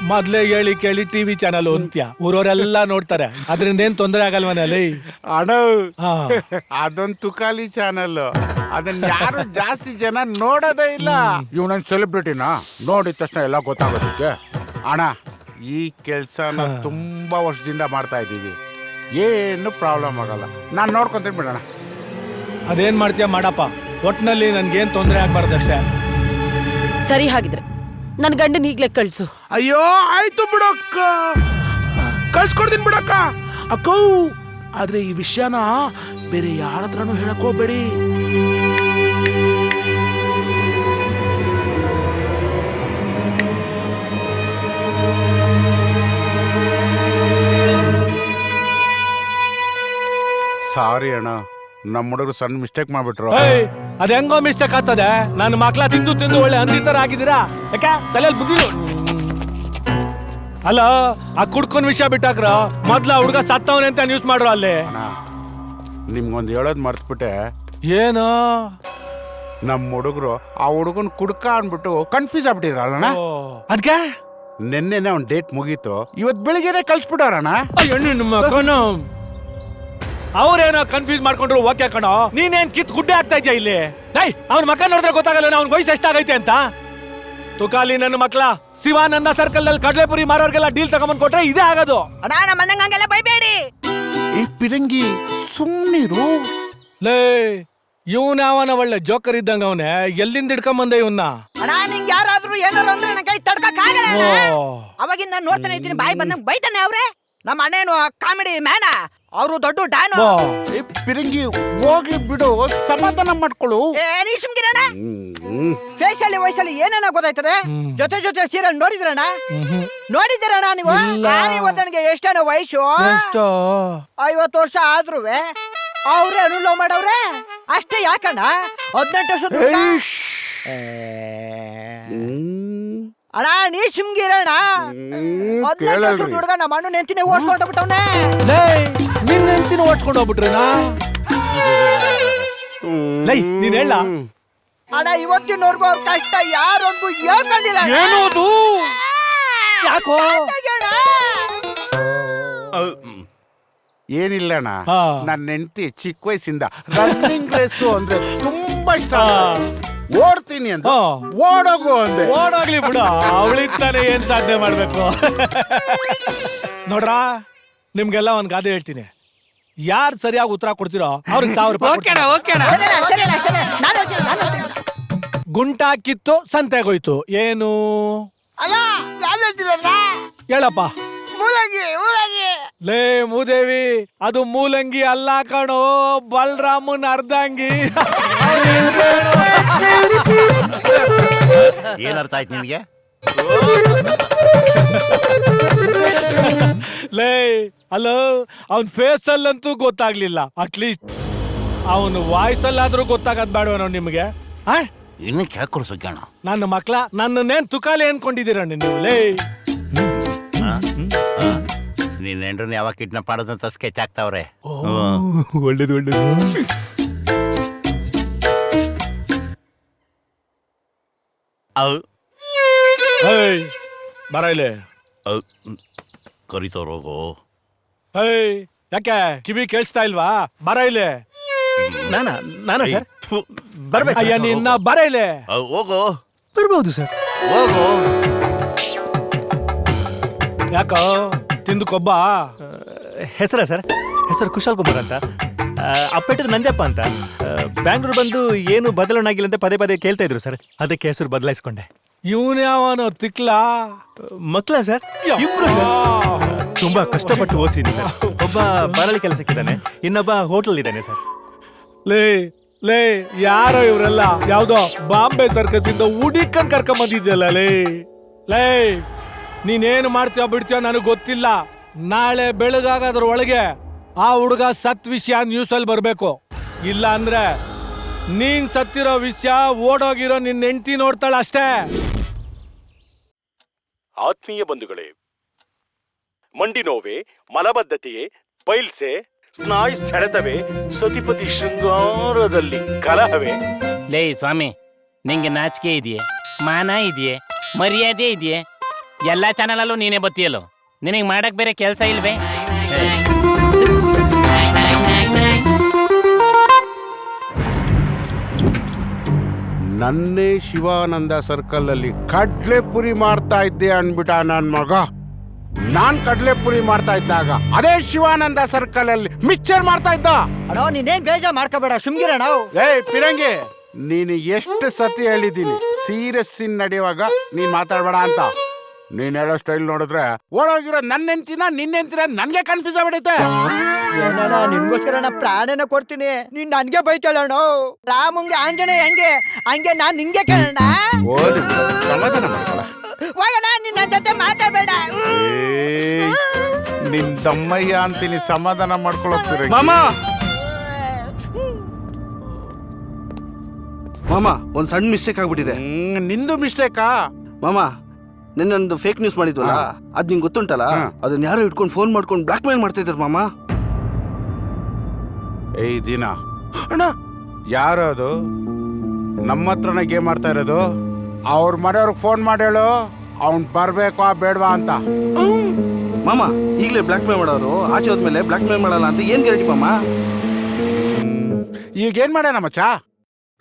ಮೊದ್ಲೇ ಹೇಳಿ ಕೇಳಿ ಟಿವಿ ಚಾನಲ್ ಅಂತ್ಯ, ಊರವರೆಲ್ಲ ನೋಡ್ತಾರೆ, ಅದರಿಂದ ಏನ್ ತೊಂದರೆ ಆಗಲ್ವನಲ್ಲಿ? ಅಣ್ಣ, ಅದೊಂದು ತುಕಾಲಿ ಚಾನಲ್, ಅದನ್ನ ಯಾರು ಜಾಸ್ತಿ ಜನ ನೋಡೋದೇ ಇಲ್ಲ. ಇವನೊಂದು ಸೆಲೆಬ್ರಿಟಿನಾ, ನೋಡಿದ ತಕ್ಷಣ ಎಲ್ಲ ಗೊತ್ತಾಗೋದಕ್ಕೆ. ಅಣ್ಣ, ಈ ಕೆಲ್ಸನ ತುಂಬಾ ವರ್ಷದಿಂದ ಮಾಡ್ತಾ ಇದ್ದೀವಿ, ಏನು ಪ್ರಾಬ್ಲಮ್ ಆಗಲ್ಲ. ನಾನು ನೋಡ್ಕೊಂತೀನಿ ಬಿಡೋಣ. ಅದೇನ್ ಮಾಡ್ತೀಯ ಮಾಡಪ್ಪ, ಒಟ್ನಲ್ಲಿ ನನ್ಗೇನ್ ತೊಂದರೆ ಆಗ್ಬಾರ್ದಷ್ಟೇ. ಸರಿ, ಹಾಗಿದ್ರೆ ನನ್ ಗಂಡನ್ ಈಗ್ಲೇ ಕಳ್ಸು. ಅಯ್ಯೋ ಆಯ್ತು ಬಿಡಕ್ಕ, ಕಳ್ಸ್ಕೊಡ್ತೀನಿ ಬಿಡಕ್ಕ. ಅಕ್ಕ, ಆದ್ರೆ ಈ ವಿಷಯನ ಬೇರೆ ಯಾರ ಹತ್ರನೂ ಹೇಳಕ್ ಹೋಗ್ಬೇಡಿ. ಸಾರಿ ಅಣ್ಣ, ನಮ್ಮ ಹುಡುಗರು ಸಣ್ಣ ಮಿಸ್ಟೇಕ್ ಮಾಡ್ಬಿಟ್ರು. ಅದ ಹೆಂಗೋ ಮಿಸ್ಟೇಕ್ ಆಗ್ತದೆ? ನನ್ನ ಮಕ್ಳ ತಿಂದು ತಿಂದು ಒಳ್ಳೆ ಹಂದಿ ತರ ಆಗಿದ್ದೀರಾ? ಯಾಕೆ ತಲೆಯಲ್ಲಿ ಬುದ್ಧಿ? ಅಲ್ಲ, ಆ ಕುಡ್ಕೊಂಡ್ ವಿಷಯ ಬಿಟ್ಟಾಕ್ರ ಮೊದ್ಲ ಹುಡುಗ ಸತ್ತವನೆ ಅಂತ ನ್ಯೂಸ್ ಮಾಡ್ರು ಅಲ್ಲಿ. ನಿಮ್ಗೊಂದು ಹೇಳೋದ್ ಮರ್ತ್ಬಿಟ್ಟೆ. ಏನು? ನಮ್ಮ ಹುಡುಗರು ಆ ಹುಡುಗನ್ ಕುಡ್ಕ ಅನ್ಬಿಟ್ಟು ಕನ್ಫ್ಯೂಸ್ ಆಗ್ಬಿಟ್ಟಿದ್ರಲ್ಲಣ್ಣ. ಅದ್ಕೆ ನೆನ್ನೆನೆ ಅವ್ನ ಡೇಟ್ ಮುಗೀತು, ಇವತ್ ಬೆಳಿಗ್ಗೆನೆ ಕಳ್ಸ್ಬಿಟ್ಟವ್ರಣ್ಣ. ಅವ್ರೇನೋ ಕನ್ಫ್ಯೂಸ್ ಮಾಡ್ಕೊಂಡ್ರು ಓಕೆ ಕಣೋ. ನೀನೇನ್ ಕಿತ್ ಗುಡ್ಡೆ ಆಗ್ತಾ ಇದ್ಯಾ ಇಲ್ಲಿ? ಅವ್ನ ಮಕ್ಕ ನೋಡಿದ್ರೆ ಗೊತ್ತಾಗಲ್ಲ ಅವ್ನ ವಯಸ್ಸು ಎಷ್ಟಾಗೈತೆ ಅಂತ. ತುಕಾಲಿ ನನ್ನ ಮಕ್ಳ ಶಿವಾನಂದ ಸರ್ಕಲ್ ಅಲ್ಲಿ ಕಡ್ಲೆಪುರಿ ಮಾರೋರ್ಗೆಲ್ಲ ಡೀಲ್ ತಗೊಂಬಂದ್ ಕೊಟ್ರೆ ಇದೇ ಆಗೋದು. ನಮ್ಮ ಅಣ್ಣಂಗೆಲ್ಲ ಬೈಬೇಡಿ. ಈ ಪಿರಂಗಿ ಸುಮ್ನಿರು. ಲೇ, ಇವನ ಅವನ ಒಳ್ಳೆ ಜೋಕರ್ ಇದ್ದಂಗ ಅವನೇ, ಎಲ್ಲಿಂದ ಹಿಡ್ಕೊಂಬಂದೆ ಇವನ್ನ? ಅಣ್ಣ, ನಿಂಗೆ ಯಾರಾದ್ರೂ ಏನಾರು ಅಂದ್ರೆ ನನ್ನ ಕೈ ತಡ್ಕಕ್ಕಾಗಲ್ಲ. ಅವಾಗಿಂದ ನಾನು ನೋಡ್ತಾನೆ ಇದ್ದೀನಿ, ಬಾಯಿ ಬಂದಂಗ್ ಬೈತಾನೆ ಅವ್ರೆ. ನಮ್ಮ ಅಣ್ಣ ಏನು ಕಾಮಿಡಿ ಮ್ಯಾನ, ಅವರು ದೊಡ್ಡ ಡ್ಯಾನು. ಪಿರಂಗಿ ಹೋಗ್ಲಿ ಬಿಡು, ಸಮಾಧಾನ ಮಾಡ್ಕೊಳ್ಳು. ನೀ ಸುಮ್ಗಿರಣ. ಫೇಸಲ್ಲಿ ವಯಸ್ಸಲ್ಲಿ ಏನೇನೋ ಗೊತ್ತಾಯ್ತದೆ. ಜೊತೆ ಜೊತೆ ಸೀರಿಯಲ್ ನೋಡಿದ್ರಣ್ಣ? ನೋಡಿದ್ದೀರಣ್ಣ ನೀವು? ನನಗೆ ಎಷ್ಟೇನೋ ವಯಸ್ಸು, 50 ವರ್ಷ ಆದ್ರೂ ಅವ್ರೆ ಅನುಲೋ ಮಾಡವ್ರೆ. ಅಷ್ಟೇ ಯಾಕಣ್ಣ? 18 ವರ್ಷದ ಅಣ್ಣ, ನೀ ಸುಮ್ಗಿರಣ್ಣ. 18 ವರ್ಷದ ಹುಡುಗ ನಮ್ಮ ಅಣ್ಣ ನೆಂತಿನೇ ಓಡಿಸ್ಕೊಂಡು ಬಿಟ್ಟವನೆ. ನಿನ್ನ ನೆಂತಿನ ಓಡಿಸ್ಕೊಂಡು ಹೋಗ್ಬಿಟ್ರೇನಾ? ನೀನ್ ಹೇಳ ಅಣ್ಣ, ಇವತ್ತಿನವರೆಗೂ ಅವ್ರ ಕಷ್ಟ ಯಾರೊಂದು ಹೇಳ್ಕೊಂಡಿಲ್ಲ. ಏನೋದು? ಯಾಕೋ? ಏನಿಲ್ಲಣ್ಣ, ನನ್ನ ಹೆಂಡತಿ ಚಿಕ್ಕ ವಯಸ್ಸಿಂದ ರನ್ನಿಂಗ್ ರೇಸು ಅಂದ್ರೆ ತುಂಬಾ ಇಷ್ಟ. ಓಡ್ತೀನಿ ಅಂತ ಓಡೋಗು ಅಂದೆ. ಓಡೋಗ್ಲಿ ಬಿಡು, ಅವಳಿತ್ತಾನೆ ಏನ್ ಸಾಧನೆ ಮಾಡ್ಬೇಕು. ನೋಡ್ರಾ, ನಿಮ್ಗೆಲ್ಲ ಒಂದ್ ಗಾದೆ ಹೇಳ್ತೀನಿ, ಯಾರು ಸರಿಯಾಗಿ ಉತ್ತರ ಕೊಡ್ತೀರೋ ಅವ್ರಿಗೆ 1000 ರೂಪಾಯಿ. ಗುಂಟ ಕಿತ್ತು ಸಂತೆಗೋಯ್ತು, ಏನು ಹೇಳಪ್ಪ? ಲೇ ಮೂದೇವಿ, ಅದು ಮೂಲಂಗಿ ಅಲ್ಲ ಕಣೋ, ಬಲರಾಮನ್ ಅರ್ಧಂಗಿ. ಏನರ್ಥ ಆಯ್ತು ನಿನ್ಗೆ? ಲೇ ಹಲೋ, ಅವನ್ ಫೇಸ್ ಅಲ್ಲಂತೂ ಗೊತ್ತಾಗ್ಲಿಲ್ಲ, ಅಟ್ಲೀಸ್ಟ್ ಅವನು ವಾಯ್ಸ್ ಅಲ್ಲಾದ್ರೂ ಗೊತ್ತಾಗದ್ ಬೇಡವನೋ ನಿಮ್ಗೆ? ಇನ್ನು ಕ್ಯಾಕುರು ಸುಗ್ಗಣ, ನನ್ನ ಮಕ್ಳ ನನ್ನನ್ನೇನ್ ತುಕಾಲಿ ಅನ್ಕೊಂಡಿದ್ದೀರ ನೀವು? ಲೇ ನಿನ್ನ ಹೆಂಡ್ರನ್ನ ಯಾವಾಗ ಕಿಡ್ನಾಪ್ ಮಾಡೋದಂತ ಸ್ಕೆಚ್ ಆಗ್ತಾವ್ರೆ. ಒಳ್ಳೇದು ಒಳ್ಳೇದು. ಬರ ಇಲ್ಲಿ. ಕರಿತವ್ರೋಗು. ಯಾಕೆ ಕಿವಿ ಕೇಳಿಸ್ತಾ ಇಲ್ವಾ? ಬರ ಇಲ್ಲಿ. ನಾನಾ ಸರ್? ಬರ್ಬೇಕು. ಅಯ್ಯ ನಿನ್ನ ಬರ ಇಲ್ಲಿ. ಹೋಗು. ಬರ್ಬೋದು ಸರ್. ಹೋಗು. ಯಾಕೋ ತಿಂದು ಕೊಬ್ಬ? ಹೆಸರ ಸರ್? ಹೆಸರು ಕುಶಾಲ್ ಕುಮಾರ್ ಅಂತ. ಅಪ್ಪೆಟ್ಟದ ನಂಜಪ್ಪ ಅಂತ. ಬ್ಯಾಂಗ್ಳೂರ್ ಬಂದು ಏನು ಬದಲಾವಣೆ ಆಗಿಲ್ಲ ಅಂತ ಪದೇ ಪದೇ ಕೇಳ್ತಾ ಇದ್ರು ಸರ್, ಅದಕ್ಕೆ ಹೆಸರು ಬದಲಾಯಿಸ್ಕೊಂಡೆ. ಇವನ್ ಯಾವನು ತಿಕ್ಲ ಮಕ್ಳ ಸರ್? ಇಬ್ರು ಸರ್. ತುಂಬಾ ಕಷ್ಟಪಟ್ಟು ಓದಿಸಿದ್ದೀನಿ ಸರ್. ಒಬ್ಬ ಬಾರಳಿ ಕೆಲಸಕ್ಕಿದ್ದಾನೆ, ಇನ್ನೊಬ್ಬ ಹೋಟೆಲ್ ಇದ್ದಾನೆ ಸರ್. ಲೇ ಲೇ, ಯಾರೋ ಇವರೆಲ್ಲ ಯಾವ್ದೋ ಬಾಂಬೆ ಸರ್ಕಸ್ ಇಂದ ಹುಡಿಕನ್ ಕರ್ಕೊಂಡ್ ಬಂದಿದ್ಯಲ್ಲ. ಲೇ ಲೇ, ನೀನೇನು ಮಾಡ್ತೀಯ ಬಿಡ್ತೀಯ ನನಗೆ ಗೊತ್ತಿಲ್ಲ. ನಾಳೆ ಬೆಳಗಾಗದ್ರ ಒಳಗೆ ಆ ಹುಡುಗ ಸತ್ ವಿಷಯ ನ್ಯೂಸ್ ಅಲ್ಲಿ ಬರ್ಬೇಕು. ಇಲ್ಲ ಅಂದ್ರೆ ನೀನ್ ಸತ್ತಿರೋ ವಿಷಯ ಓಡೋಗಿರೋ ನಿನ್ನ ಹೆಂಡತಿ ನೋಡ್ತಾಳ ಅಷ್ಟೇ. ಆತ್ಮೀಯ ಬಂಧುಗಳೇ, ಮಂಡಿ ನೋವೆ, ಮಲಬದ್ಧತೆಯೇ, ಪೈಲ್ಸೆ, ಸ್ನಾಯು ಸೆಳೆತವೇ, ಸತಿಪತಿ ಶೃಂಗಾರದಲ್ಲಿ ಕಲಹವೇ. ಲೇ ಸ್ವಾಮಿ, ನಿಂಗೆ ನಾಚಿಕೆ ಇದೆಯೇ? ಮಾನ ಇದೆಯೇ? ಮರ್ಯಾದೆ ಇದೆಯೇ? ಎಲ್ಲ ಚಾನಲಲ್ಲೂ ನೀನೇ ಬತ್ತಿಯಲ್ಲೋ, ನಿನಗೆ ಮಾಡಕ್ ಬೇರೆ ಕೆಲಸ ಇಲ್ವೇ? ನನ್ನೇ ಶಿವಾನಂದ ಸರ್ಕಲ್ ಅಲ್ಲಿ ಕಡ್ಲೆಪುರಿ ಮಾಡ್ತಾ ಇದ್ದೆ ಅನ್ಬಿಟ್ಟ ನನ್ ಮಗ. ನಾನ್ ಕಡ್ಲೆಪುರಿ ಮಾಡ್ತಾ ಇದ್ದಾಗ ಅದೇ ಶಿವಾನಂದ ಸರ್ಕಲ್ ಅಲ್ಲಿ ಮಿಕ್ಚರ್ ಮಾಡ್ತಾ ಇದ್ದ. ಅಣ್ಣ ನೀನೇನ್ ಬೇಜಾರ್ ಮಾಡ್ಕೋಬೇಡ, ಸುಮ್ಗಿರಣ. ಪಿರಂಗಿ, ನೀನು ಎಷ್ಟು ಸತಿ ಹೇಳಿದ್ದೀನಿ ಸೀರಿಯಸ್ ಸೀನ್ ನಡೆಯುವಾಗ ನೀನ್ ಮಾತಾಡ್ಬೇಡ ಅಂತ. ನೀನ್ ಹೇಳೋ ಸ್ಟೈಲ್ ನೋಡಿದ್ರೆ ಓಡೋಗಿರೋ ನನ್ನ ಹೆಂಡ್ತಿನ ನಿನ್ನೆಂತಿನ ನನ್ಗೆ ಕನ್ಫ್ಯೂಸ್ ಆಗ್ಬಿಡೈತೆ. ಏನಣ್ಣ, ನಿನ್ಗೋಸ್ಕರ ನಾ ಪ್ರಾಣನ ಕೊಡ್ತೀನಿ, ನೀನ್ ನನ್ಗೆ ಬೈತಲ್ಲಣ್ಣ. ರಾಮಂಗೆ ಆಂಜನೇಯ ಹೆಂಗೆ ಹಂಗೆ ನಾನ್ ನಿಂಗೆ ಕೇಳೋಣ. ಸಮಾಧಾನ ಮಾಡ್ಕೊಳ. ಹೋಗಣ, ನಿನ್ನ ಜೊತೆ ಮಾತಾಡಬೇಡ. ನಿನ್ ತಮ್ಮಯ್ಯ ಅಂತೀನಿ, ಸಮಾಧಾನ ಮಾಡ್ಕೊಳಕ್ತೀರ. ಮಾಮ, ಒಂದ್ ಸಣ್ಣ ಮಿಸ್ಟೇಕ್ ಆಗ್ಬಿಟ್ಟಿದೆ. ನಿಂದು ಮಿಸ್ಟೇಕಾ? ಮಾಮ, ನಿನ್ನೊಂದು ಫೇಕ್ ನ್ಯೂಸ್ ಮಾಡಿದ್ವಲ್ಲ, ಅದ್ ನಿಂಗೆ ಗೊತ್ತುಂಟಲ್ಲ, ಅದನ್ನ ಯಾರೋ ಇಟ್ಕೊಂಡು ಫೋನ್ ಮಾಡ್ಕೊಂಡು ಬ್ಲಾಕ್ ಮೇಲ್ ಮಾಡ್ತಾ ಇದ್ರು ಮಾಮ. ಏಯ್ ದಿನ ಅಣ್ಣ, ಯಾರು ಅದು ನಮ್ಮ ಹತ್ರನೇ ಗೇಮ್ ಆಡ್ತಾ ಇರೋದು? ಅವ್ರ ಮನೆಯವ್ರಿಗೆ ಫೋನ್ ಮಾಡಿ ಹೇಳು, ಅವ್ನ್ ಬರ್ಬೇಕವಾ ಬೇಡವಾ ಅಂತ. ಮಾಮ, ಈಗಲೇ ಬ್ಲಾಕ್ ಮೇಲ್ ಮಾಡೋರು ಆಚೆ ಹೋದ್ಮೇಲೆ ಬ್ಲಾಕ್ ಮೇಲ್ ಮಾಡಲ್ಲ ಅಂತ ಏನ್ ಗ್ಯಾರಂಟಿ ಮಾಮ? ಈಗ ಏನ್ ಮಾಡ್ಯಾನ ಮಚ್ಚ?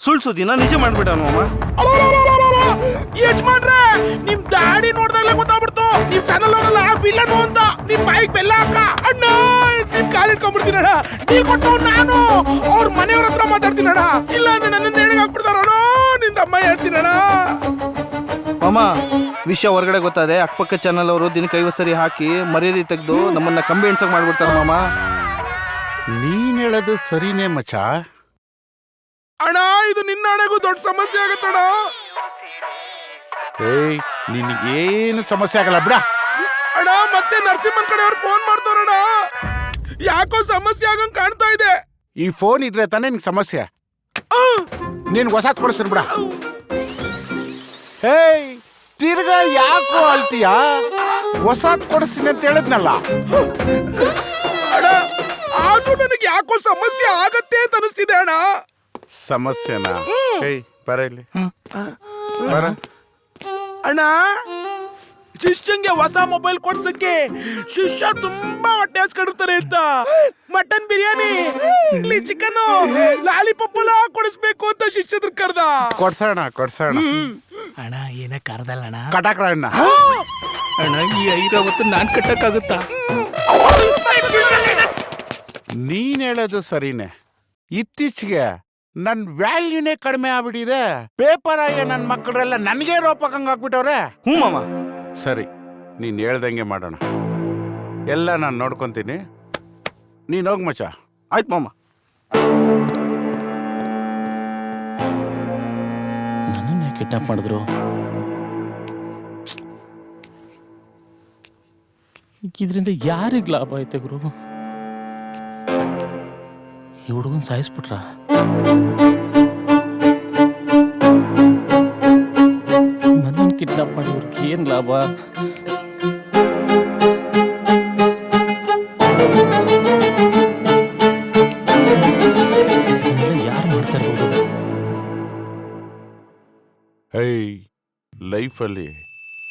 ಸುಳ್ಳು ಸುದ್ದಿನ ನಿಜ ಮಾಡ್ಬಿಟ್ಟ ಮಾಮ. ಯಜಮಾನ್ರೆ, ನಿಮ್ ದಾಡಿ ನೋಡ್ದಾಗ್ಲೇ ಗೊತ್ತಾಗ್ಬಿಡ್ತು ನೀವ್ ಚಾನಲ್ ಅವರಲ್ಲ ವಿಲನು ಅಂತ. ನಿಮ್ ಬೈಕ್ ಬೆಲ್ಲ ಹಾಕ ಅಣ್ಣ, ನಿಮ್ ಕಾಲ್ ಇಟ್ಕೊಂಡ್ಬಿಡ್ತೀನಿ ಅಣ್ಣ. ನೀ ಕೊಟ್ಟು ನಾನು ಅವ್ರ ಮನೆಯವ್ರ ಹತ್ರ ಮಾತಾಡ್ತೀನಿ ಅಣ್ಣ, ಇಲ್ಲ ಅಂದ್ರೆ ನನ್ನ ನೇಣಿಗೆ ಹಾಕ್ಬಿಡ್ತಾರಣ್ಣ. ನಿಂದ ಅಮ್ಮ ಹೇಳ್ತೀನಣ್ಣ. ಮಾಮ, ವಿಷಯ ಹೊರಗಡೆ ಗೊತ್ತಾದ್ರೆ ಅಕ್ಕಪಕ್ಕ ಚಾನಲ್ ಅವರು ದಿನಕ್ಕೆ 50 ಸರಿ ಹಾಕಿ ಮರ್ಯಾದೆ ತೆಗೆದು ನಮ್ಮನ್ನ ಕಂಬಿ ಎಣ್ಸಕ್ ಮಾಡ್ಬಿಡ್ತಾರ ಮಾಮ. ನೀನ್ ಹೇಳೋದು ಸರಿನೇ ಮಚ್ಚ. ಅಣ್ಣ, ಇದು ನಿನ್ನ ಹಣೆಗೂ ದೊಡ್ಡ ಸಮಸ್ಯೆ ಆಗತ್ತಣ್ಣ. ಏಯ್, ನಿನಗೇನು ಸಮಸ್ಯೆ ಆಗಲ್ಲ ಬಿಡ. ಅಣ್ಣ, ಮತ್ತೆ ನರಸಿಂಹನ್ ಕಡೆ ಅವ್ರು ಫೋನ್ ಮಾಡ್ತಾರಣ್ಣ. ಯಾಕೋ ಸಮಸ್ಯೆ ಆಗಂಗ್ ಕಾಣ್ತಾ ಇದೆ. ಈ ಫೋನ್ ಇದ್ರೆ ತಾನೇ ನಿನ್ ಸಮಸ್ಯೆ. ನೀನ್ ಹೊಸಾದ್ ಕೊಡಿಸ್ತೀನಿ ಬಿಡ. ಏಯ್, ತಿರ್ಗಾ ಯಾಕೋ ಅಳ್ತೀಯ? ಹೊಸಾದ್ ಕೊಡಿಸ್ತೀನಿ ಅಂತ ಹೇಳಿದ್ನಲ್ಲ. ಅಣ್ಣ, ಆದ್ರೂ ನನಗೆ ಯಾಕೋ ಸಮಸ್ಯೆ ಆಗತ್ತೆ ಅಂತ ಅನಿಸ್ತಿದೆ ಅಣ್ಣ. ಸಮಸ್ಯೆನಾ? ಏಯ್, ಬರ ಇಲ್ಲಿ ಬರ. ಅಣ್ಣ, ಶಿಷ್ಯಂಗೆ ಹೊಸ ಮೊಬೈಲ್ ಕೊಡ್ಸಕ್ಕೆ ಶಿಷ್ಯ ತುಂಬಾ ಹೊಟ್ಟೆ ಹಸ್ಕೊಂಡಿರ್ತಾರೆ ಅಂತ ಮಟನ್ ಬಿರಿಯಾನಿ, ಇಲ್ಲಿ ಚಿಕನ್, ಲಾಲಿಪಾಪ್ ಎಲ್ಲ ಕೊಡಿಸ್ಬೇಕು ಅಂತ ಶಿಷ್ಯದ್ರ ಕರ್ದ. ಕೊಡ್ಸೋಣ ಅಣ್ಣ ಏನ ಕರ್ದಲ್ಲ ಅಣ್ಣ, ಕಟಾಕ್ರ ಅಣ್ಣ. ಅಣ್ಣ ಈ ಐರಾವತ್ತು ನಾನ್ ಕಟ್ಟಕ್ಕಾಗುತ್ತಾ? ನೀನ್ ಹೇಳೋದು ಸರಿನೇ. ಇತ್ತೀಚೆಗೆ ನನ್ ವ್ಯಾಲ್ಯೂನೇ ಕಡಿಮೆ ಆಗ್ಬಿಟ್ಟಿದೆ. ಪೇಪರ್ ಆಗಿ ನನ್ ಮಕ್ಕಳೆಲ್ಲ ನನ್ಗೆ ರೋಪಕ್ಕಂಗ್ ಹಾಕ್ಬಿಟ್ಟವ್ರೆ. ಹ್ಞೂ ಮಾಮ. ಸರಿ, ನೀನ್ ಹೇಳ್ದಂಗೆ ಮಾಡೋಣ. ಎಲ್ಲ ನಾನು ನೋಡ್ಕೊಂತೀನಿ, ನೀನ್ ಹೋಗ್ ಮಚ್ಚ. ಆಯ್ತು ಮಾಮ. ನನ್ನನ್ನೇ ಕಿಡ್ನಾಪ್ ಮಾಡಿದ್ರು. ಇದರಿಂದ ಯಾರಿಗೆ ಲಾಭ ಐತೆ ಗುರು? ಈ ಹುಡುಗನ್ ಸಾಯಿಸ್ಬಿಟ್ರ? ನನ್ನನ್ನು ಕಿಡ್ನಾಪ್ ಮಾಡಿವ್ರಿಗೆ ಏನ್ ಲಾಭ? ಇದನ್ನೆಲ್ಲ ಯಾರು ಮಾಡ್ತಾ ಇರ್ಬೋದು? ಲೈಫಲ್ಲಿ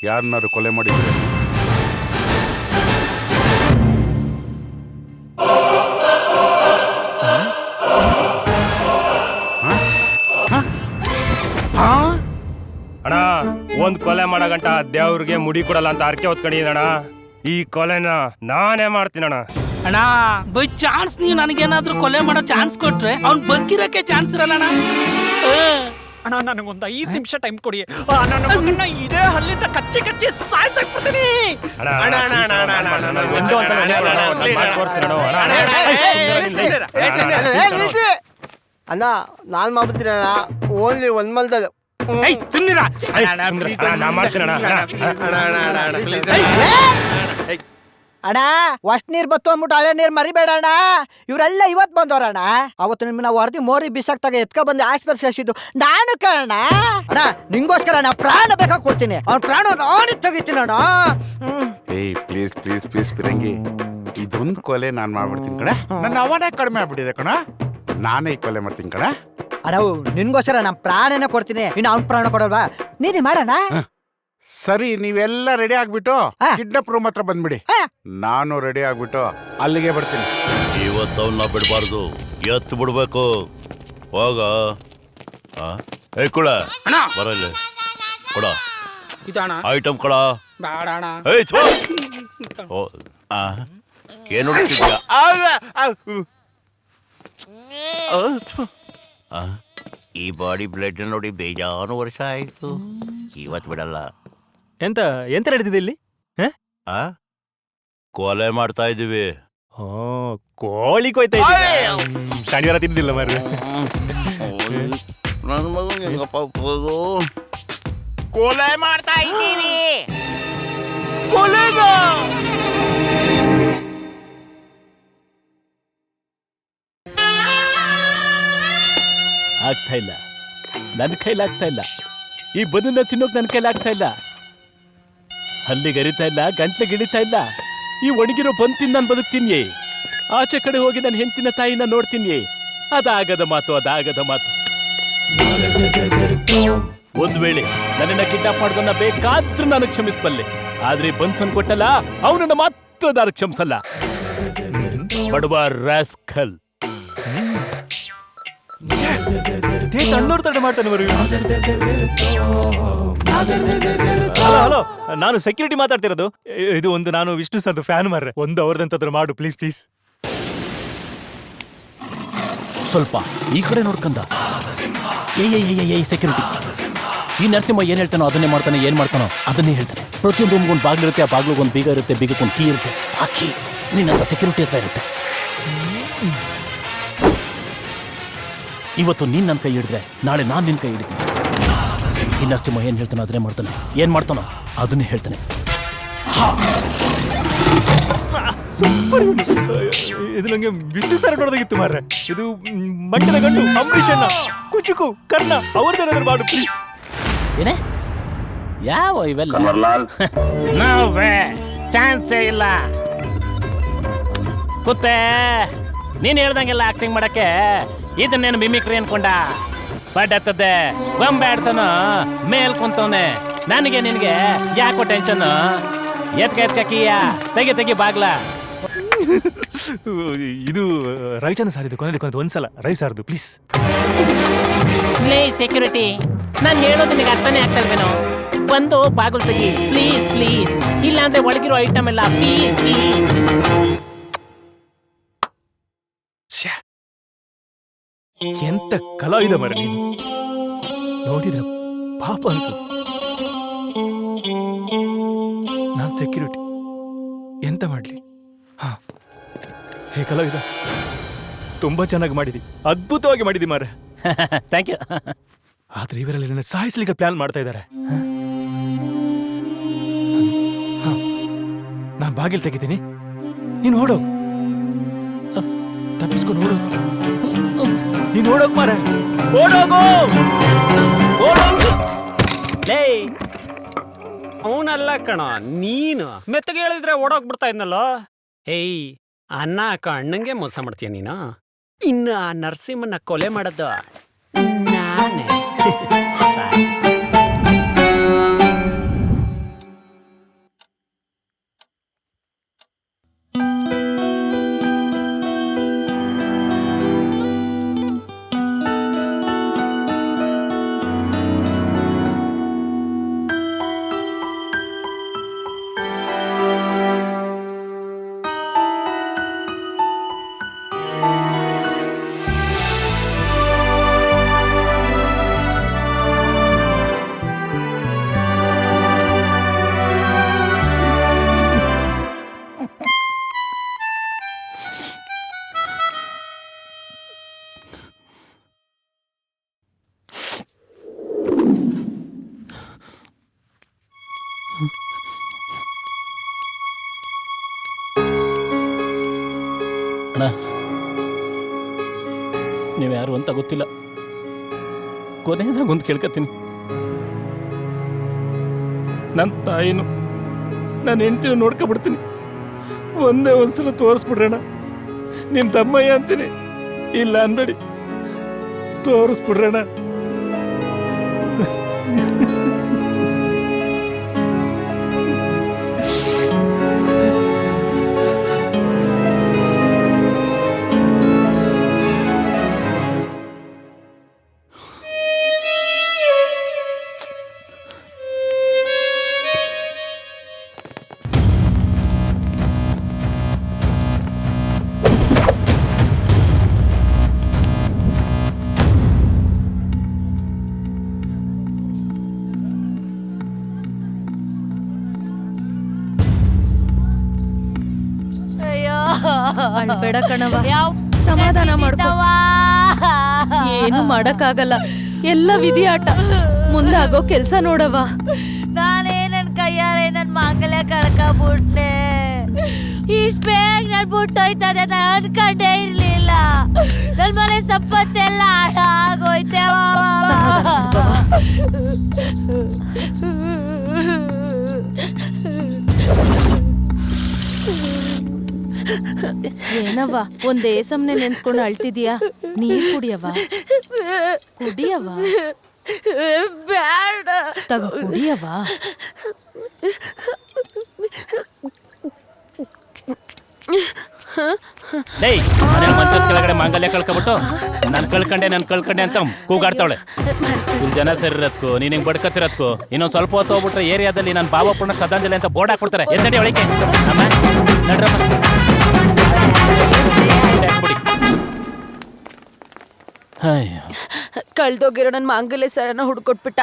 ಯಾರನ್ನಾರು ಕೊಲೆ ಮಾಡಿದ್ರೆ ಅಣ್ಣ, ಒಂದ್ ಕೊಲೆ ಮಾಡೋ ಗಂಟ ದೇವ್ರಿಗೆ ಮುಡಿ ಕೊಡಲ್ಲ ಅಂತ ಅರ್ಕೆ ಹೊತ್ಕೊಂಡಿದ್ದಣ್ಣ. ಈ ಕೊಲೆನ ನಾನೇ ಮಾಡ್ತೀನಣ್ಣ. ಅಣ್ಣ ಬೈ ಚಾನ್ಸ್ ನೀವು ನನಗೇನಾದ್ರೂ ಕೊಲೆ ಮಾಡೋ ಚಾನ್ಸ್ ಕೊಟ್ರೆ ಅವ್ನ್ ಬದುಕಿರಕ್ಕೆ ಚಾನ್ಸ್ ಇರಲ್ಲ ಅಣ್ಣ. ಅಣ್ಣ ನನಗೊಂದು 5 ನಿಮಿಷ ಟೈಮ್ ಕೊಡಿ. ನನ್ನ ಇದೇ ಹಲ್ಲಿಂದ ಕಚ್ಚಿ ಕಚ್ಚಿ ಸಾಯ್ಸಾಕ್ಬಿಡ್ತೀನಿ. ಅಣ್ಣ ನಾನ್ ಮಾಡ್ಬಿಡ್ತೀನಿ ಅಣ್ಣ, ಓನ್ಲಿ ಒಂದ್ ಮಲ್ದಲ್ಲಿ. ಅಣ್ಣ ವಸ್ಟ್ ನೀರ್ ಬತ್ತು ಅಂದ್ಬಿಟ್ಟು ಹಳೆ ನೀರ್ ಮರಿಬೇಡ ಅಣ್ಣ. ಇವರೆಲ್ಲ ಇವತ್ ಬಂದವ್ರಣ್ಣ. ಅವತ್ತು ನಿಮ್ಮನ್ನ ವರದಿ ಮೋರಿ ಬಿಸಾಕ್ತಾಗ ಎತ್ಕ ಬಂದು ಆಸ್ಪತ್ರೆ ಸೇರಿಸಿದ್ದು ನಾನು ಕಣ. ಅಣ್ಣ ನಿಂಗೋಸ್ಕರ ನಾ ಪ್ರಾಣ ಬೇಕಾ ಕೊಡ್ತೀನಿ, ಅವ್ನ ಪ್ರಾಣ ನೋಡಿ ತೆಗಿತೀನಿ ಅಣ್ಣ. ಪ್ಲೀಸ್ ಪ್ಲೀಸ್ ಪ್ಲೀಸ್ ಪಿರಂಗಿ, ಇದೊಂದು ಕೊಲೆ ನಾನ್ ಮಾಡ್ಬಿಡ್ತೀನಿ ಕಣ. ನನ್ನ ಅವನೇ ಕಡಿಮೆ ಆಗ್ಬಿಟ್ಟಿದೆ ಕಣ. ನಾನೇ ಈ ಕೊಲೆ ಮಾಡ್ತೀನಿ ಕಣ. ಅಣ್ಣ ನಿನ್ಗೋಸ್ಕರ ನಾ ಪ್ರಾಣನೇ ಕೊಡ್ತೀನಿ, ಇನ್ನು ಅವ್ನ ಪ್ರಾಣ ಕೊಡಲ್ವಾ? ನೀನೇ ಮಾಡೋಣ. ಸರಿ, ನೀವೆಲ್ಲ ರೆಡಿ ಆಗ್ಬಿಟ್ಟು ಕಿಡ್ನಾಪ್ ರೂಮ್ ಹತ್ರ ಬಂದ್ಬಿಡಿ. ನಾನು ರೆಡಿ ಆಗ್ಬಿಟ್ಟು ಅಲ್ಲಿಗೆ ಬರ್ತೀನಿ. ಇವತ್ತವನ್ನ ಬಿಡಬಾರ್ದು, ಎತ್ತು ಬಿಡ್ಬೇಕು. ಹೋಗ ಕುಳ ಬರಲ್ಲ ಕೊಡ ಐಟಮ್ ಕೊಡ. ಏನು ಈ ಬಾಡಿ ಬ್ಲಡ್ ನೋಡಿ ಬೇಜಾನು ವರ್ಷ ಆಯ್ತು. ಇವತ್ತು ಬಿಡಲ್ಲ. ಎಂತ ಎಂತ ನಡೀತಿದೆ ಇಲ್ಲಿ? ಕೊಲೆ ಮಾಡ್ತಾ ಇದೀವಿ. ಕೋಳಿ ಕೊಯ್ತಾ ಇದ್ದೀವಿ. ಶನಿವಾರ ತಿಂದಿಲ್ಲ ಮಾರ್ರೆ. ನನ್ನ ಮಗನ್ ಹೆಂಗಪ್ಪ ಹೋಗೋದು? ಕೊಲೆ ಮಾಡ್ತಾ ಇದ್ದೀವಿ. ಕೊಲೆಗ ಆಗ್ತಾ ಇಲ್ಲ, ನನ್ನ ಕೈಲಾಗ್ತಾ ಇಲ್ಲ. ಈ ಬನ್ನನ್ನ ತಿನ್ನೋಕ್ ನನ್ನ ಕೈಲಾಗ್ತಾ ಇಲ್ಲ. ಹಲ್ಲಿಗೆ ಅರಿತಾ ಇಲ್ಲ, ಗಂಟ್ಲಿಗೆ ಇಳಿತಾ ಇಲ್ಲ. ಈ ಒಣಗಿರೋ ಬಂದು ತಿಂದು ನಾನು ಬದುಕ್ತೀನಿ. ಆಚೆ ಕಡೆ ಹೋಗಿ ನನ್ನ ಹೆಂಡತಿನ ತಾಯಿನ ನೋಡ್ತೀನಿ. ಅದಾಗದ ಮಾತು, ಅದಾಗದ ಮಾತು. ಒಂದ್ ವೇಳೆ ನನ್ನನ್ನ ಕಿಡ್ನಾಪ್ ಮಾಡೋದನ್ನ ಬೇಕಾದ್ರೂ ನಾನು ಕ್ಷಮಿಸಬಲ್ಲೆ. ಆದ್ರೆ ಬಂತನ್ ಕೊಟ್ಟಲ್ಲ, ಅವನನ್ನ ಮಾತ್ರ ನಾನು ಕ್ಷಮಿಸಲ್ಲ. ಬಡವ ರಾಸ್ಕಲ್. ಅಣ್ಣವ್ರು ತಡೆ ಮಾಡ್ತಾನೆ. ಹಲೋ, ನಾನು ಸೆಕ್ಯೂರಿಟಿ ಮಾತಾಡ್ತಿರೋದು. ಇದು ಒಂದು ನಾನು ವಿಷ್ಣು ಸರ್ದು ಫ್ಯಾನ್ ಮಾರ್ರೆ. ಒಂದು ಅವ್ರದಂತಾದ್ರು ಮಾಡು ಪ್ಲೀಸ್ ಪ್ಲೀಸ್. ಸ್ವಲ್ಪ ಈ ಕಡೆ ನೋಡ್ಕಂದ. ಸೆಕ್ಯೂರಿಟಿ, ಈ ನರಸಿಂಹ ಏನ್ ಹೇಳ್ತಾನೋ ಅದನ್ನೇ ಮಾಡ್ತಾನೆ, ಏನ್ ಮಾಡ್ತಾನೋ ಅದನ್ನೇ ಹೇಳ್ತಾನೆ. ಪ್ರತಿಯೊಂದು ರೂಮ್ಗೊಂದು ಬಾಗಿಲಿರುತ್ತೆ, ಆ ಬಾಗಿಲಿಗೊಂದು ಬೀಗ ಇರುತ್ತೆ, ಬೀಗಕ್ಕೊಂದು ಕೀ ಇರುತ್ತೆ. ಆ ಕೀ ನಿನ್ನ ಸೆಕ್ಯೂರಿಟಿ ಹತ್ರ ಇರುತ್ತೆ. ಇವತ್ತು ನೀನ್ ನನ್ನ ಕೈ ಹಿಡಿದ್ರೆ ನಾಳೆ ನಾನು ನಿನ್ನ ಕೈ ಹಿಡಿತೀನಿ. ಈ ನರಸಿಂಹ ಏನ್ ಹೇಳ್ತಾನೋ ಅದನ್ನೇ ಮಾಡ್ತಾನೆ, ಏನ್ ಮಾಡ್ತಾನೋ ಅದನ್ನೇ ಹೇಳ್ತಾನೆ. ಸೂಪರ್. ಇದು ನಂಗೆ ವಿಷ್ಣು ಸರ್ ನೋಡೋದಾಗಿತ್ತು ಮಾರ್ರೆ. ಇದು ಮಂಡ್ಯದ ಗಂಡು ಅಂಬರೀಷನ್ನ ಕುಚುಕು ಕರ್ಣ ಅವ್ರದ್ದೇನಾದ್ರು ಮಾಡು ಪ್ಲೀಸ್. ಏನೇ ಯಾವ ಇವೆಲ್ಲ? ನಾವೇ ಚಾನ್ಸೇ ಇಲ್ಲ. ಕೂತೆ ನೀನ್ ಹೇಳ್ದಂಗೆಲ್ಲ ಆಕ್ಟಿಂಗ್ ಮಾಡಕ್ಕೆ ಇದನ್ನೇನು ಮಿಮಿಕ್ರಿ ಅನ್ಕೊಂಡ? ಬಡ್ಡತ್ತದೆ ಗೊಂಬೆ ಆಡ್ಸೋನು ಮೇಲ್ ಕುಂತವನೆ. ನನಗೆ ನಿನಗೆ ಯಾಕೋ ಟೆನ್ಷನ್? ಎತ್ಕೀಯ ತೆಗಿ ಬಾಗ್ಲ. ಇದು ರವಿಚಂದ್ರ ಸಾರ್, ಇದು ಕೊನೆದು ಒಂದ್ಸಲ ರವಿ ಸಾರ್ದು ಪ್ಲೀಸ್. ಸೆಕ್ಯೂರಿಟಿ, ನಾನು ಹೇಳೋದು ನಿನಗೆ ಅರ್ಥನೇ ಆಗ್ತಲ್ವೇನೋ? ಬಂದು ಬಾಗಿಲು ತೆಗಿ ಪ್ಲೀಸ್ ಪ್ಲೀಸ್, ಇಲ್ಲ ಅಂದ್ರೆ ಒಳಗಿರೋ ಐಟಮ್ ಎಲ್ಲ ಪ್ಲೀಸ್ ಪ್ಲೀಸ್. ಎಂತ ಕಲಾವಿದ ಮರ ನೀನು, ನೋಡಿದ್ರ ಪಾಪ ಅನ್ಸೋದು. ನಾನ್ ಸೆಕ್ಯೂರಿಟಿ, ಎಂತ ಮಾಡ್ಲಿ? ಹಾ, ಹೇ ಕಲಾವಿದ, ತುಂಬಾ ಚೆನ್ನಾಗಿ ಮಾಡಿದಿ, ಅದ್ಭುತವಾಗಿ ಮಾಡಿದಿ ಮಾರ. Thank you. ಆದ್ರೆ ಇವರಲ್ಲಿ ನನ್ನ ಸಾಯಿಸ್ಲಿಕ್ಕೆ ಪ್ಲಾನ್ ಮಾಡ್ತಾ ಇದ್ದಾರೆ. ನಾನು ಬಾಗಿಲು ತೆಗಿತೀನಿ, ನೀನು ಓಡೋ, ತಪ್ಪಿಸ್ಕೊಂಡು ಓಡೋ, ನೀನು ಓಡೋಗ್ ಮಾರ, ಓಡೋಗೋ. ಲೇ, ಅವನಲ್ಲ ಕಣ ನೀನು. ಮೆತ್ತಗೆ ಹೇಳಿದ್ರೆ ಓಡೋಗ್ಬಿಡ್ತಾ ಇದ್ನಲ್ಲ. ಏಯ್, ಅನ್ನ ಹಾಕ ಅಣ್ಣಂಗೆ ಮೋಸ ಮಾಡ್ತೀಯ ನೀನು. ಇನ್ನು ಆ ನರಸಿಂಹನ ಕೊಲೆ ಮಾಡದ್ದು ನಾನೇ. ಅಣ್ಣ, ನೀವ್ಯಾರು ಅಂತ ಗೊತ್ತಿಲ್ಲ. ಕೊನೆಯದಾಗ ಒಂದು ಕೇಳ್ಕತ್ತೀನಿ. ನನ್ನ ತಾಯಿನು ನನ್ನ ಹೆಂಡತಿನ ನೋಡ್ಕೊಬಿಡ್ತೀನಿ. ಒಂದೇ ಒಂದ್ಸಲ ತೋರಿಸ್ಬಿಡ್ರಣ್ಣ. ನಿಮ್ಮ ತಮ್ಮಯ್ಯ ಅಂತೀನಿ, ಇಲ್ಲ ಅನ್ಬೇಡಿ, ತೋರಿಸ್ಬಿಡ್ರಣ್ಣ. ಅಳ್ಬೇಡ ಕಣವ, ಸಮಾಧಾನ ಮಾಡ್ಕೋ. ಏನು ಮಾಡಕ್ಕಾಗಲ್ಲ, ಎಲ್ಲ ವಿಧಿ ಆಟ. ಮುಂದಾಗೋ ಕೆಲ್ಸ ನೋಡವ. ನಾನೇ ನನ್ ಕೈಯಾರೆ ನನ್ ಮಾಂಗಲ್ಯ ಕಳ್ಕೊಂಡ್ಬಿಟ್ನೆ. ಇಷ್ಟ ಬೇಗ ನನ್ ಬಿಟ್ಟೋಯ್ತದೆ ಅಂತ ಅನ್ಕೊಂಡೇ ಇರ್ಲಿಲ್ಲ. ನನ್ ಮನೆ ಸಂಪತ್ತೆಲ್ಲ ಹಾಳಾಗೋಯ್ತೆ. ಏನವ್ವ ಒಂದೇ ಸಮನೆ ನೆನ್ಸ್ಕೊಂಡು ಅಳ್ತಿದ್ಯಾ? ನೀರ್ ಕುಡಿಯವ, ಕುಡಿಯವ, ಬೇಡ ತಗೋ ಕುಡಿಯವ. ಡೇಯ್, ಮಂಚದ ಕೆಳಗಡೆ ಮಾಂಗಲ್ಯ ಕಳ್ಕೊಬಿಟ್ಟು ನಾನು ಕಳ್ಕೊಂಡೆ ಅಂತ ಕೂಗಾಡ್ತಾವಳೆ. ಇಲ್ಲಿ ಜನ ಸೇರಿರೋದ್ಕು, ನೀನ್ ಹಿಂಗ್ ಬಡ್ಕತ್ತಿರೋದ್ಕು ಇನ್ನೊಂದ್ ಸ್ವಲ್ಪ ಹೊತ್ತು ಹೋಗ್ಬಿಟ್ರೆ ಏರಿಯಾದಲ್ಲಿ ನಾನು ಭಾವಪೂರ್ಣ ಶ್ರದ್ಧಾಂಜಲಿ ಅಂತ ಬೋರ್ಡ್ ಹಾಕ್ಬಿಡ್ತಾರೆ. ಎದ್ದಡಿ ಒಳಗೆ ನಡ್ರಮ್ಮ. ಕಳ್ದೋಗಿರೋ ನನ್ ಮಾಂಗಲ್ಯ ಸರನ ಹುಡ್ಕೊಟ್ಬಿಟ್ಟ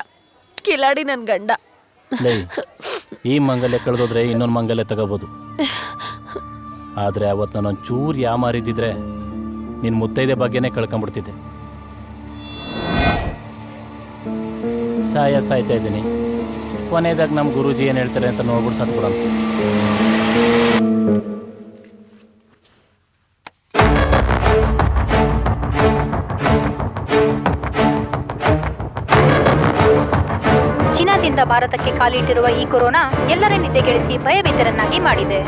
ಕಿಲಾಡಿ ನನ್ ಗಂಡ. ಈ ಮಂಗಲ್ಯ ಕಳೆದೋದ್ರೆ ಇನ್ನೊಂದು ಮಂಗಲ್ಯ ತಗೋಬೋದು. ಆದ್ರೆ ಅವತ್ತು ನಾನೊಂದು ಚೂರು ಯಾಮಾರಿದ್ದಿದ್ರೆ ನಿನ್ ಮುತ್ತೈದೆ ಬಗ್ಗೆನೇ ಕಳ್ಕೊಂಡ್ಬಿಡ್ತಿದ್ದೆ. ಸಾಯ್ತಾ ಇದ್ದೀನಿ. ಕೊನೆಯದಾಗ ನಮ್ಮ ಗುರೂಜಿ ಏನು ಹೇಳ್ತಾರೆ ಅಂತ ನೋಡ್ಬಿಟ್ಟು ಸತ್ಬಿಡೋಣ. ಚೀನಾದಿಂದ ಭಾರತಕ್ಕೆ ಕಾಲಿಟ್ಟಿರುವ ಈ ಕೊರೋನಾ ಎಲ್ಲರ ನಿದ್ದೆಗೆಡಿಸಿ ಭಯಭೀತರನ್ನಾಗಿ ಮಾಡಿದೆ.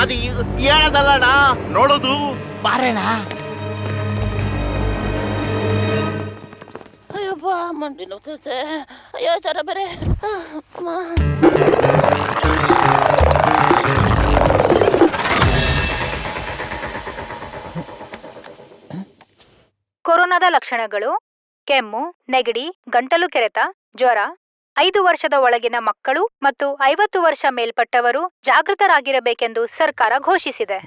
ಅದು ಹೇಳದಲ್ಲಣ್ಣ, ನೋಡೋದು ಬಾರಣ್ಣ. ಅಯ್ಯಪ್ಪ ಮಂಡಿ ನೋಗ್ತೈತೆ. ಅಯ್ಯೋ ಜ್ವರ ಬೇರೆ. ಕೊರೋನಾದ ಲಕ್ಷಣಗಳು: ಕೆಮ್ಮು, ನೆಗಡಿ, ಗಂಟಲು ಕೆರೆತ, ಜ್ವರ. 5 ವರ್ಷದ ಒಳಗಿನ ಮಕ್ಕಳು ಮತ್ತು 50 ವರ್ಷ ಮೇಲ್ಪಟ್ಟವರು ಜಾಗೃತರಾಗಿರಬೇಕೆಂದು ಸರ್ಕಾರ ಘೋಷಿಸಿದೆ.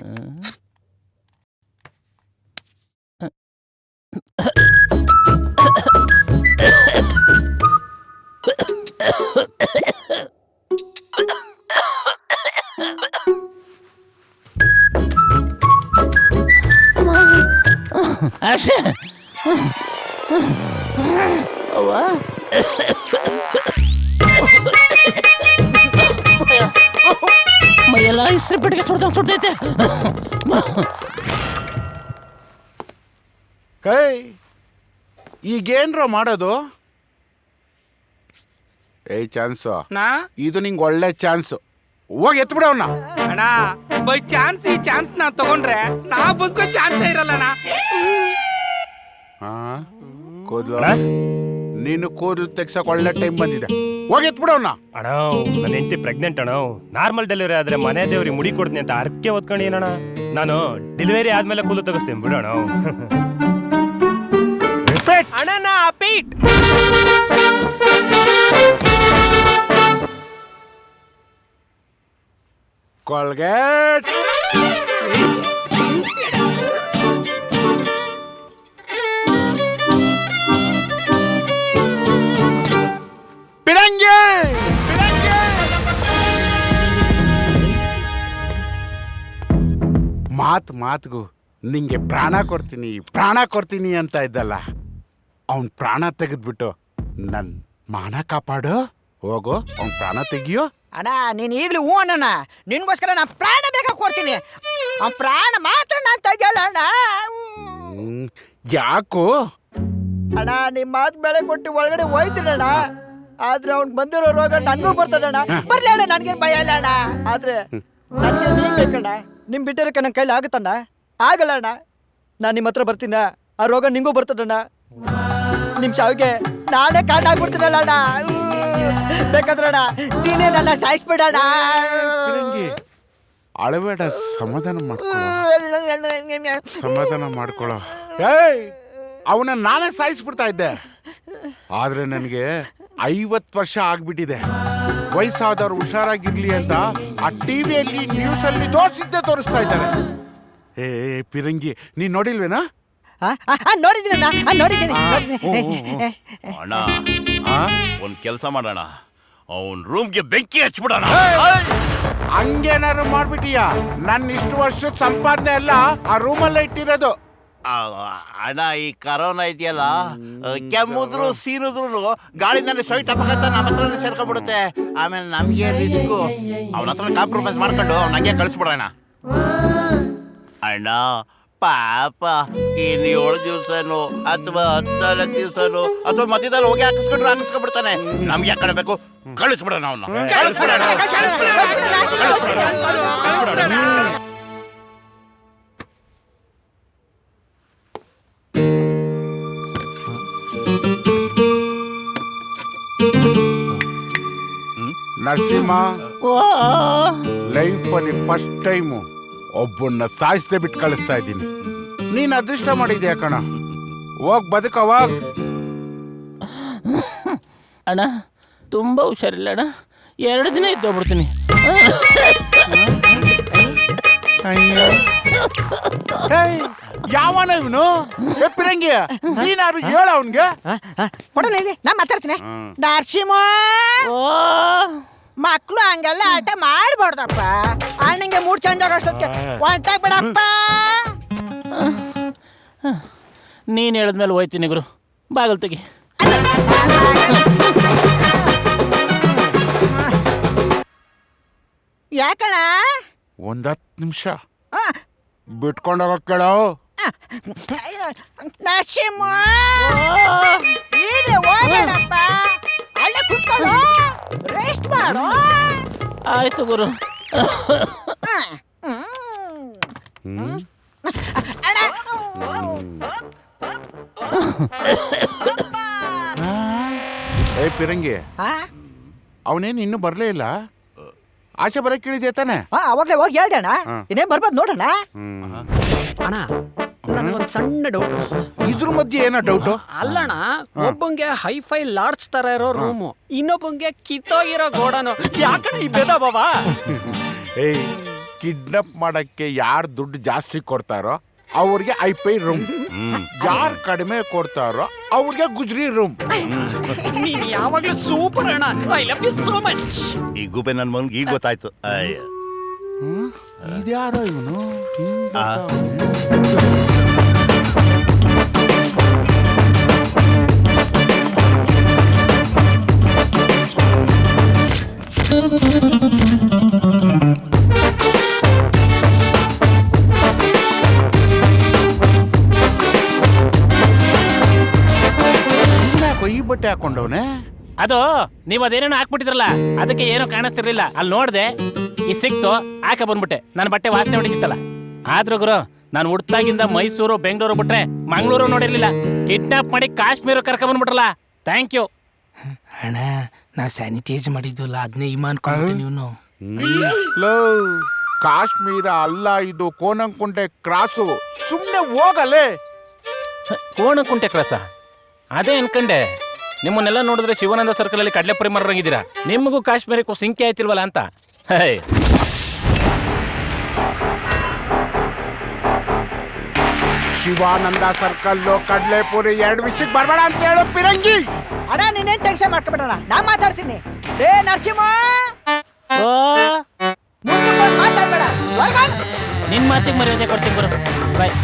ಮೈಯೆಲ್ಲ ಇಸ್ತ್ರಿ ಪೆಟ್ಟಿಗೆ ಸುಡ್ತೈತೆ. ಕೈ ಈಗೇನ್ರ ಮಾಡೋದು? ಚಾನ್ಸು ಇದು ನಿಂಗೆ ಒಳ್ಳೆ ಚಾನ್ಸು. ಹೋಗಿ ಎತ್ಬಿಡ ಅವನ್ನ. ಅಣ್ಣ ಬೈ ಚಾನ್ಸ್ ಈ ಚಾನ್ಸ್ ನಾ ತಗೊಂಡ್ರೆ ನಾ ಬದುಕೋ ಚಾನ್ಸೇ ಇರಲ್ಲಣ್ಣ. ಕೂದ್ಲು ನೀನು ಕೂದಲು ತೆಗ್ಸಕ್ ಒಳ್ಳೆ ಟೈಮ್ ಬಂದಿದೆ. ಹೋಗಿ ಎತ್ಬಿಡೋಣ. ಅಣ್ಣ ನನ್ನ ಹೆಂಡತಿ ಪ್ರೆಗ್ನೆಂಟ್ ಅಣ್ಣ. ನಾರ್ಮಲ್ ಡೆಲಿವರಿ ಆದ್ರೆ ಮನೆ ದೇವ್ರಿಗೆ ಮುಡಿ ಕೊಡ್ತೀನಿ ಅಂತ ಅರ್ಕೆ ಓದ್ಕೊಂಡು ಏನಣ್ಣ. ನಾನು ಡೆಲಿವರಿ ಆದ್ಮೇಲೆ ಕೂದಲು ತೆಗಿಸ್ತೀನಿ ಬಿಡೋಣ. ಅಣ್ಣ ಪೀಟ್ ಕೋಲ್ಗೇಟ್ ಪಿರಂಗಿ ಮಾತಿಗೂ ನಿಂಗೆ ಪ್ರಾಣ ಕೊಡ್ತೀನಿ ಅಂತ ಇದ್ದಲ್ಲ, ಅವನ್ ಪ್ರಾಣ ತೆಗೆದ್ಬಿಟ್ಟು ನನ್ ಮಾನ ಕಾಪಾಡು. ಹೋಗು, ಅವನ್ ಪ್ರಾಣ ತೆಗಿಯೋ. ಅಣ್ಣ ನೀನ್ ಈಗ್ಲೂ ಹೂ ಅಣ್ಣ, ನಿನ್ಗೋಸ್ಕರ ನಾ ಪ್ರಾಣ ಬೇಕಾ ಕೊಡ್ತೀನಿ. ಆ ಪ್ರಾಣ ಮಾತ್ರ ನಾನ್ ತೆಗಿಯಲ್ಲ ಅಣ್ಣ. ಯಾಕೋ ಅಣ್ಣ ನಿಮ್ ಮಾತು ಬೆಳೆ ಕೊಟ್ಟು ಒಳಗಡೆ ಹೋಯ್ತೀನಣ್ಣ. ಆದ್ರೆ ಅವ್ನ್ ಬಂದಿರೋ ರೋಗ ನನ್ಗೂ ಬರ್ತದಣ್ಣ. ಬರ್ಲಿ ಅಣ್ಣ, ನನ್ಗೇನ್ ಭಯ ಇಲ್ಲ ಅಣ್ಣ. ಆದ್ರೆ ನನ್ಗೆ ನೀನ್ ಬೇಕಣ್ಣ. ನಿಮ್ ಬಿಟ್ಟಿರಕ್ಕೆ ನನ್ನ ಕೈಲಿ ಆಗುತ್ತಣ್ಣ? ಆಗಲ್ಲ ಅಣ್ಣ. ನಾನ್ ನಿಮ್ಮ ಹತ್ರ ಬರ್ತೀನ, ಆ ರೋಗ ನಿಂಗೂ ಬರ್ತದಣ್ಣ. ನಿಮ್ ಸಾವಿಗೆ ನಾನೇ ಕಾರಣ ಆಗ್ಬಿಡ್ತೀನಲ್ಲ ಅಣ್ಣ. ಬೇಕಾದ್ರಣ್ಣ ನೀನೇ ನನ್ನ ಸಾಯಿಸ್ಬಿಡಣ್ಣ. ಅಳಬೇಡ, ಸಮಾಧಾನ ಮಾಡ್ಕೊಳ್ಳೋ. ಅವನ ನಾನೇ ಸಾಯಿಸ್ಬಿಡ್ತಾ ಇದ್ದೆ. ಆದ್ರೆ ನನಗೆ 50 ವರ್ಷ ಆಗ್ಬಿಟ್ಟಿದೆ. ವಯಸ್ಸಾದವ್ರು ಹುಷಾರಾಗಿರ್ಲಿ ಅಂತ ಆ ಟಿವಿಯಲ್ಲಿ ನ್ಯೂಸಲ್ಲಿ ತೋರಿಸ್ತಾ ಇದ್ದಾರೆ. ಪಿರಂಗಿ, ನೀನ್ ನೋಡಿಲ್ವೇನಾ? ನೋಡಿದ್ದೀನಿ. ಅಣ್ಣ, ಒಂದ್ ಕೆಲ್ಸ ಮಾಡೋಣ, ಅವನ್ ರೂಮ್ಗೆ ಬೆಂಕಿ ಹಚ್ಬಿಡೋಣ. ಹಂಗೇನಾರು ಮಾಡ್ಬಿಟ್ಟಿಯ? ನನ್ನ ಇಷ್ಟು ವರ್ಷದ ಸಂಪಾದನೆ ಎಲ್ಲ ಆ ರೂಮಲ್ಲೇ ಇಟ್ಟಿರೋದು. ಅಣ್ಣ, ಈ ಕರೋನಾ ಇದೆಯಲ್ಲ, ಕೆಮ್ಮುದ್ರು ಸೀನುದ್ರು ಗಾಳಿನಲ್ಲಿ ಸೊಯ್ಟ್ ಅಪಘಾತ ನಮ್ಮ ಹತ್ರನೇ ಸೇರ್ಕೊಂಡ್ಬಿಡುತ್ತೆ. ಆಮೇಲೆ ನಮ್ಗೆ ರಿಸ್ಕು. ಅವನ ಹತ್ರ ಕಾಂಪ್ರಮೈಸ್ ಮಾಡ್ಕೊಂಡು ಅವ್ನ ಹಂಗೆ ಕಳಿಸ್ಬಿಡೋಣ. ಅಣ್ಣ ಪಾಪ, ಇನ್ನು 7 ದಿವಸನೋ ಅಥವಾ 14 ದಿವಸನೋ ಅಥವಾ ಮಧ್ಯದಲ್ಲಿ ಹೋಗಿ ಹಾಕಿಸ್ಕೊಂಡ್ಬಿಡ್ತಾನೆ. ನಮ್ಗೆ ಯಾಕೆ ಕಳಬೇಕು? ಕಳಿಸ್ಬಿಡೋಣ ಅವನ್ನ. ನರಸಿಂಹ, ಲೈಫಲ್ಲಿ ಫಸ್ಟ್ ಟೈಮು ಒಬ್ಬನ್ನ ಸಾಯಿಸದೆ ಬಿಟ್ಟು ಕಳಿಸ್ತಾ ಇದ್ದೀನಿ. ನೀನ್ ಅದೃಷ್ಟ ಮಾಡಿದ್ಯಾ ಕಣ. ಹೋಗ್ ಬದುಕವಾಗ. ಅಣ್ಣ ತುಂಬಾ ಹುಷಾರಿಲ್ಲ ಅಣ್ಣ, 2 ದಿನ ಇದ್ದೋಗ್ಬಿಡ್ತೀನಿ. ಯಾವನ ಇವನು? ಪಿರಂಗಿ, ನೀನಾರು ಹೇಳ ಅವನ್ಗೆ. ನಾ ಮಾತಾಡ್ತೀನಿ. ನರಸಿಂಹ, ಮಕ್ಳು ಹಂಗೆಲ್ಲ ಆಟ ಮಾಡ್ಬಾರ್ದಪ್ಪ. ಅಣ್ಣಂಗೆ ಮೂಡ್ ಚೇಂಜ್ ಆಗೋಷ್ಟೊತ್ತಿಗೆ ಹೊಂಟಾಗ್ಬಿಡಪ್ಪ. ನೀನ್ ಹೇಳಿದ್ಮೇಲೆ ಹೋಯ್ತೀನಿ ಗುರು. ಬಾಗಲ್ ತೆಗಿ. ಯಾಕಣ? 10 ನಿಮಿಷ ಬಿಟ್ಕೊಂಡೋಗ ಕೇಳೋ. ನರಸಿಂಹ, ಹೋಗಬೇಡಪ್ಪ, ಅಲ್ಲೇ ಕುತ್ಕೊಳ್ಳೋ, ರೆಸ್ಟ್ ಮಾಡು. ಆಯ್ತು ಗುರು. ಏ ಪಿರಂಗಿ, ಅವನೇನು ಇನ್ನೂ ಬರ್ಲೇ ಇಲ್ಲ. ಆಚೆ ಬರಕ್ ಕೇಳಿದೆ ತಾನೆ? ಅವಾಗ್ಲೇ ಹೋಗಿ ಹೇಳ್ದೆ ಅಣ್ಣ. ಇನ್ನೇನ್ ಬರ್ಬೋದು ನೋಡೋಣ. ಅಣ್ಣ ನನಗೊಂದು ಸಣ್ಣ ಡೌಟ್. ಇದ್ರ ಮಧ್ಯೆ ಏನೋ ಡೌಟು? ಅಲ್ಲಣ್ಣ, ಒಬ್ಬಂಗೆ ಹೈಫೈ ಲಾಡ್ಜ್ ತರ ಇರೋ ರೂಮು, ಇನ್ನೊಬ್ಬಂಗೆ ಕಿತ್ತೋಗಿರೋ ಗೋಡನು. ಯಾಕಣ್ಣ ಈ ಭೇದ ಭಾವ? ಏಯ್, ಕಿಡ್ನಾಪ್ ಮಾಡಕ್ಕೆ ಯಾರು ದುಡ್ಡು ಜಾಸ್ತಿ ಕೊಡ್ತಾರೋ ಅವ್ರಿಗೆ ಐಪೈ ರೂಮ್, ಯಾರು ಕಡಿಮೆ ಕೊಡ್ತಾರೋ ಅವ್ರಿಗೆ ಗುಜ್ರಿ ರೂಮ್. ನೀನ್ ಯಾವಾಗ್ಲೂ ಸೂಪರ್ ಅಣ್ಣ. I love you so much. ಈ ಗುಬೆ ನನ್ ಮನ್ಗೆ ಈಗ ಗೊತ್ತಾಯ್ತು. ಇದ್ಯಾರೋ ಇವನು. ಈ ಬಟ್ಟೆ ಹಾಕೊಂಡವನೆ. ಅದು ನೀವ್ ಅದೇನೇನೋ ಹಾಕ್ಬಿಟ್ಟಿದ್ರಲ್ಲ, ಅದಕ್ಕೆ ಏನೋ ಕಾಣಿಸ್ತಿರ್ಲಿಲ್ಲ. ಅಲ್ಲಿ ನೋಡ್ದೆ, ಈ ಸಿಕ್ತು, ಹಾಕ ಬಂದ್ಬಿಟ್ಟೆ. ನನ್ನ ಬಟ್ಟೆ ವಾಸನೆ ಹೊಡಿತಿತ್ತಲ್ಲ. ಆದ್ರೂ ಗುರು, ನಾನು ಹುಡ್ತಾಗಿಂದ ಮೈಸೂರು, ಬೆಂಗಳೂರು ಬಿಟ್ರೆ ಮಂಗಳೂರು ನೋಡಿರ್ಲಿಲ್ಲ. ಕಿಡ್ನಾಪ್ ಮಾಡಿ ಕಾಶ್ಮೀರ ಕರ್ಕ ಬಂದ್ಬಿಟ್ರಲ್ಲ. ಥ್ಯಾಂಕ್ ಯು ಅಣ್ಣ. ನಾ ಸ್ಯಾನಿಟೈಸ್ ಮಾಡಿದ್ವಲ್ಲ, ಅದನ್ನೇ ಇಮಾನ್ಕೊಂಡು ನೀವು. ಕಾಶ್ಮೀರ ಅಲ್ಲ ಇದು, ಕೋನಂಕುಂಟೆ ಕ್ರಾಸು. ಸುಮ್ನೆ ಹೋಗಲೇ. ಕೋಣಕುಂಟೆ ಕ್ರಾಸ? ಅದೇ ಅನ್ಕಂಡೆ. ನಿಮ್ಮನ್ನೆಲ್ಲ ನೋಡಿದ್ರೆ ಶಿವಾನಂದ ಸರ್ಕಲ್ ಅಲ್ಲಿ ಕಡಲೆಪುರಿ ಮರಂಗಿದ್ದೀರಾ. ನಿಮಗೂ ಕಾಶ್ಮೀರಕ್ಕೂ ಸಿಂಕೆ ಆಯ್ತಿಲ್ವಲ್ಲ ಅಂತ. ಶಿವಾನಂದ ಸರ್ಕಲ್ ಕಡ್ಲೆಪುರಿ 2 ವಿಷಯಕ್ಕೆ ಬರ್ಬೇಡ ಅಂತ ಹೇಳು ಪಿರಂಗಿ. ಅಣ್ಣ ನೀನೇನ್ ಟೆನ್ಷನ್ ಮಾಡ್ಕೊಬೇಡಣ, ನಾ ಮಾತಾಡ್ತೀನಿ. ಏ ನರಸಿಂಹ, ಮಾತಾಡ್ಬೇಡ. ನಿನ್ ಮಾತಿಗೆ ಮರ್ಯಾದೆ ಕೊಡ್ತೀನಿ ಬರು. ಬಾಯ್.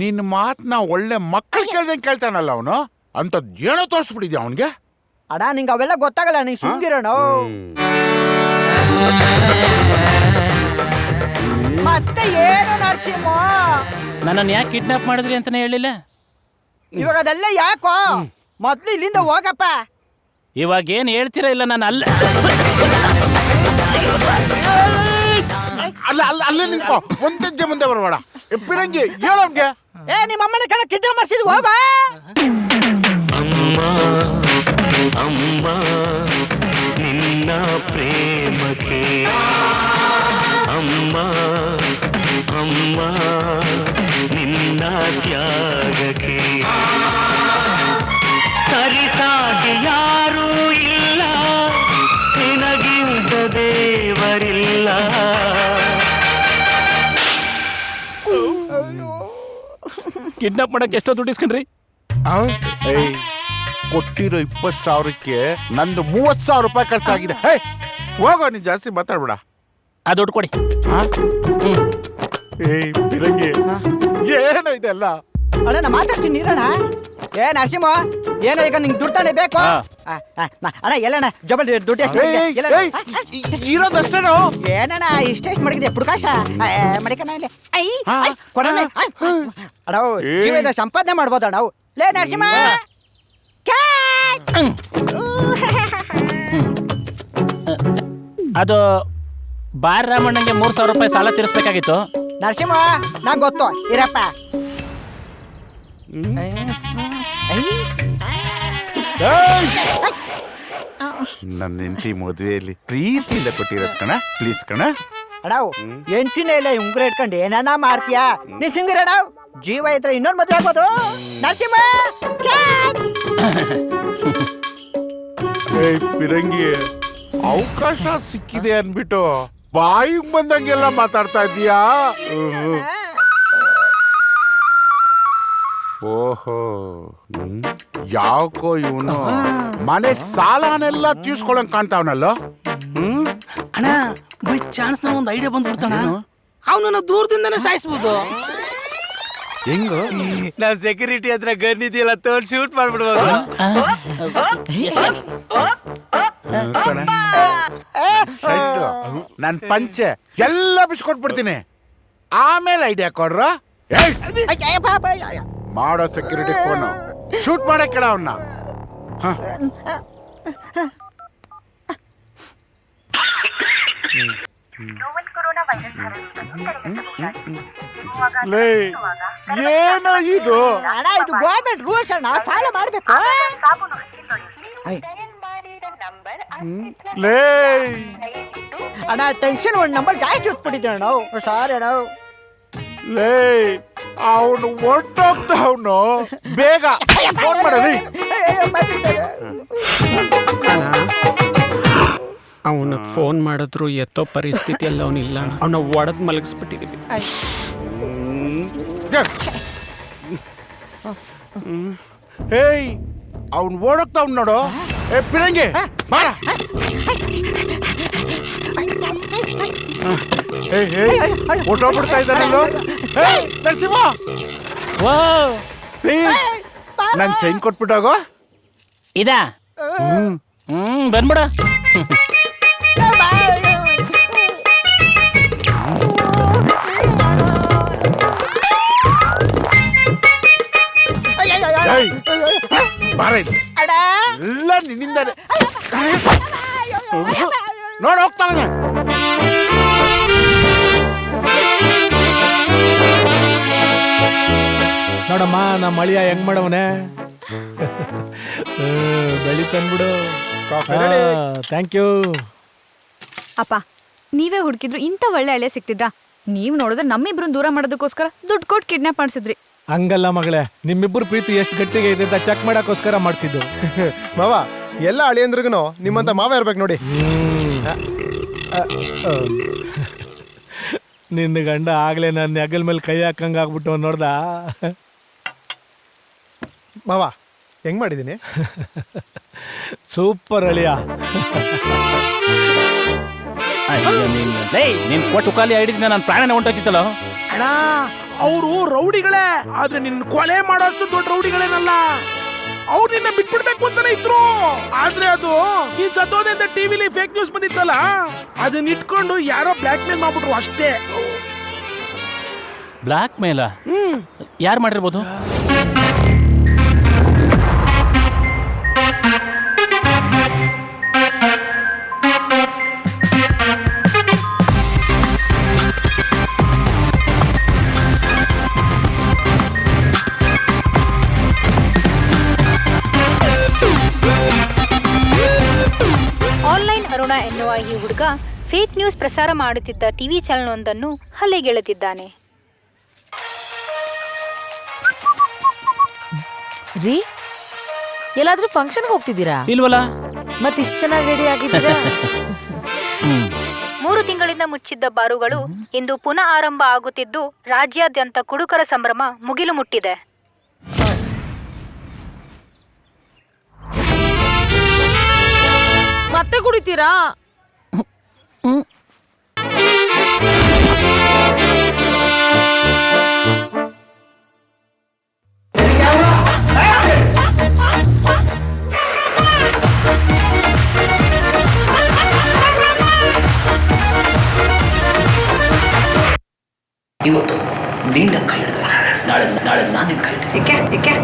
ನಿನ್ನ ಮಾತನ್ನ ಒಳ್ಳೆ ಮಕ್ಕಳು ಕೇಳ್ದಂಗೆ ಕೇಳ್ತಾನಲ್ಲ ಅವನು. ಅಂತದ್ ಏನೋ ತೋರಿಸ್ಬಿಟ್ಟಿದ್ಯಾ ಅವನ್ಗೆ. ಅಣ್ಣ ನಿಂಗೆ ಅವೆಲ್ಲ ಗೊತ್ತಾಗಲ್ಲ, ನೀ ಸುಮ್ಗಿರೋಣ. ಮತ್ತೆ ಏನು ನರಸಿಂಹ? ನನ್ನನ್ನು ಯಾಕೆ ಕಿಡ್ನಾಪ್ ಮಾಡಿದ್ರಿ ಅಂತಾನೆ ಹೇಳಿಲ್ಲ. ಇವಾಗ ಅದೆಲ್ಲ ಯಾಕೋ? ಮೊದ್ಲು ಇಲ್ಲಿಂದ ಹೋಗಪ್ಪ. ಇವಾಗ ಏನ್ ಹೇಳ್ತೀರಾ? ಇಲ್ಲ ನಾನು ಅಲ್ಲ ಅಲ್ಲ ಅಲ್ಲ ಅಲ್ಲೇ ನಿಂತ್ಕೋ. ಒಂದಜ್ಜೆ ಮುಂದೆ ಬರಬೇಡ. ಪಿರಂಗಿ ಹೇಳೋನ್ಗೆ. ಏ ನಿಮ್ಮ ಅಮ್ಮನ ಕಣ ಕಿಡ್ನಾಪ್ ಮಾಡಿಸಿದ್ ಹೋಗ. ಅಮ್ಮ ಅಮ್ಮ ನಿನ್ನ ಪ್ರೇಮಕ್ಕೆ, ಅಮ್ಮ ಅಮ್ಮ ನಿನ್ನ ತ್ಯಾಗಕ್ಕೆ ಸರಿಸಾಟಿ ಯಾರೂ ಇಲ್ಲ, ನಿನಗಿಂತ ದೇವರಿಲ್ಲ. ಕಿಡ್ನಾಪ್ ಮಾಡಕ್ಕೆ ಎಷ್ಟೋ ದುಡ್ಡು ಇಸ್ಕೊಂಡ್ರಿ? ಕೊಟ್ಟಿರೋ 20,000ಕ್ಕೆ ನಂದು 30,000 ರೂಪಾಯಿ ಖರ್ಚಾಗಿದೆ. ಹೋಗೋ, ನೀನ್ ಜಾಸ್ತಿ ಮಾತಾಡ್ಬೇಡ. ಆ ದುಡ್ಡು ಕೊಡಿ. ಏಯ್ ಪಿರಂಗಿ, ಏನೋ ಇದೆಲ್ಲ? ಅಣ್ಣ ನಾ ಮಾತಾಡ್ತೀನಿ ನೀರಣ್ಣ. ಏ ನರಸಿಂಹ, ಏನೋ ಈಗ ನಿಂಗೆ ದುಡ್ಡು ತಾನೇ ಬೇಕು? ಅಣ್ಣ ಎಲ್ಲಣ್ಣ ಜೊಬಲ್ ದುಡ್ಡು ಎಷ್ಟು ಇರೋದಷ್ಟೇನೋ? ಏನಣ್ಣ ಇಷ್ಟೆಷ್ಟು ಮಡಗಿದೆ ಪುಡ್ಕಾಶ ಮಡಿಕನ ಇಲ್ಲಿ ಕೊಡೋಣ. ಅಣ್ಣ ಜೀವದ ಸಂಪಾದನೆ ಮಾಡ್ಬೋದ ನಾವು. ಲೇ ನರಸಿಂಹ, ಅದು ಬಾರ್ ರಾಮಣ್ಣಂಗೆ 3,000 ರೂಪಾಯಿ ಸಾಲ ತೀರಿಸ್ಬೇಕಾಗಿತ್ತು. ನರಸಿಂಹ ನಂಗೆ ಗೊತ್ತು, ಇರಪ್ಪ. ನನ್ನ ಹೆಂಡತಿ ಮದುವೆಯಲ್ಲಿ ಪ್ರೀತಿಯಿಂದ ಕೊಟ್ಟಿರೋದ್ ಕಣ. ಪ್ಲೀಸ್ ಕಣ. ಅಡಾವ್ ಎಂಟಿನೇ ಇಲ್ಲ ಉಂಗ್ರ ಇಟ್ಕೊಂಡು ಏನಾನ ಮಾಡ್ತೀಯಾ? ನೀ ಸಿಂಗರ್ ಅಡಾವ್, ಜೀವ ಇದ್ರೆ ಇನ್ನೊಂದು ಮದುವೆ ಆಗ್ಬೋದು. ನರಸಿಂಹ ಪಿರಂಗಿ, ಅವಕಾಶ ಸಿಕ್ಕಿದೆ ಅನ್ಬಿಟ್ಟು ಬಾಯಿಗೆ ಬಂದಂಗೆಲ್ಲ ಮಾತಾಡ್ತಾ ಇದೀಯಾ? ಓಹೋ, ಯಾಕೋ ಇವನು ಮನೆ ಸಾಲನೆಲ್ಲ ತೀರ್ಸ್ಕೊಳಂಗ್ ಕಾಣ್ತಾವನಲ್ಲ. ಅಣ್ಣ ಬೈ ಚಾನ್ಸ್ ನ ಒಂದು ಐಡಿಯಾ ಬಂದ್ಬಿಡ್ತಾನ. ಅವನನ್ನ ದೂರದಿಂದನೇ ಸಾಯಿಸ್ಬೋದು. ಹೆಂಗ? ನಾವ್ ಸೆಕ್ಯೂರಿಟಿ ಹತ್ರ ಗನ್ ಇದೆಯಲ್ಲ ತೋಡ್ ಶೂಟ್ ಮಾಡ್ಬಿಡ್ಬೋದು. ನನ್ ಪಂಚೆ ಎಲ್ಲ ಬಿಸ್ಕೊಟ್ಬಿಡ್ತೀನಿ. ಆಮೇಲೆ ಐಡಿಯಾ ಕೊಡ್ರ. ಮಾಡೋ ಸೆಕ್ಯೂರಿಟಿ ಫೋನು ಶೂಟ್ ಮಾಡಕ್ ಕೇಳ ಅವನ್ನ. नोवेल कोरोना ಲೇ ಏನೋ ಇದು ಅಣ್ಣ ಇದು ಗೌರ್ಮೆಂಟ್ ರೂಲ್ಸ್ ಅಣ್ಣ ಫಾಲೋ ಮಾಡ್ಬೇಕು. ಲೇ ಅಣ್ಣ ಟೆನ್ಷನ್ ಒಂದು ನಂಬರ್ ಜಾಸ್ತಿ ಹೊತ್ಬಿಟ್ಟಿದ್ದೆ ನಾವು ಸಾರಿ ಅಣ್ಣ. ಲೇ ಅವನು ಹೊಟ್ಟೋಗ್ತಾವನು ಬೇಗ ಫೋನ್ ಮಾಡಲಿ. ಅವನಿಗೆ ಫೋನ್ ಮಾಡಿದ್ರು ಎತ್ತೋ ಪರಿಸ್ಥಿತಿಯಲ್ಲಿ ಅವನಿಲ್ಲ. ಅವನ ಒಡೆದು ಮಲಗಿಸ್ಬಿಟ್ಟಿದ್ದೀವಿ. ಹೇಯ್ ಅವ್ನು ಓಡೋಗ್ತಾವ್ ನೋಡು. ಏ ಪಿರಂಗಿ ಬಾರ. ಹೊಟ್ಟೋಗ್ಬಿಡ್ತಾ ಇದ್ದಾನಲ್ಲೋ. ನರಸಿಂಹ ಪ್ಲೀಸ್ ನನ್ ಚೈನ್ ಕೊಟ್ಬಿಟ್ಟೋಗೋ. ಇದಾ ಬಂದ್ಬಿಡ. ಬಾರ ಎಲ್ಲ ನಿನ್ನಿಂದಾನೆ. ನೋಡ್ ಹೋಗ್ತಾವನೆ. ನೋಡಮ್ಮ ನಮ್ಮ ಅಳಿಯ ಹೆಂಗ್ ಮಾಡವನೆ. ಬೆಳಿ ತಂದ್ಬಿಡು. Thank you. ಅಪ್ಪ ನೀವೇ ಹುಡುಕಿದ್ರು ಇಂಥ ಒಳ್ಳೆ ಹಳೆ ಸಿಕ್ತಿದ್ರಾ? ನೀವ್ ನೋಡಿದ್ರೆ ನಮ್ಮಿಬ್ರು ದೂರ ಮಾಡೋದಕ್ಕೋಸ್ಕರ ದುಡ್ಡು ಕೊಟ್ಟು ಕಿಡ್ನಾಪ್ ಮಾಡಿಸಿದ್ರಿ. ಹಂಗಲ್ಲ ಮಗಳೇ, ನಿಮ್ಮಿಬ್ಬರು ಪ್ರೀತಿ ಎಷ್ಟು ಗಟ್ಟಿಗೆ ಐತೆ ಅಂತ ಚೆಕ್ ಮಾಡಕ್ಕೋಸ್ಕರ ಮಾಡಿಸಿದ್ದು. ಮಾವ ಎಲ್ಲ ಅಳಿಯಂದ್ರಿಗೂ ನಿಮ್ಮಂತ ಮಾವ ಇರ್ಬೇಕು ನೋಡಿ. ನಿನ್ನ ಗಂಡ ಆಗ್ಲೇ ನನ್ನ ಹೆಗಲ್ ಮೇಲೆ ಕೈ ಹಾಕಂಗ ಆಗ್ಬಿಟ್ಟು ನೋಡ್ದ. ಮಾವ ಹೆಂಗ್ ಮಾಡಿದೀನಿ? ಸೂಪರ್ ಅಳಿಯ. ನೀನ್ ಕೊಟ್ಟು ಕಾಲಿ ಹಿಡಿದ ನನ್ನ ಪ್ರಾಣನ ಹೊಂಟೋಗಿತ್ತಲ್ಲ. ಅಣ್ಣ ಅವರು ರೌಡಿಗಳೇ, ಆದ್ರೆ ನಿನ್ನ ಕೊಲೆ ಮಾಡೋಷ್ಟು ದೊಡ್ಡ ರೌಡಿಗಳೇನಲ್ಲ. ಅವ್ರು ನಿನ್ನ ಬಿಟ್ಬಿಡ್ಬೇಕು ಅಂತಾನೆ ಇದ್ರು. ಆದ್ರೆ ಅದು ಈ ಸತ್ತೋದೆ ಅಂತ ಟಿವಿಲಿ ಫೇಕ್ ನ್ಯೂಸ್ ಬಂದಿತ್ತಲ್ಲ, ಅದನ್ನ ಇಟ್ಕೊಂಡು ಯಾರೋ ಬ್ಲಾಕ್ ಮೇಲ್ ಮಾಡ್ಬಿಟ್ರು ಅಷ್ಟೇ. ಬ್ಲಾಕ್ ಮೇಲ ಯಾರು ಮಾಡಿರ್ಬೋದು? ಆನ್ಲೈನ್ ಅರುಣ ಎನ್ನುವ ಈ ಹುಡುಗ ಫೇಕ್ ನ್ಯೂಸ್ ಪ್ರಸಾರ ಮಾಡುತ್ತಿದ್ದ ಟಿವಿ ಚಾನೆಲ್ ಒಂದನ್ನು ಹಲ್ಲೆಗೆಳೆದಿದ್ದಾನೆ. ರೀ ಎಲ್ಲಾದ್ರೂ ಫಂಕ್ಷನ್ಗೆ ಹೋಗ್ತಿದ್ದೀರಾ? ಇಲ್ವಲ್ಲ. ಮತ್ತೆ ಇಷ್ಟು ಚೆನ್ನಾಗಿ ರೆಡಿ ಆಗಿದ್ದೀರಾ? 3 ತಿಂಗಳಿಂದ ಮುಚ್ಚಿದ್ದ ಬಾರುಗಳು ಇಂದು ಪುನಃ ಆರಂಭ ಆಗುತ್ತಿದ್ದು ರಾಜ್ಯಾದ್ಯಂತ ಕುಡುಕರ ಸಂಭ್ರಮ ಮುಗಿಲು ಮುಟ್ಟಿದೆ. ಮತ್ತೆ ಕುಡಿತೀರಾ? ಇವತ್ತು ನೀನ ಕೈ ಹಿಡಿದ್ರೆ ನಾಳೆ ನಾನು ನಿನ್ನ ಕೈ ಹಿಡಿತೀನಿ.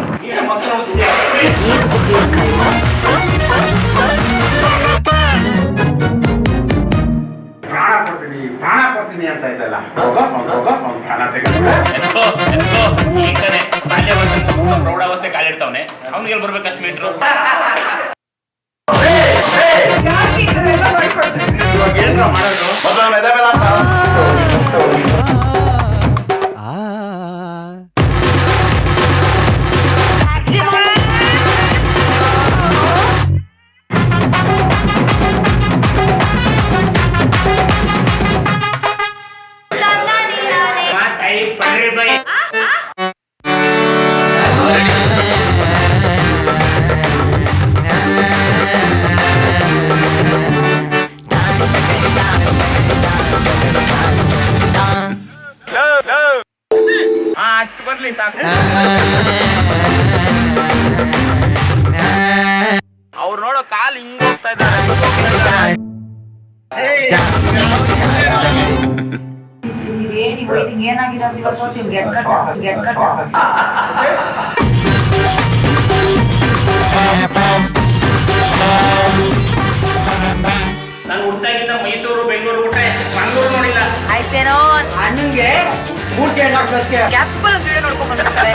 ಪ್ರಾಣ ಕೊಡ್ತೀನಿ ಅಂತ ಇದ್ದಲ್ಲ, ಪ್ರಾಣ ಪ್ರೌಢಾವಸ್ಥೆ ಕಾಲಿಡ್ತಾವನೆ. ಅವ್ನಿಗೆ ಬರ್ಬೇಕಷ್ಟು ಮೀಟ್ರು. ಅಷ್ಟು ಬರ್ಲಿ ಸಾಕು. ಅವ್ರು ನೋಡೋ ಕಾಲು ಹಿಂಗ್ ಹೋಗ್ತಾ ಇದ್ದಾರೆ. ನಾನು ಹುಟ್ಟಾಗಿಂದ ಮೈಸೂರು ಬೆಂಗಳೂರು ಬಿಟ್ರೆ ಮಂಗಳೂರು ನೋಡಿಲ್ಲ. ಆಯ್ತೇನೋ ಅಣ್ಣಂಗೆ ಮೂರ್ತಿ ಕ್ಯಾಪಲ್ ವಿಡಿಯೋ ನೋಡ್ಕೊಂಡ್ ಬಂದಿರ್ತಾರೆ.